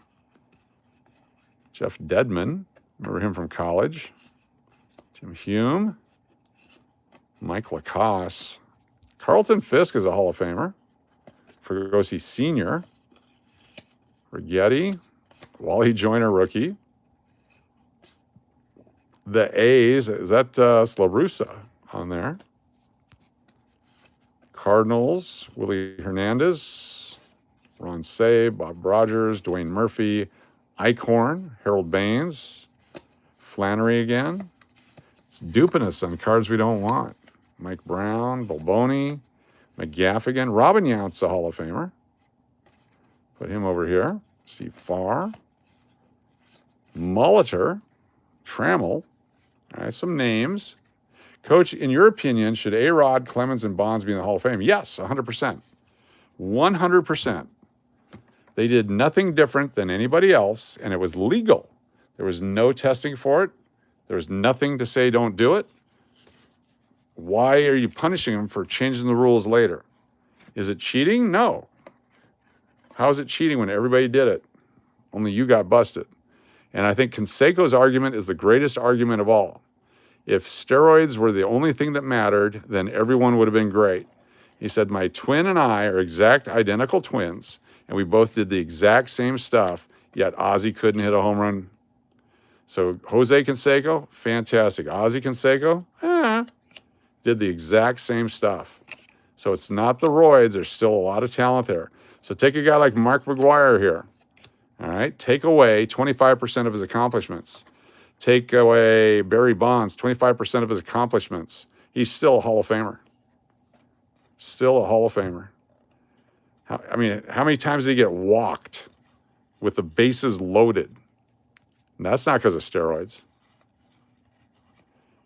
Jeff Dedman. Remember him from college. Tim Hume, Mike Lacoste. Carlton Fisk is a Hall of Famer. Fergosi Sr., Rigetti, Wally Joyner rookie. The A's, is that Slarusa on there? Cardinals, Willie Hernandez, Ron Say, Bob Rogers, Dwayne Murphy, Eichhorn, Harold Baines, Flannery again. It's duping us on cards we don't want. Mike Brown, Balboni, McGaffigan, Robin Yount's a Hall of Famer. Put him over here. Steve Farr, Molitor, Trammell. All right, some names. Coach, in your opinion, should A-Rod, Clemens, and Bonds be in the Hall of Fame? Yes, 100%. 100%. They did nothing different than anybody else, and it was legal. There was no testing for it. There was nothing to say don't do it. Why are you punishing them for changing the rules later? Is it cheating? No. How is it cheating when everybody did it? Only you got busted. And I think Canseco's argument is the greatest argument of all. If steroids were the only thing that mattered, then everyone would have been great. He said, my twin and I are exact identical twins, and we both did the exact same stuff, yet Ozzie couldn't hit a home run. So Jose Canseco, fantastic. Ozzie Canseco, did the exact same stuff. So it's not the roids. There's still a lot of talent there. So take a guy like Mark McGwire here. All right, take away 25% of his accomplishments. Take away Barry Bonds, 25% of his accomplishments. He's still a Hall of Famer. Still a Hall of Famer. How many times did he get walked with the bases loaded? And that's not because of steroids.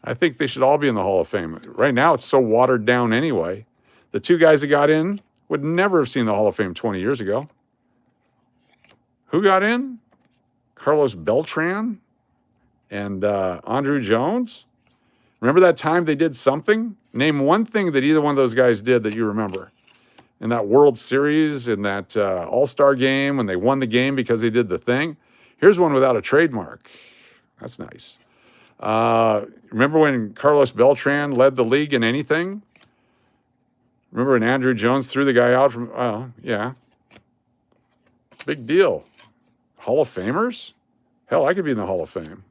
I think they should all be in the Hall of Fame. Right now, it's so watered down anyway. The two guys that got in would never have seen the Hall of Fame 20 years ago. Who got in? Carlos Beltran and Andrew Jones. Remember that time they did something? Name one thing that either one of those guys did that you remember. In that World Series, in that All-Star game, when they won the game because they did the thing. Here's one without a trademark. That's nice. Remember when Carlos Beltran led the league in anything? Remember when Andrew Jones threw the guy out from, oh, yeah. Big deal. Hall of Famers? Hell, I could be in the Hall of Fame.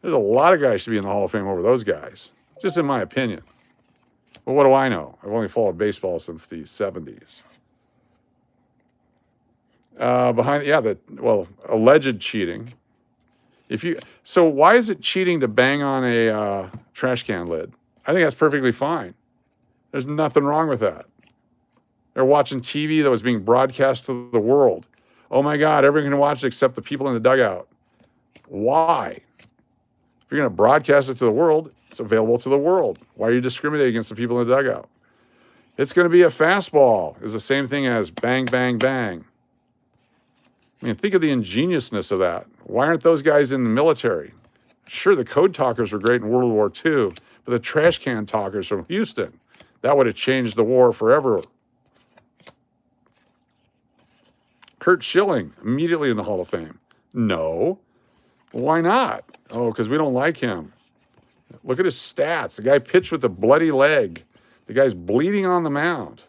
There's a lot of guys should be in the Hall of Fame over those guys, just in my opinion. But what do I know? I've only followed baseball since the 70s. Alleged cheating. So why is it cheating to bang on a trash can lid? I think that's perfectly fine. There's nothing wrong with that. They're watching TV that was being broadcast to the world. Oh my God, everyone can watch it except the people in the dugout. Why? If you're going to broadcast it to the world, it's available to the world. Why are you discriminating against the people in the dugout? It's going to be a fastball. Is the same thing as bang, bang, bang. I mean, think of the ingeniousness of that. Why aren't those guys in the military? Sure, the code talkers were great in World War II, but the trash can talkers from Houston, that would have changed the war forever. Kurt Schilling, immediately in the Hall of Fame. No. Why not? Oh, because we don't like him. Look at his stats. The guy pitched with a bloody leg. The guy's bleeding on the mound.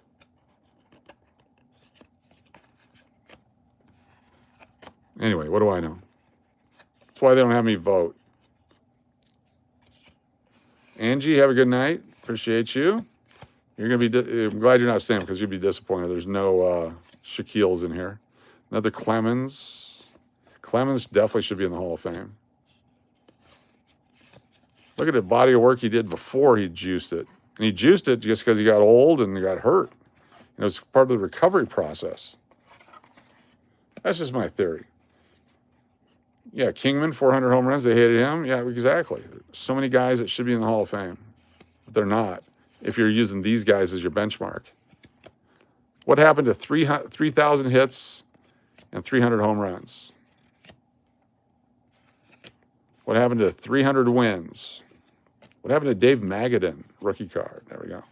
Anyway, what do I know? That's why they don't have me vote. Angie, have a good night. Appreciate you. You're going to be, I'm glad you're not staying because you'd be disappointed. There's no Shaquille's in here. Another Clemens. Clemens definitely should be in the Hall of Fame. Look at the body of work he did before he juiced it. And he juiced it just because he got old and he got hurt. And it was part of the recovery process. That's just my theory. Yeah, Kingman, 400 home runs. They hated him. Yeah, exactly. So many guys that should be in the Hall of Fame. But they're not if you're using these guys as your benchmark. What happened to 3,000 hits and 300 home runs? What happened to 300 wins? What happened to Dave Magadan, rookie card? There we go.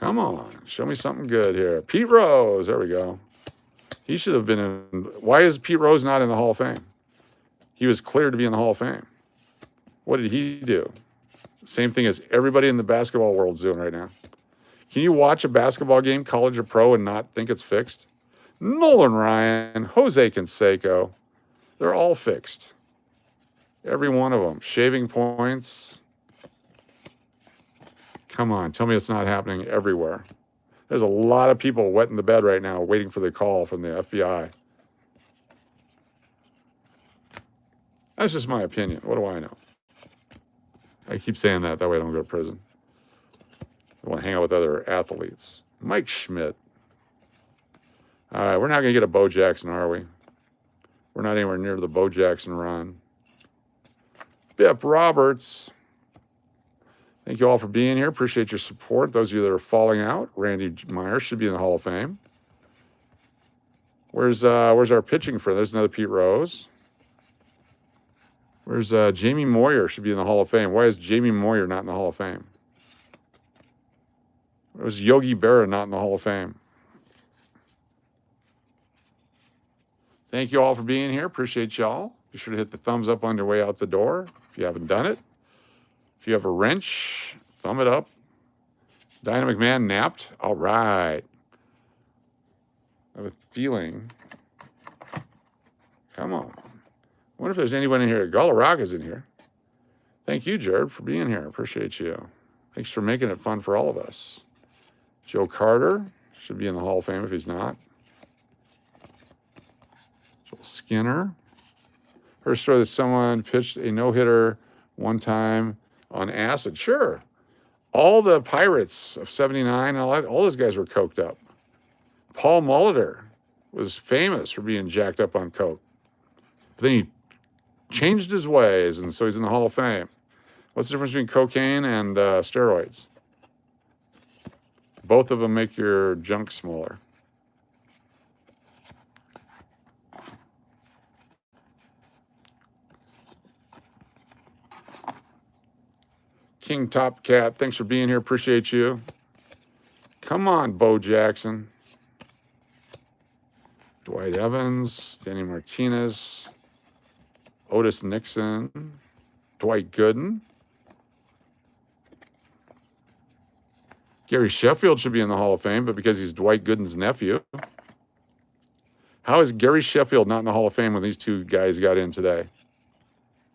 Come on, show me something good here. Pete Rose, there we go. He should have been in. Why is Pete Rose not in the Hall of Fame? He was cleared to be in the Hall of Fame. What did he do? Same thing as everybody in the basketball world's doing right now. Can you watch a basketball game, college or pro, and not think it's fixed? Nolan Ryan, Jose Canseco, they're all fixed. Every one of them. Shaving points. Come on, tell me it's not happening everywhere. There's a lot of people wetting the bed right now waiting for the call from the FBI. That's just my opinion. What do I know? I keep saying that way I don't go to prison. I want to hang out with other athletes. Mike Schmidt. All right, we're not going to get a Bo Jackson, are we? We're not anywhere near the Bo Jackson run. Bip Roberts. Thank you all for being here. Appreciate your support. Those of you that are falling out, Randy Myers should be in the Hall of Fame. Where's our pitching for? There's another Pete Rose. Where's Jamie Moyer should be in the Hall of Fame? Why is Jamie Moyer not in the Hall of Fame? Where's Yogi Berra not in the Hall of Fame? Thank you all for being here. Appreciate y'all. Be sure to hit the thumbs up on your way out the door if you haven't done it. If you have a wrench, thumb it up. Dynamic Man napped. All right. I have a feeling. Come on. I wonder if there's anyone in here. Galaraga's in here. Thank you, Jared, for being here. Appreciate you. Thanks for making it fun for all of us. Joe Carter should be in the Hall of Fame if he's not. Joel Skinner. Heard a story that someone pitched a no-hitter one time on acid. Sure. All the Pirates of 79, all those guys were coked up. Paul Molitor was famous for being jacked up on coke. But then he changed his ways, and so he's in the Hall of Fame. What's the difference between cocaine and steroids? Both of them make your junk smaller. King Top Cat, thanks for being here. Appreciate you. Come on, Bo Jackson. Dwight Evans, Danny Martinez, Otis Nixon, Dwight Gooden. Gary Sheffield should be in the Hall of Fame, but because he's Dwight Gooden's nephew. How is Gary Sheffield not in the Hall of Fame when these two guys got in today?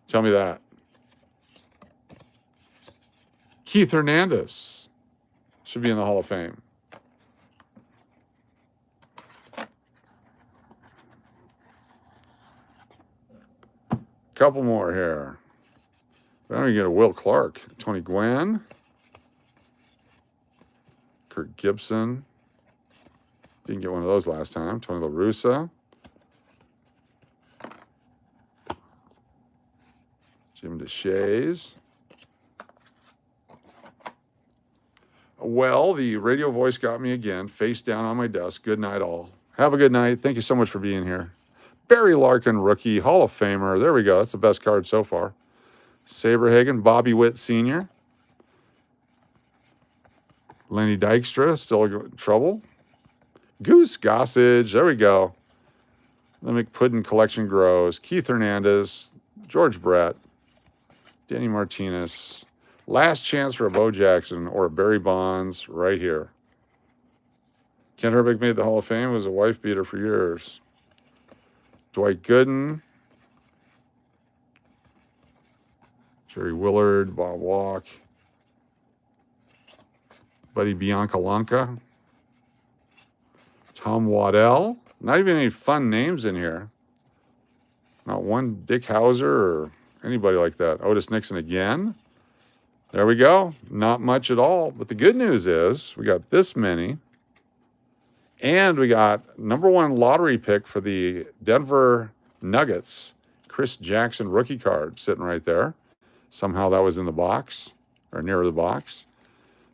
Tell me that. Keith Hernandez should be in the Hall of Fame. Couple more here. Then we get a Will Clark, Tony Gwynn, Kurt Gibson. Didn't get one of those last time. Tony La Russa. Jim DeShays. Well, the radio voice got me again, face down on my desk. Good night, all. Have a good night. Thank you so much for being here. Barry Larkin, rookie, Hall of Famer. There we go. That's the best card so far. Saberhagen, Bobby Witt Sr. Lenny Dykstra, still in trouble. Goose Gossage, there we go. The McPuddin collection grows. Keith Hernandez, George Brett, Danny Martinez. Last chance for a Bo Jackson or a Barry Bonds right here. Kent Herbeck made the Hall of Fame, was a wife beater for years. Dwight Gooden, Jerry Willard, Bob Walk, Buddy Biancalanca, Tom Waddell. Not even any fun names in here. Not one Dick Hauser or anybody like that. Otis Nixon again. There we go. Not much at all. But the good news is we got this many. And we got #1 lottery pick for the Denver Nuggets. Chris Jackson rookie card sitting right there. Somehow that was in the box or near the box.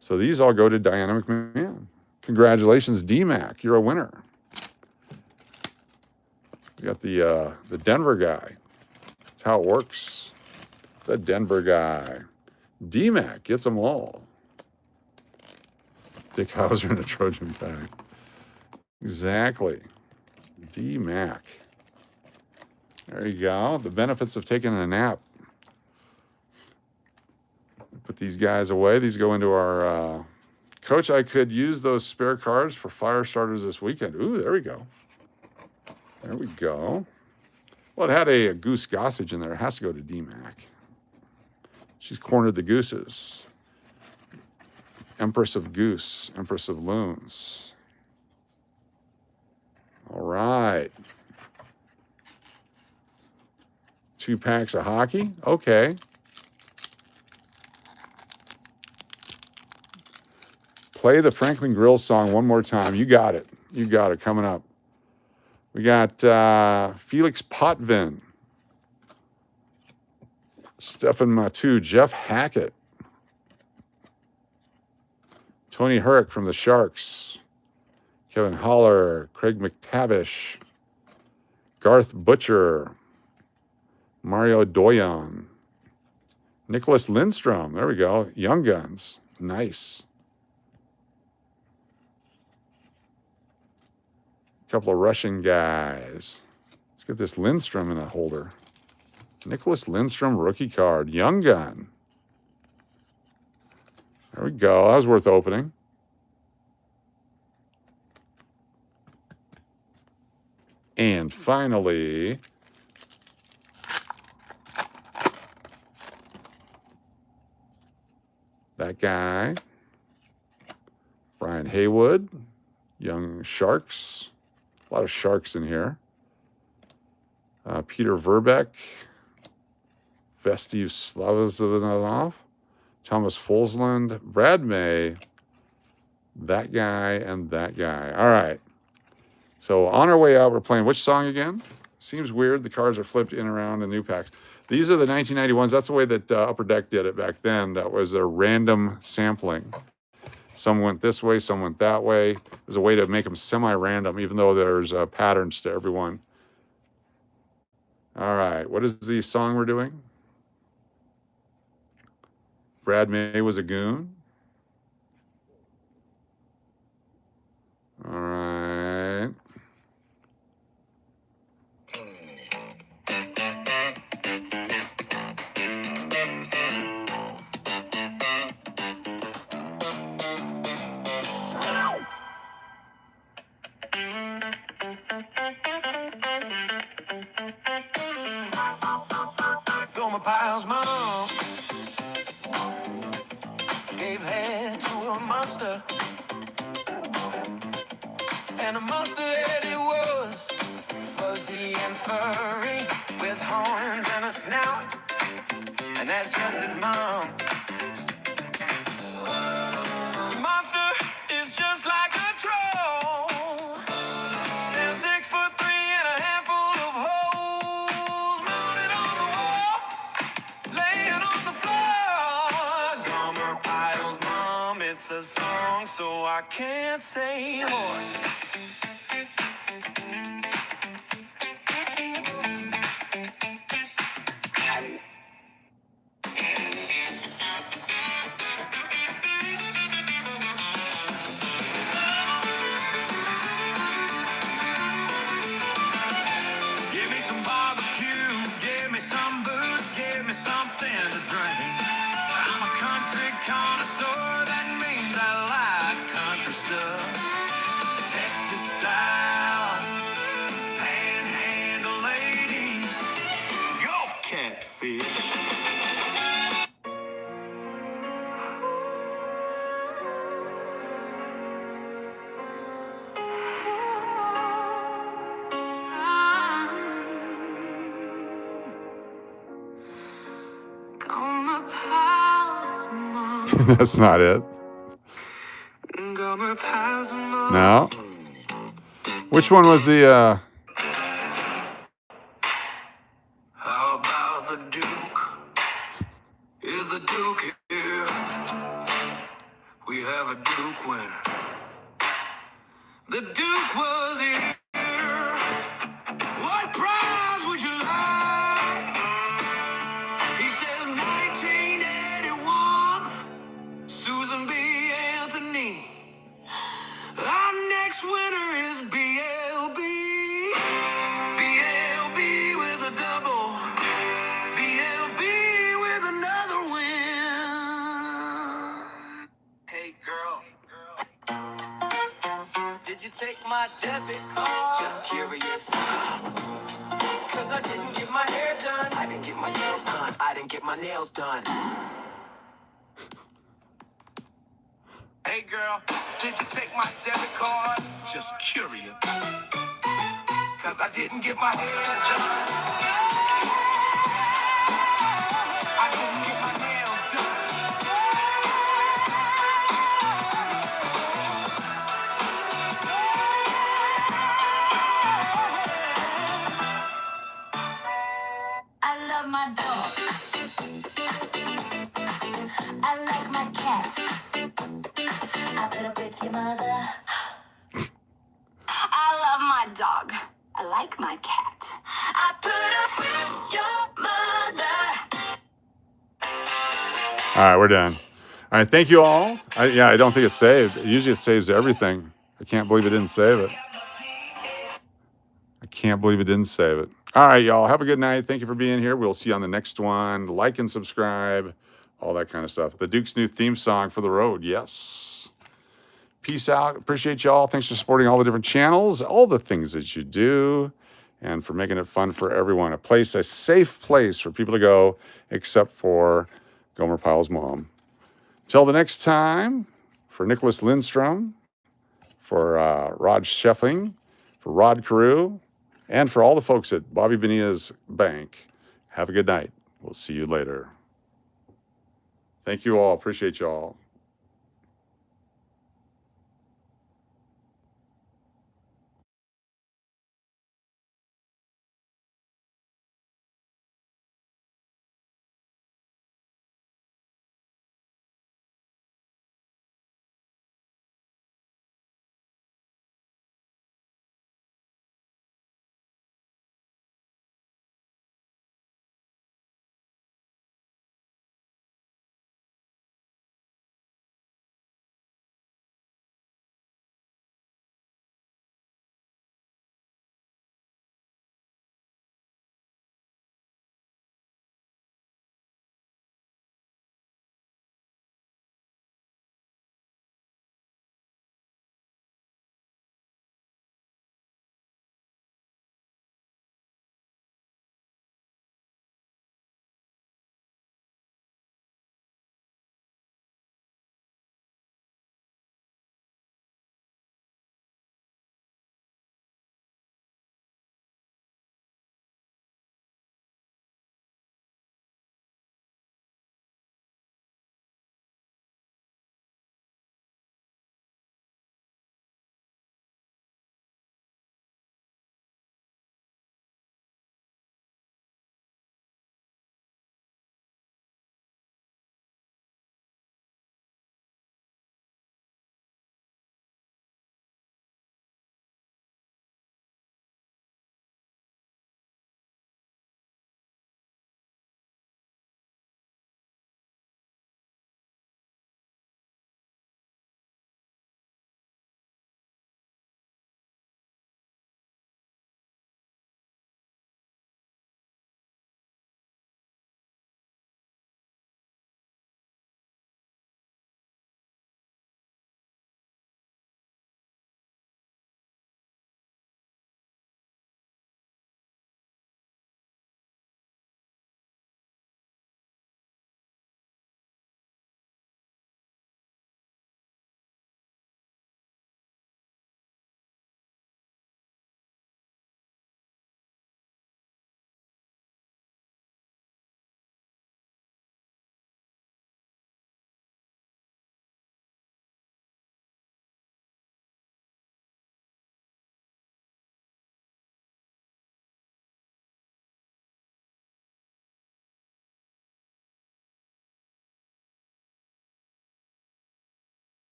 So these all go to Diana McMahon. Congratulations, D-Mac. You're a winner. We got the Denver guy. That's how it works. The Denver guy. D-Mac gets them all. Dick Hauser in a Trojan bag. Exactly. D-Mac. There you go. The benefits of taking a nap. Put these guys away. These go into our... Coach, I could use those spare cards for fire starters this weekend. Ooh, there we go. There we go. Well, it had a Goose Gossage in there. It has to go to D-Mac. She's cornered the gooses. Empress of Goose. Empress of Loons. All right. 2 packs of hockey. Okay. Play the Franklin Grill song one more time. You got it. You got it coming up. We got Felix Potvin, Stefan Matu, Jeff Hackett, Tony Herrick from the Sharks, Kevin Holler, Craig McTavish, Garth Butcher, Mario Doyon, Nicholas Lindstrom. There we go. Young Guns. Nice. Couple of Russian guys. Let's get this Lindstrom in a holder. Nicholas Lindstrom rookie card. Young Gun. There we go. That was worth opening. And finally, that guy, Brian Haywood, Young Sharks. A lot of Sharks in here. Peter Verbeck, Vestiv Slavozanov, Thomas Fulsland, Brad May, that guy, and that guy. All right. So on our way out, we're playing which song again? Seems weird. The cards are flipped in and around in new packs. These are the 1991s. That's the way that Upper Deck did it back then. That was a random sampling. Some went this way, some went that way. There's a way to make them semi-random, even though there's patterns to every one. All right, what is the song we're doing? Brad May was a goon. All right. Pile's mom gave head to a monster, and a monster head it was, fuzzy and furry, with horns and a snout, and that's just his mom. The monster is just like a troll, stands 6'3" and a handful of holes, mounted on the wall, laying on the floor. Gomer Pyle's mom, it's a song, so I can't say more. Give me some barbecue, give me some booze, give me something to drink. I'm a country connoisseur, that means I like country stuff. Texas style, panhandle ladies, Gulf catfish. Gomer Pyle's mom. That's not it. Gomer Pyle's mom. No. Which one was the, How about the Duke? Is the Duke here? We have a Duke winner. The Duke was here. What prize would you like? He says 1981. Susan B. Anthony. Our next winner is BLB. BLB with a double. BLB with another win. Hey girl, did you take my debit card? Just curious. Cause I didn't get my hair done. I didn't get my nails done. I didn't get my nails done. Hey girl, did you take my debit card? Just curious. Cause I didn't get my hair done. I didn't get my nails done. I love my dog. I like my cat. I put up with your mother. I love my dog. I like my cat. I put up with your mother. all right, we're done. All right, thank you all. I don't think it's saved. Usually it saves everything. I can't believe it didn't save it. I can't believe it didn't save it. All right, y'all. Have a good night. Thank you for being here. We'll see you on the next one. Like and subscribe, all that kind of stuff. The Duke's new theme song for the road. Yes. Peace out. Appreciate y'all. Thanks for supporting all the different channels, all the things that you do, and for making it fun for everyone. A safe place for people to go, except for Gomer Pyle's mom. Till the next time, for Nicholas Lindstrom, for Rod Scheffling, for Rod Carew, and for all the folks at Bobby Bonilla's Bank, have a good night. We'll see you later. Thank you all. Appreciate you all.